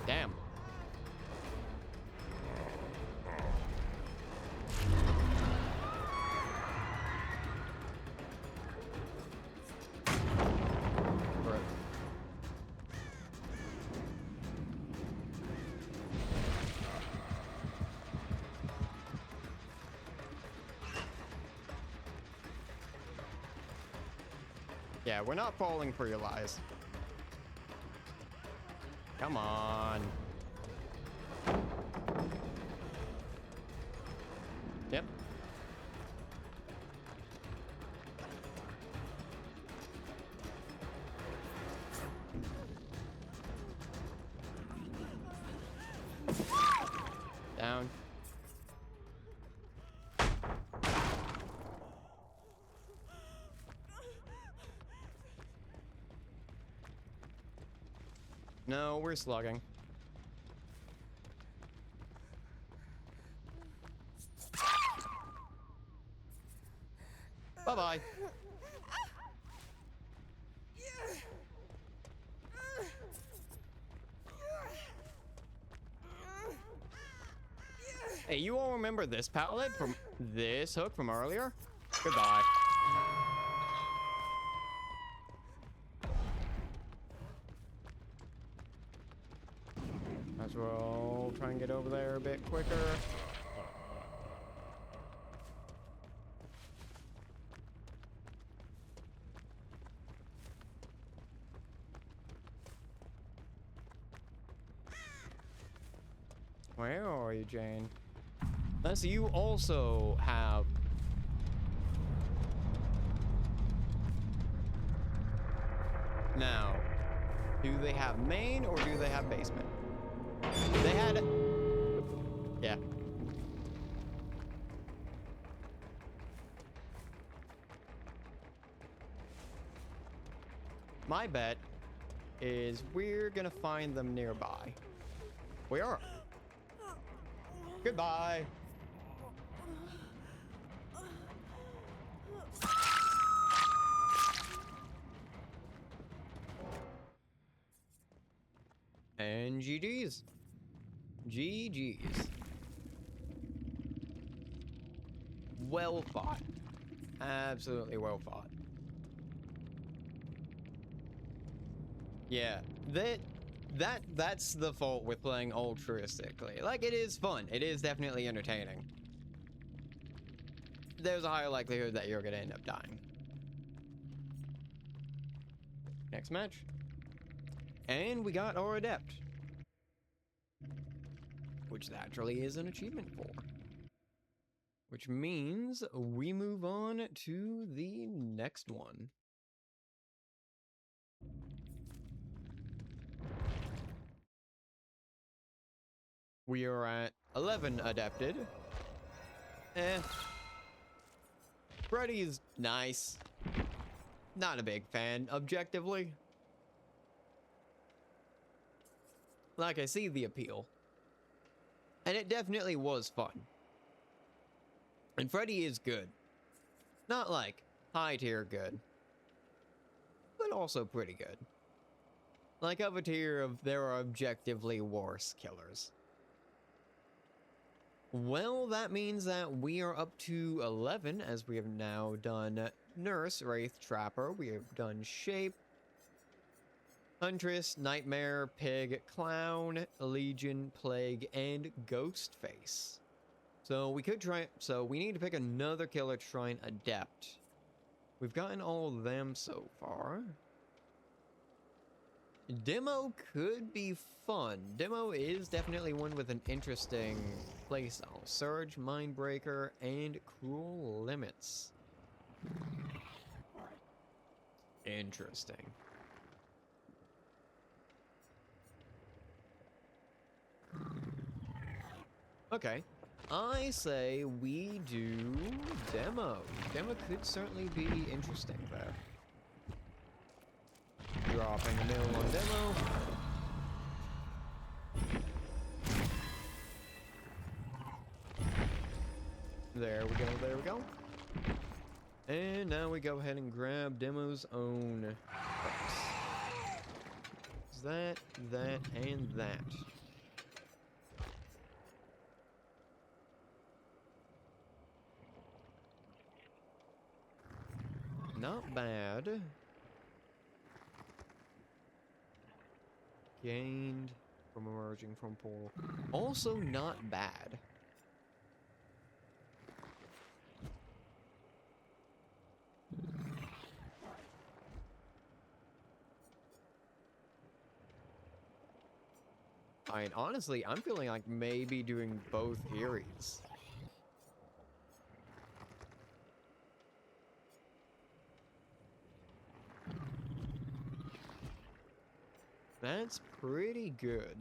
Damn. Right. Yeah, we're not falling for your lies. Come on. Yep. Down. No, we're slugging. Bye-bye. Hey, you all remember this pallet from this hook from earlier? Goodbye. we'll try and get over there a bit quicker. Where are you, Jane? So you also have... Now, do they have main or do they have basement? They had... Yeah. My bet is we're gonna find them nearby. We are. Goodbye. And GG's. GG's. Well fought. Absolutely well fought. Yeah, that's the fault with playing altruistically. Like, it is fun. It is definitely entertaining. There's a higher likelihood that you're gonna end up dying. Next match. And we got our adept. Which naturally is an achievement for. Which means we move on to the next one. We are at 11 adepted. Freddy's nice. Not a big fan, objectively. Like, I see the appeal. And it definitely was fun. And Freddy is good. Not like high tier good, but also pretty good. Like, of a tier of there are objectively worse killers. Well, that means that we are up to 11, as we have now done Nurse, Wraith, Trapper. We have done Shape, Huntress, Nightmare, Pig, Clown, Legion, Plague, and Ghostface. So we could try... So we need to pick another killer to try and Adept. We've gotten all of them so far. Demo could be fun. Demo is definitely one with an interesting playstyle. Surge, Mindbreaker, and Cruel Limits. Interesting. Okay. I say we do Demo. Demo could certainly be interesting there. Dropping a mill on Demo. There we go, there we go. And now we go ahead and grab Demo's own books. That, and that. Not bad. Gained from emerging from portal. Also not bad. Honestly, I'm feeling like maybe doing both Heries. That's pretty good.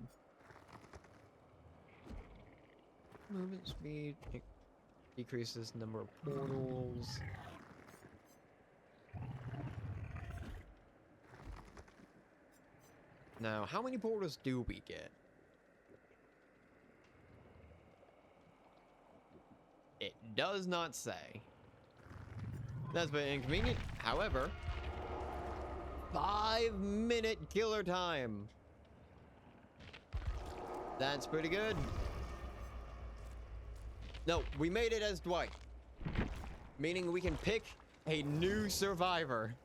Movement speed decreases number of portals. Now, how many portals do we get? It does not say. That's been inconvenient. However, 5-minute killer time. That's pretty good. No, we made it as Dwight. Meaning we can pick a new survivor.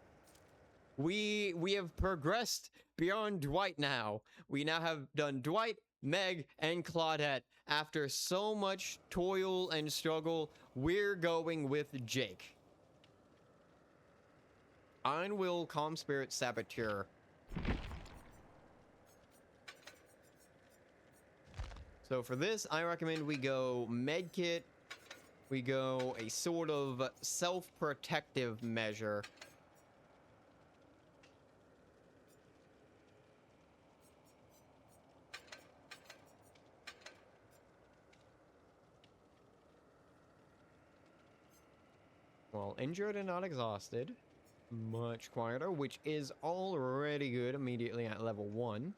We have progressed beyond Dwight now. We now have done Dwight Meg and Claudette, after so much toil and struggle, we're going with Jake. Iron Calm Spirit Saboteur. So for this, I recommend we go medkit. We go a sort of self-protective measure. Well, injured and not exhausted. Much quieter, which is already good immediately at level 1.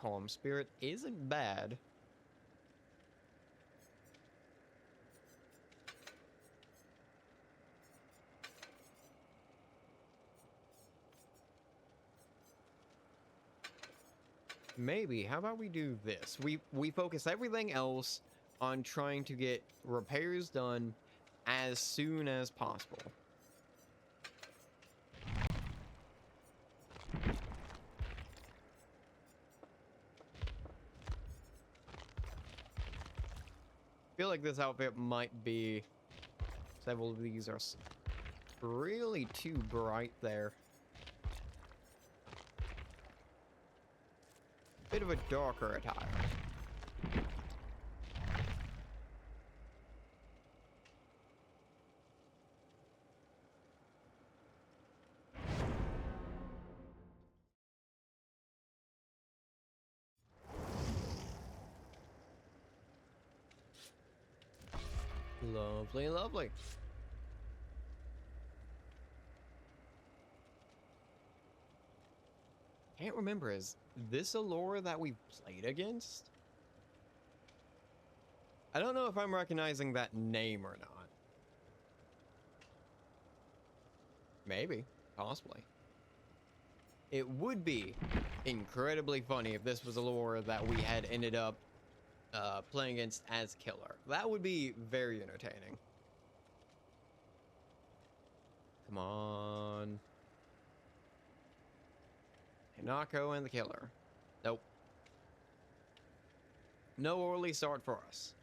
Calm Spirit isn't bad. Maybe. How about we do this? We focus everything else on trying to get repairs done as soon as possible. I feel like this outfit might be... Several of these are really too bright there. Bit of a darker attire. Lovely, lovely. Can't remember, is this a lore that we've played against? I don't know if I'm recognizing that name or not. Maybe. Possibly. It would be incredibly funny if this was a lore that we had ended up playing against as killer. That would be very entertaining. Come on. Hinako and the killer. Nope. No early start for us.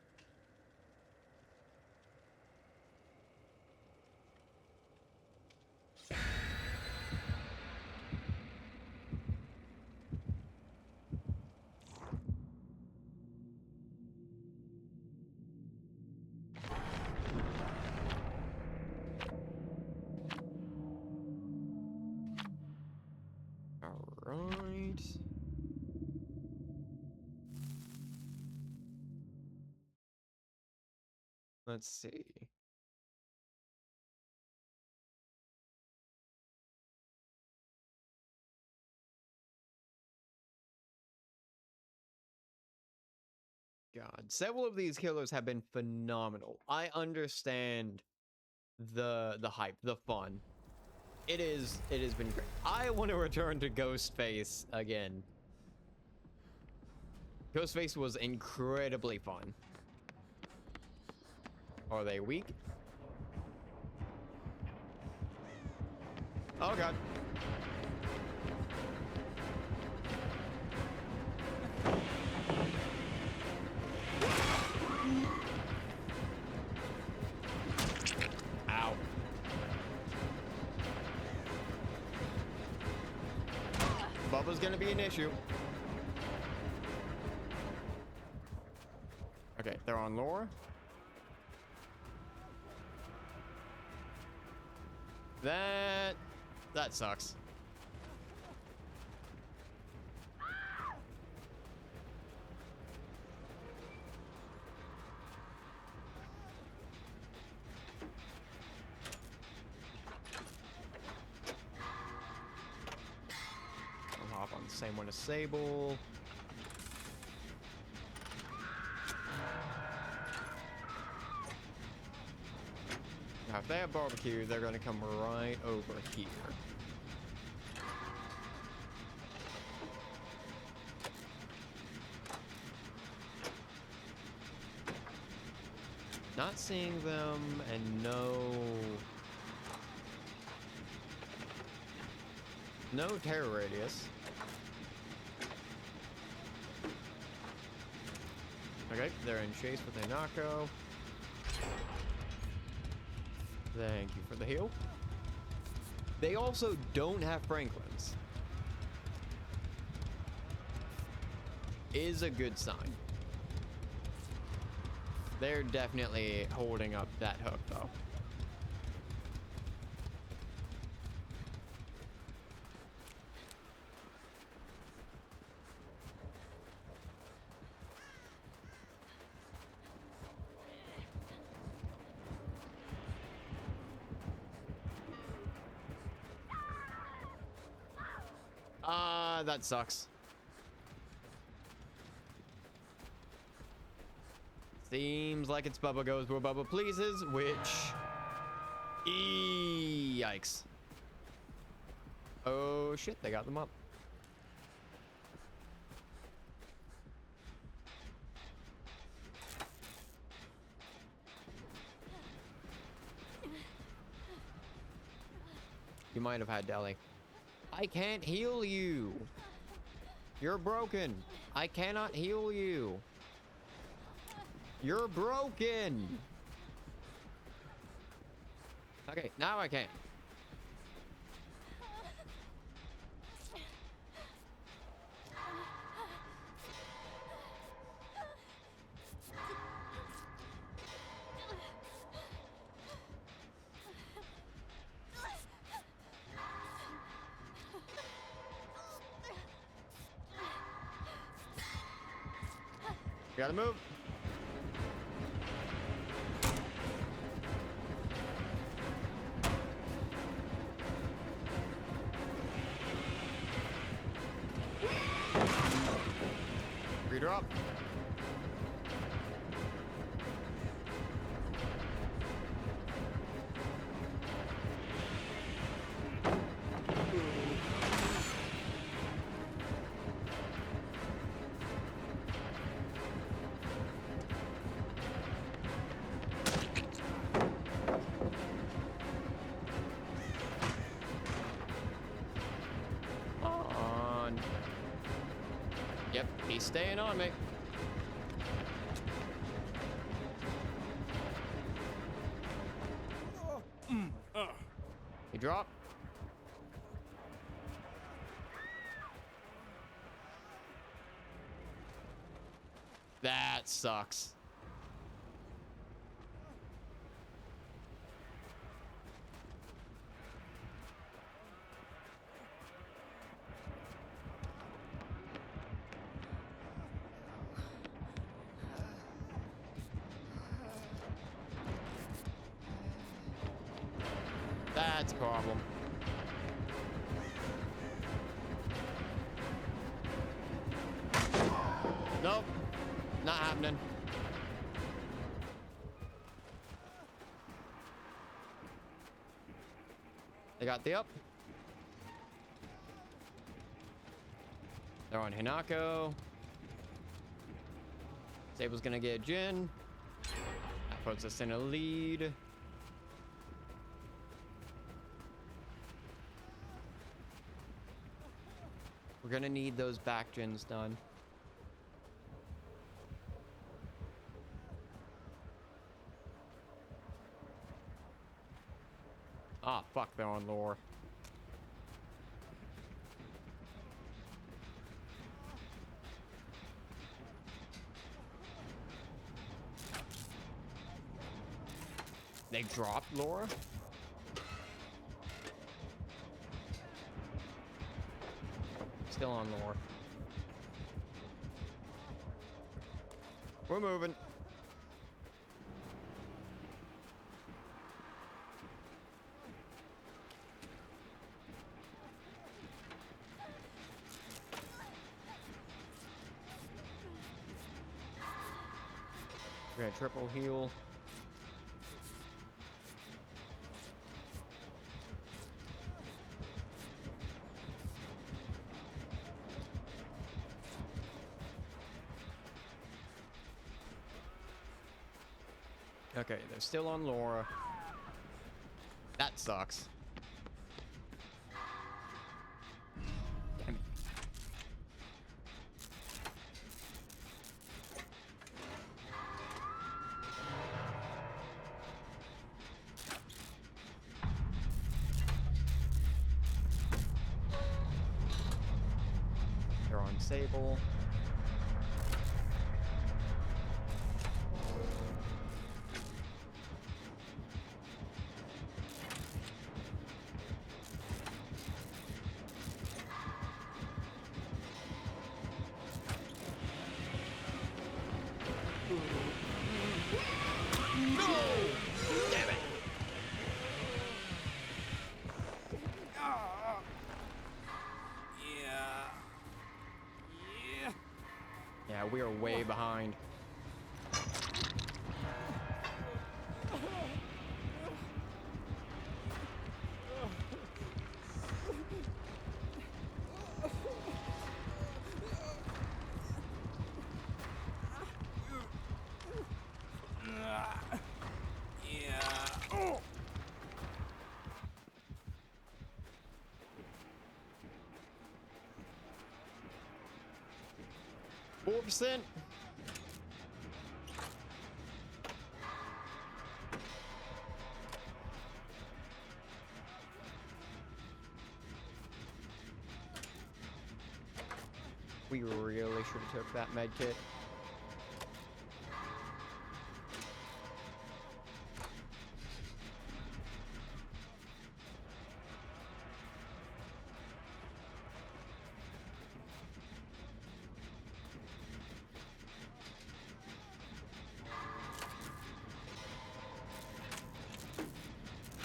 Alright. Let's see. God, several of these killers have been phenomenal. I understand the hype, the fun. It has been great. I want to return to Ghostface again. Ghostface was incredibly fun. Are they weak? Oh god. Ow. Bubba's gonna be an issue. Okay, they're on lore. That sucks. I'll hop on the same one as Sable. Now, if they have barbecue, they're gonna come right over here. Not seeing them, and no terror radius. Okay, they're in chase with Hinako. Thank you for the heal. They also don't have Franklins. Is a good sign. They're definitely holding up that hook, though. That sucks. Seems like it's Bubba goes where Bubba pleases, which... Yikes. Oh shit, they got them up. You might have had Deli. I can't heal you. You're broken. I cannot heal you. You're broken. Okay, now I can. Gotta move. Redrop. Yep, he's staying on me. He dropped. That sucks. That's a problem. Nope. Not happening. They got the up. They're on Hinako. Sable's gonna get Jin. That puts us in a lead. We're gonna need those back gens done. Ah, fuck, they're on lore. They dropped Laura? Still on lore. We're moving. We're gonna triple heal. Okay, they're still on Laura. That sucks. Damn it. They're on Sable. Yeah, we are way behind. Yeah. 4%. We really should have took that med kit.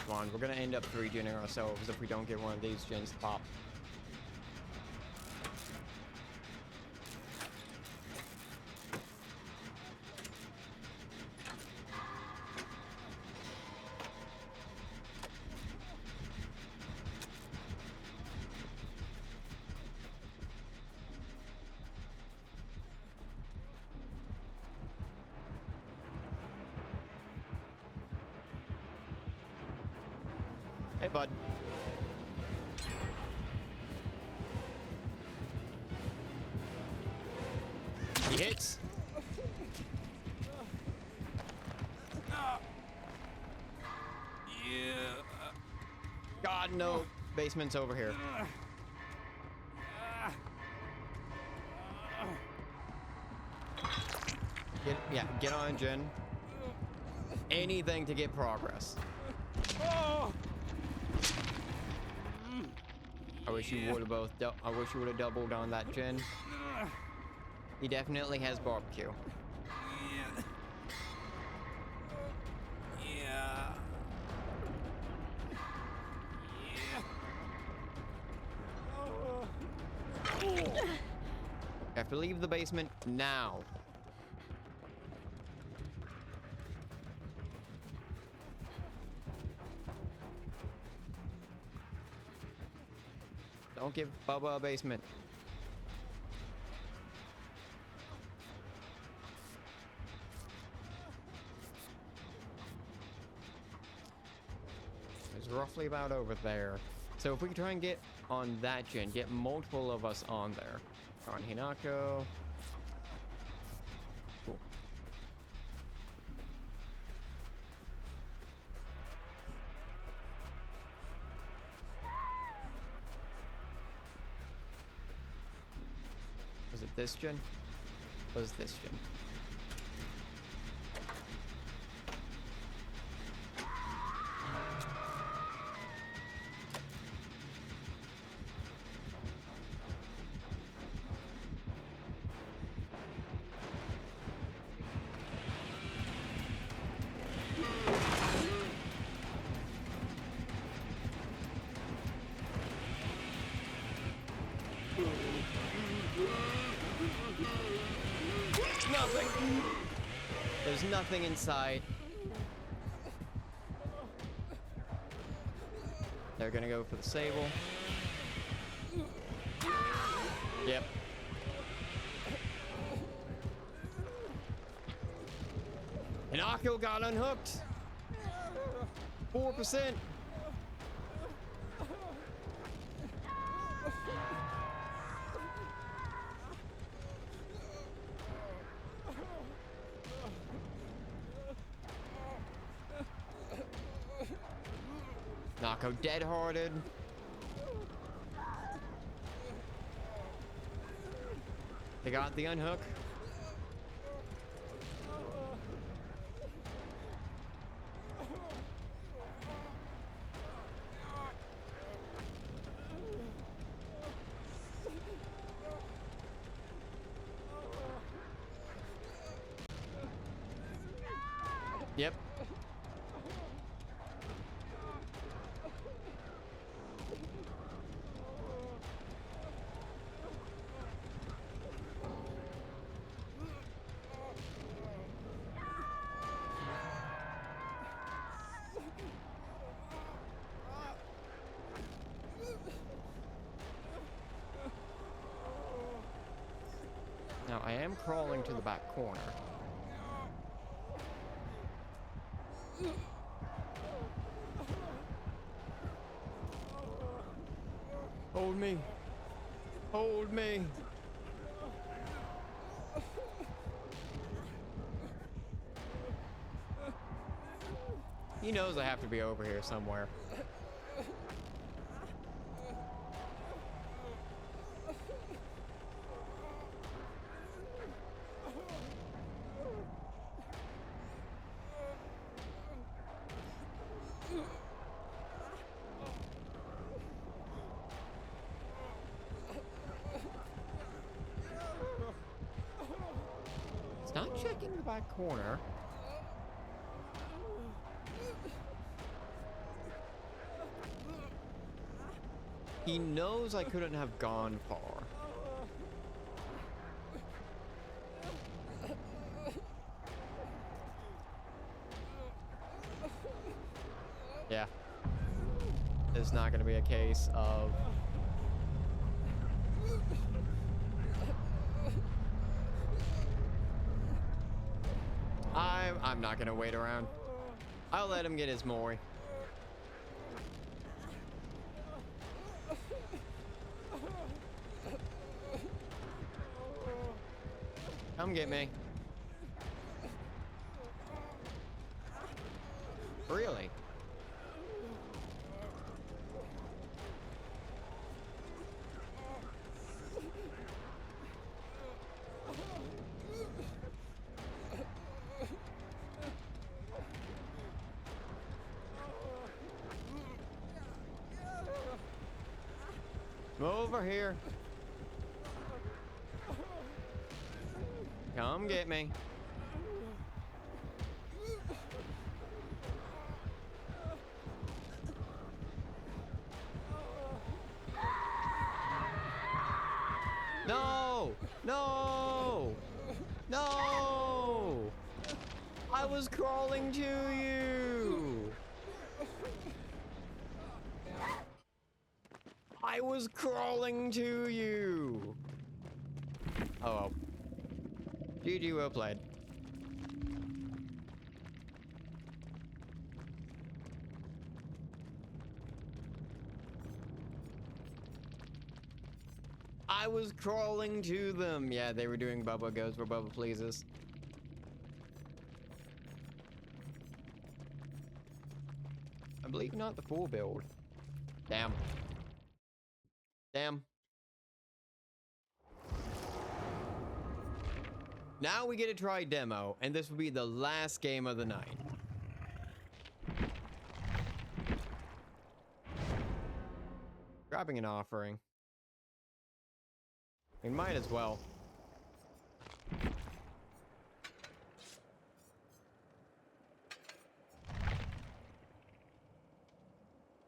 Come on, we're gonna end up 3-genning ourselves if we don't get one of these gens to pop. Hey, bud. He hits. Yeah. God, no. Basement's over here. Get on, Jen. Anything to get progress. I wish you would have I wish you would have doubled on that, Jen. He definitely has barbecue. Yeah. I have to leave the basement now. Don't give Bubba a basement. It's roughly about over there. So if we can try and get on that gen, get multiple of us on there. On Hinako. Cool. Was it this gen? Was this gen? Nothing. There's nothing in sight. They're gonna go for the Sable. Yep. And Akio got unhooked. 4%. Nako dead-hearted. They got the unhook. Yep. Now, I am crawling to the back corner. Hold me. Hold me. He knows I have to be over here somewhere. It's not checking the back corner. He knows I couldn't have gone far. Yeah. It's not going to be a case of... I'm not going to wait around. I'll let him get his Mori. Come get me. Really? Over here. Come get me. No! No! No! I was crawling to you! I was crawling to you! Oh well. GG, well played. I was crawling to them. Yeah, they were doing Bubba goes where Bubba pleases. I believe not the full build. Damn. Damn. Now we get to try demo, and this will be the last game of the night. Grabbing an offering. We might as well.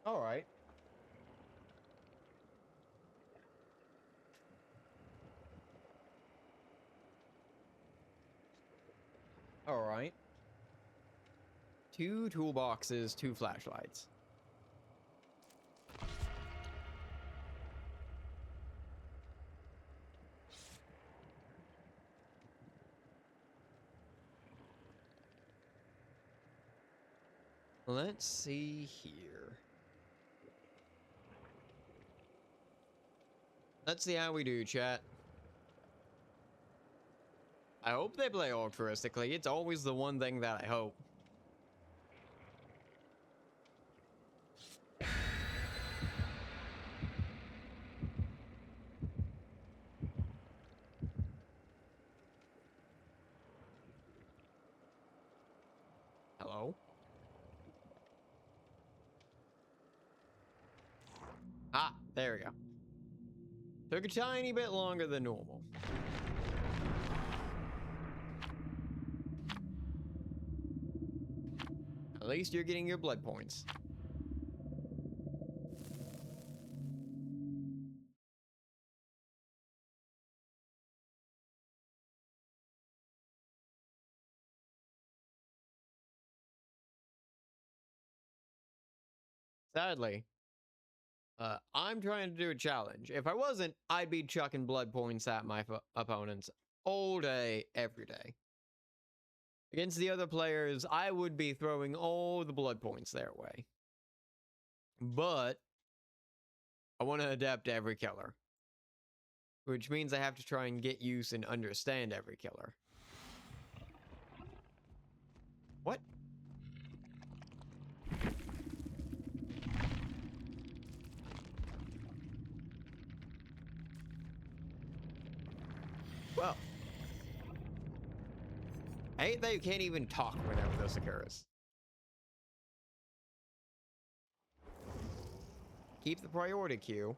All right. All right. 2 toolboxes, 2 flashlights. Let's see here. Let's see how we do, chat. I hope they play altruistically. It's always the one thing that I hope. Hello? Ah, there we go. Took a tiny bit longer than normal. At least you're getting your blood points. Sadly, I'm trying to do a challenge. If I wasn't, I'd be chucking blood points at my opponents all day, every day. Against the other players, I would be throwing all the blood points their way. But I want to adapt to every killer, which means I have to try and get used and understand every killer. What? Well, I hate that you can't even talk whenever this occurs. Keep the priority queue.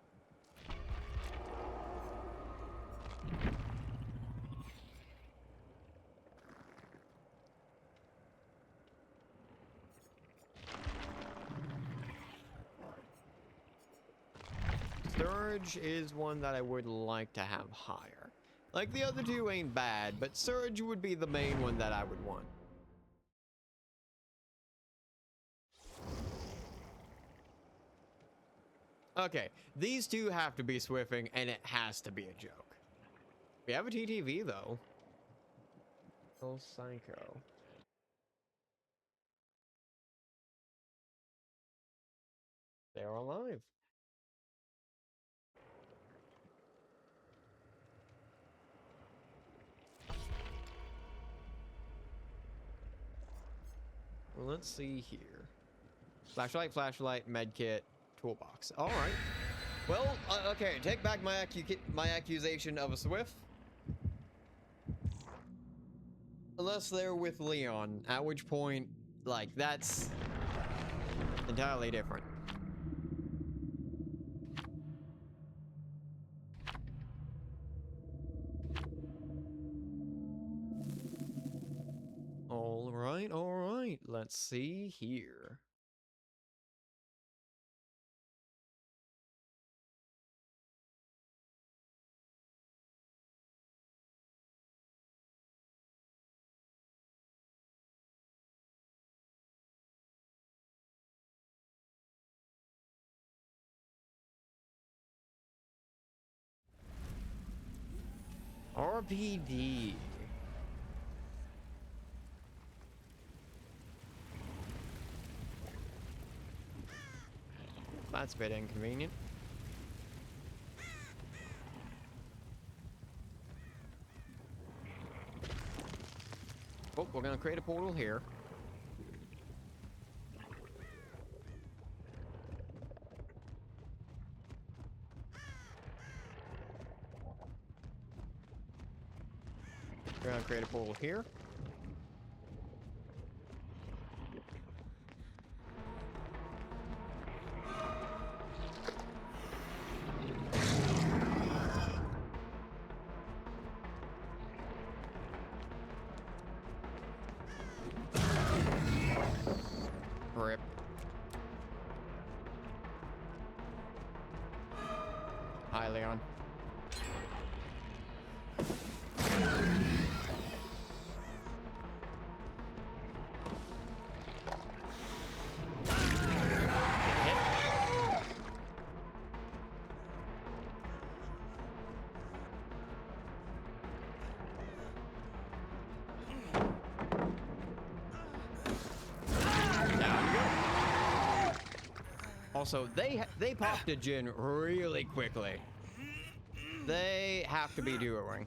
Surge is one that I would like to have higher. Like, the other two ain't bad, but Surge would be the main one that I would want. Okay, these two have to be Swiffing, and it has to be a joke. We have a TTV, though. Oh, Psycho. They're alive. Well, let's see here. Flashlight, medkit, toolbox. All right. Well, okay, take back my accusation of a Swift. Unless they're with Leon, at which point, like, that's entirely different. All right. Let's see here. RPD. That's a bit inconvenient. Oh, we're gonna create a portal here. We're gonna create a portal here. Rip. Hi, Leon. Down you go. Also, they popped a Jin really quickly. They have to be duoing.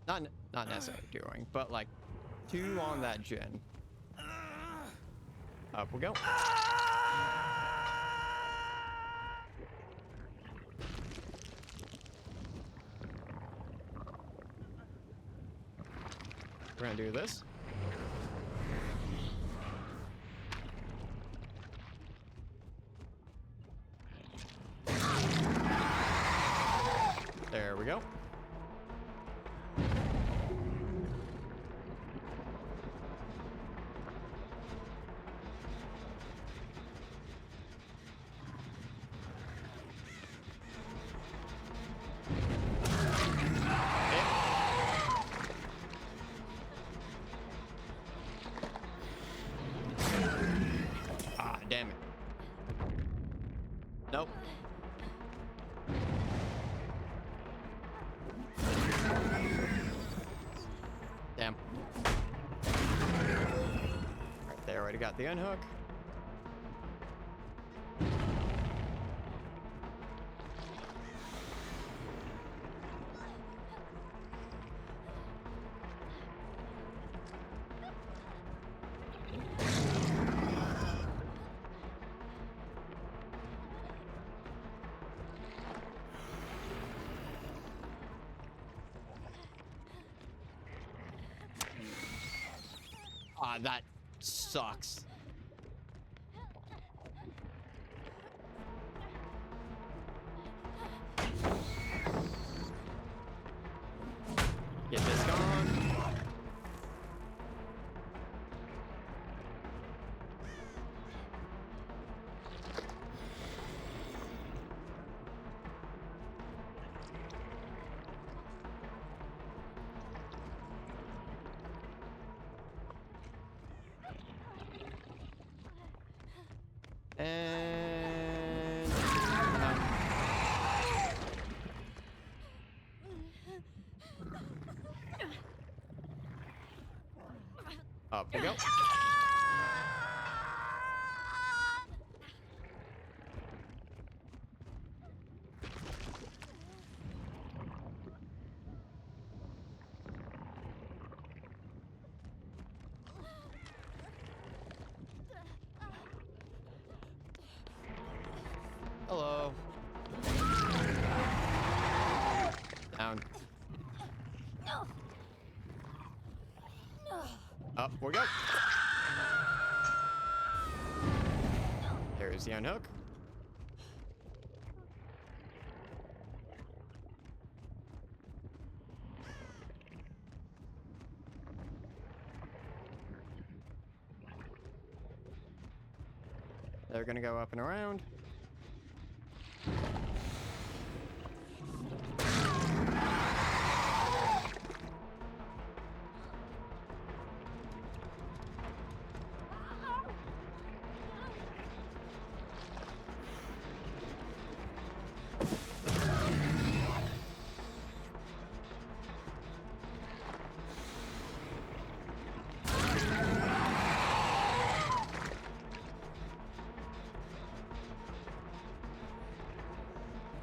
Not necessarily duoing, but like 2 on that Jin. Up we go. We're gonna do this. There we go. Ah, damn it. Nope. Damn. Right there, already got the unhook. Ah, that sucks. Get this gone. And up we go. Hello. Down. Up we go. There's the unhook. They're gonna go up and around.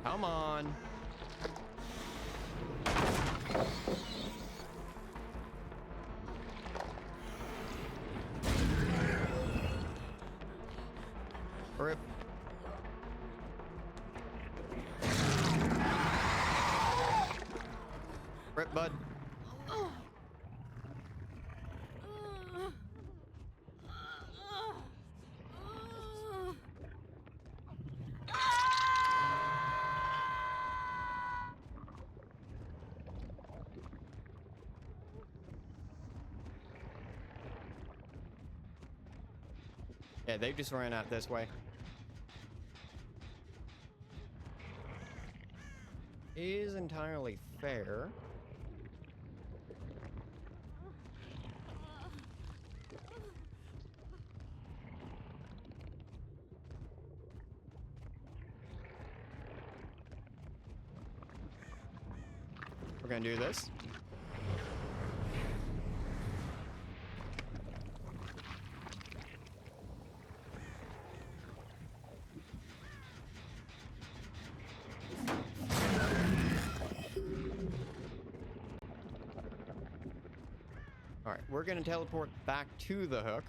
Come on. Rip. Rip, bud. Yeah, they just ran out this way. Is entirely fair. We're gonna do this. Alright, we're gonna teleport back to the hook.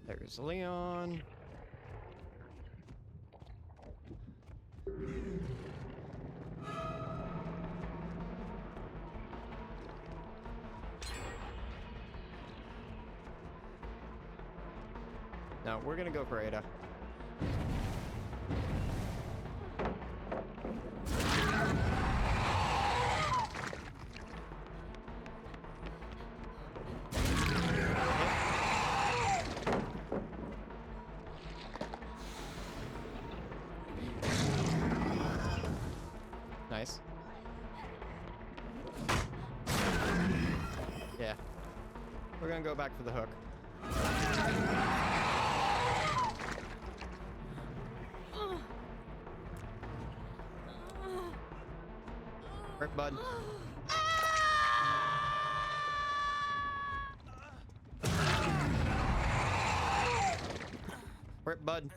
There's Leon. No, we're gonna go for Ada. Nice. Yeah. We're gonna go back for the hook. Hurt, bud. Hurt, bud.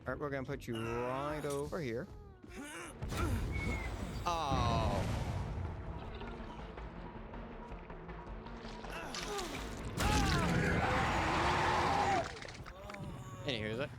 Alright, we're gonna put you right over here. Oh. And he hears it.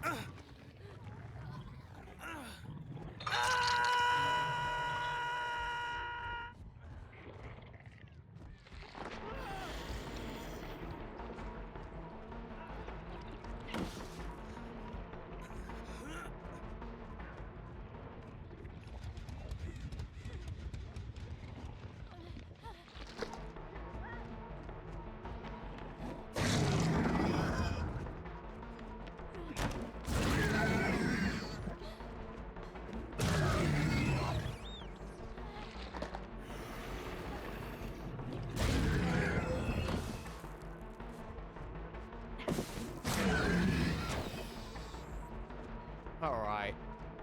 Alright.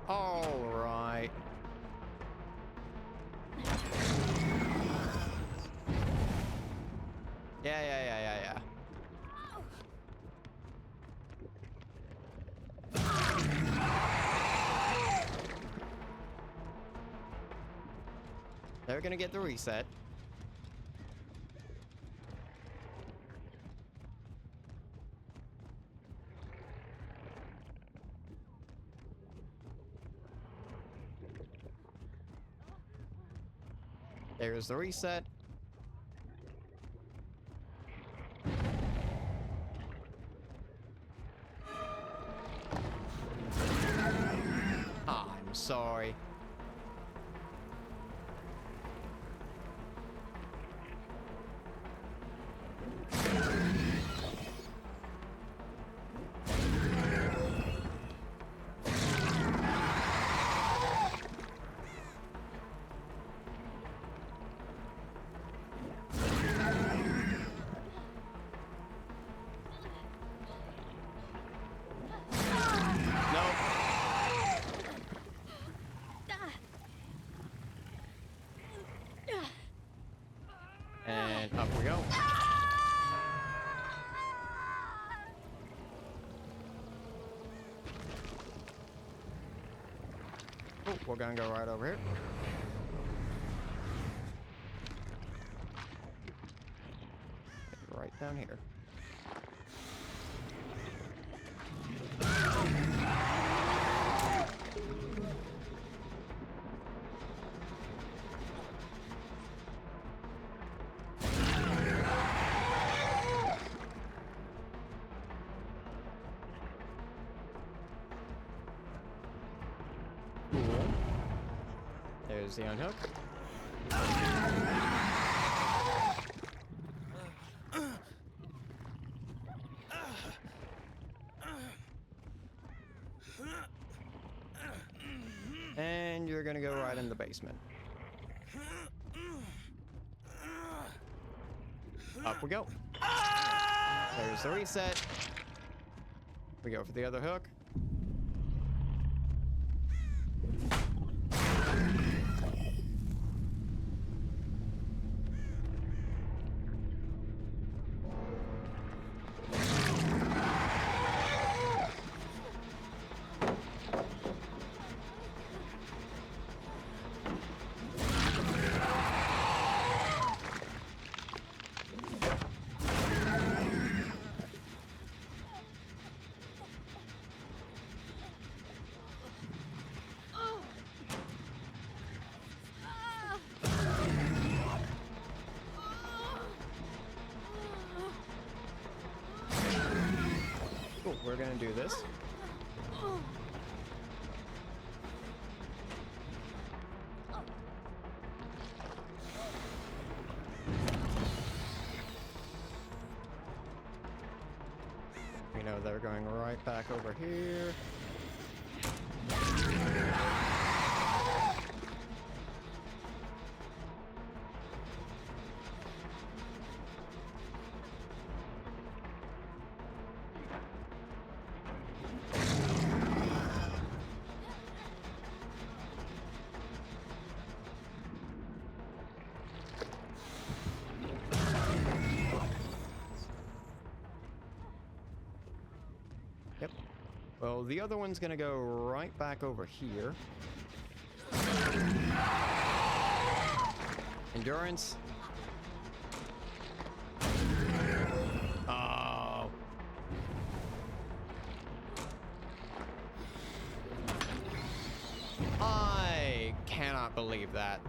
Alright. Yeah. They're gonna get the reset. There's the reset. I'm sorry. And up we go. Oh, we're gonna go right over here. Right down here. There's the unhook. And you're gonna go right in the basement. Up we go. There's the reset. We go for the other hook. Cool, we're gonna do this. We know they're going right back over here. Yep. Well, the other one's gonna go right back over here. Endurance. Oh. I cannot believe that.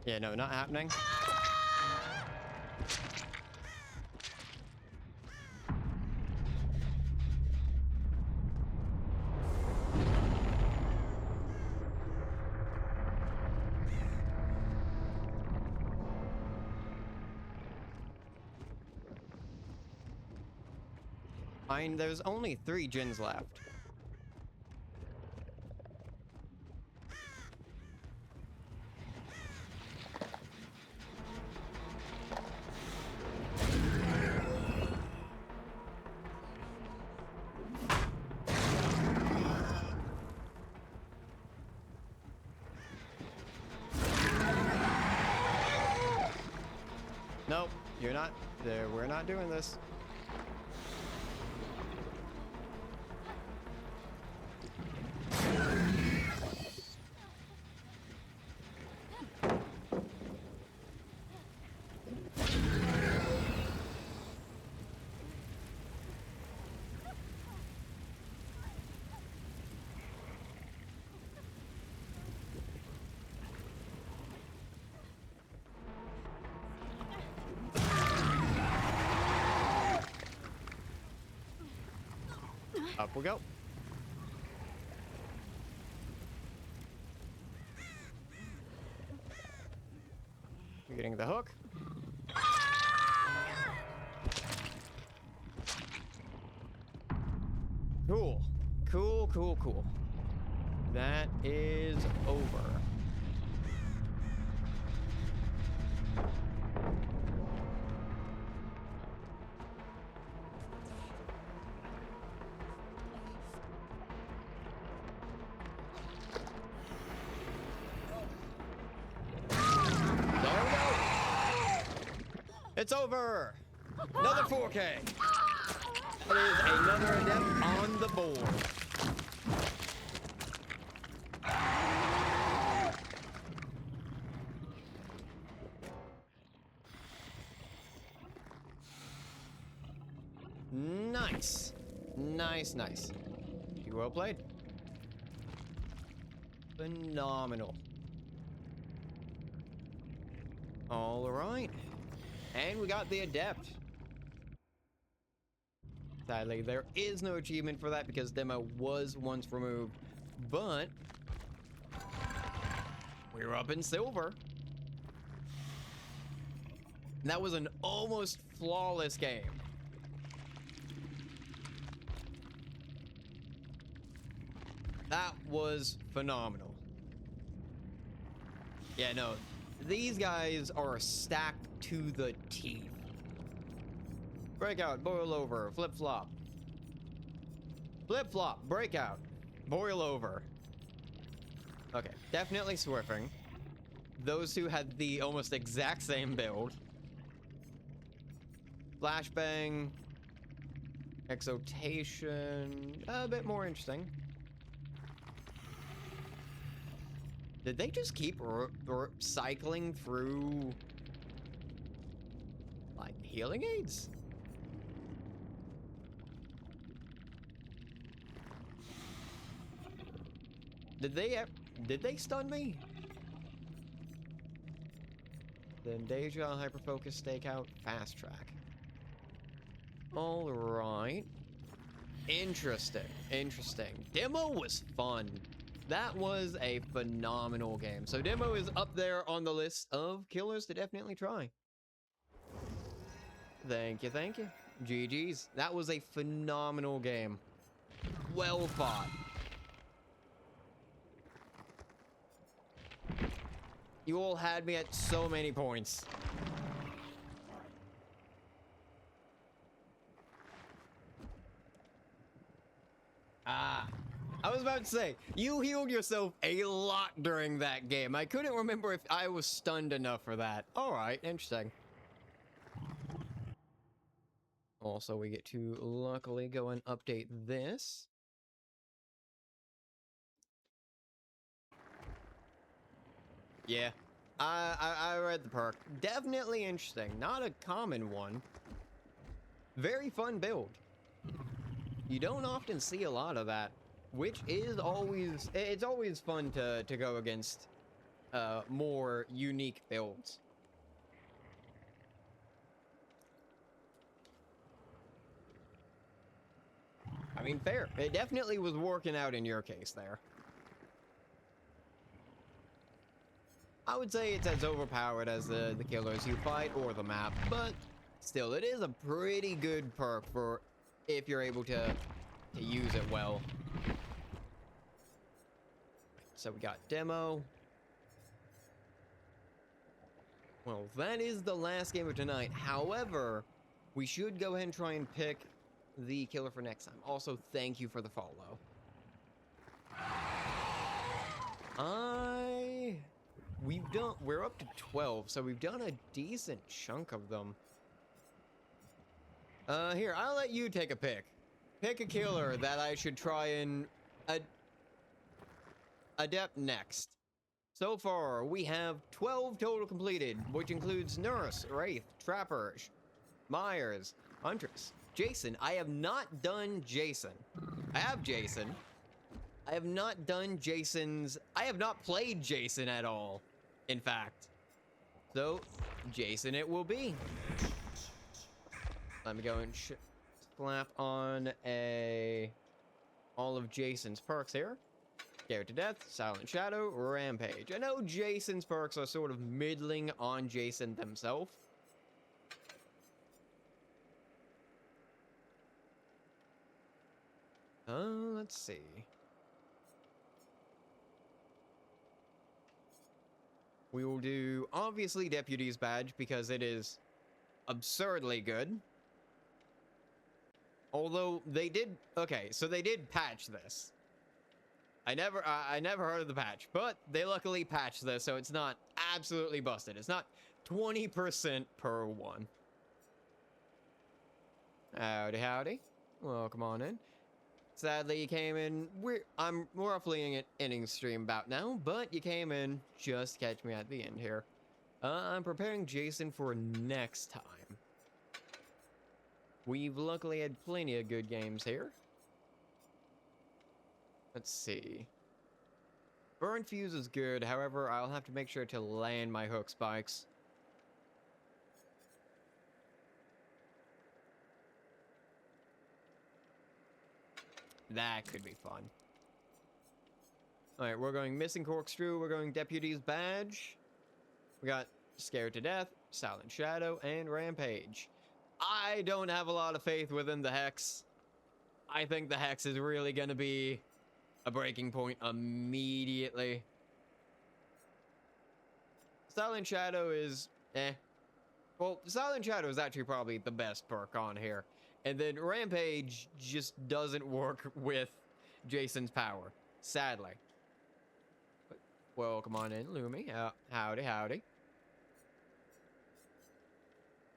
Yeah, no, not happening. Fine, there's only 3 gens left. Nope, you're not there. We're not doing this. Up we go. You're getting the hook. Cool. Cool, cool, cool. That is over. It's over! Another 4K! That is another adept on the board. Nice. Nice, nice. You well played. Phenomenal. All right. And we got the Adept. Sadly, there is no achievement for that because demo was once removed. But we're up in silver. And that was an almost flawless game. That was phenomenal. Yeah, no, these guys are stacked to the teeth. Breakout, boil over, flip-flop. Flip-flop, breakout, boil over. Okay, definitely Swiffing. Those two had the almost exact same build. Flashbang. Exotation. A bit more interesting. Did they just keep cycling through, like, healing aids? Did they stun me? Then Deja, Hyperfocus, Stakeout, Fast Track. Alright. Interesting. Interesting. Demo was fun. That was a phenomenal game. So Demo is up there on the list of killers to definitely try. Thank you, thank you. GG's. That was a phenomenal game. Well fought. You all had me at so many points. I was about to say, you healed yourself a lot during that game. I couldn't remember if I was stunned enough for that. Alright, interesting. Also, we get to luckily go and update this. Yeah, I read the perk. Definitely interesting. Not a common one. Very fun build. You don't often see a lot of that, which is always, it's always fun to go against more unique builds. I mean, fair. It definitely was working out in your case there. I would say it's as overpowered as the killers you fight or the map, but still, it is a pretty good perk for if you're able to use it well. So we got Demo. Well, that is the last game of tonight. However, we should go ahead and try and pick the killer for next time. Also, thank you for the follow. We're up to 12, so we've done a decent chunk of them. Here, I'll let you take a pick. Pick a killer that I should try and adept next. So far, we have 12 total completed, which includes Nurse, Wraith, Trapper, Myers, Huntress, Jason. I have not done Jason. I have Jason. I have not done Jason's... I have not played Jason at all, in fact. So, Jason it will be. Let me go and slap on all of Jason's perks here. Scared to Death, Silent Shadow, Rampage. I know Jason's perks are sort of middling on Jason themselves. Let's see. We will do, obviously, Deputy's Badge, because it is absurdly good. Although, they did... Okay, so they did patch this. I never heard of the patch, but they luckily patched this, so it's not absolutely busted. It's not 20% per one. Howdy, howdy. Welcome on in. Sadly, you came in... I'm roughly in inning stream about now, but you came in just to catch me at the end here. I'm preparing Jason for next time. We've luckily had plenty of good games here. Let's see. Burn Fuse is good, however, I'll have to make sure to land my hook spikes. That could be fun. Alright, we're going Missing Corkscrew, we're going Deputy's Badge. We got Scared to Death, Silent Shadow, and Rampage. I don't have a lot of faith within the Hex. I think the Hex is really gonna be a breaking point immediately. Silent Shadow is eh. Well, Silent Shadow is actually probably the best perk on here. And then Rampage just doesn't work with Jason's power, sadly. But welcome on in, Lumi. Howdy, howdy.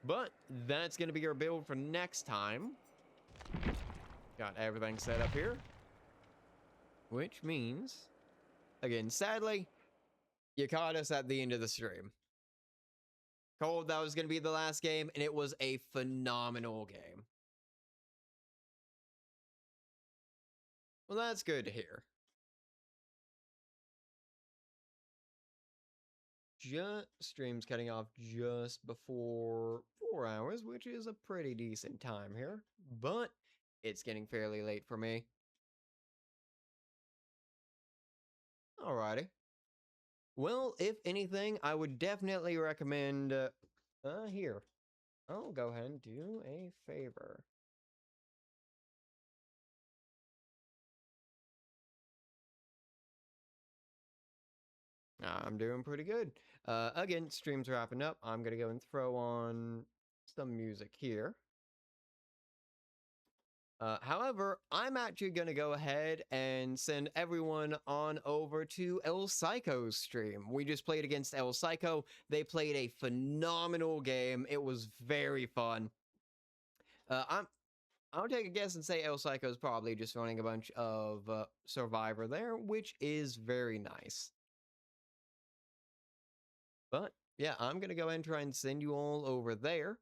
But that's going to be our build for next time. Got everything set up here. Which means, again, sadly, you caught us at the end of the stream. Told that was going to be the last game, and it was a phenomenal game. Well, that's good to hear. Stream's cutting off just before 4 hours, which is a pretty decent time here, but it's getting fairly late for me. Alrighty. Well, if anything, I would definitely recommend, here. I'll go ahead and do a favor. I'm doing pretty good. Again, stream's wrapping up. I'm gonna go and throw on some music here. However, I'm actually gonna go ahead and send everyone on over to El Psycho's stream. We just played against El Psycho. They played a phenomenal game. It was very fun. I'll take a guess and say El Psycho's probably just running a bunch of Survivor there, which is very nice. But yeah, I'm gonna go ahead and try and send you all over there.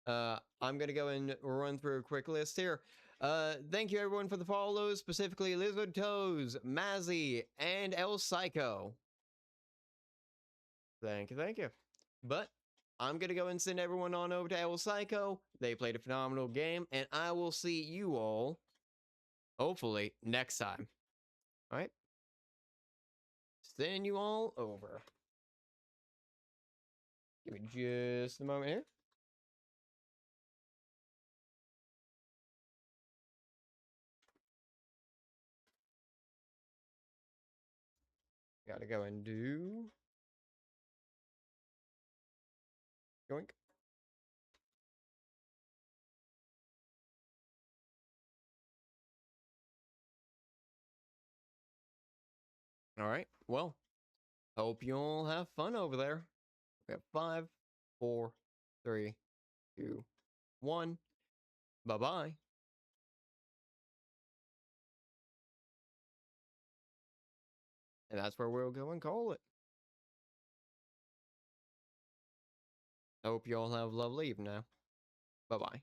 I'm gonna go and run through a quick list here. Thank you everyone for the follows, specifically Lizard Toes, Mazzy, and El Psycho. Thank you, thank you. But I'm gonna go and send everyone on over to El Psycho. They played a phenomenal game, and I will see you all, hopefully, next time. Alright? Send you all over. Give me just a moment here. Gotta go and do... Yoink. Alright, well, hope you all have fun over there. We have 5, 4, 3, 2, 1. Bye-bye. And that's where we'll go and call it. Hope you all have a lovely evening now. Bye-bye.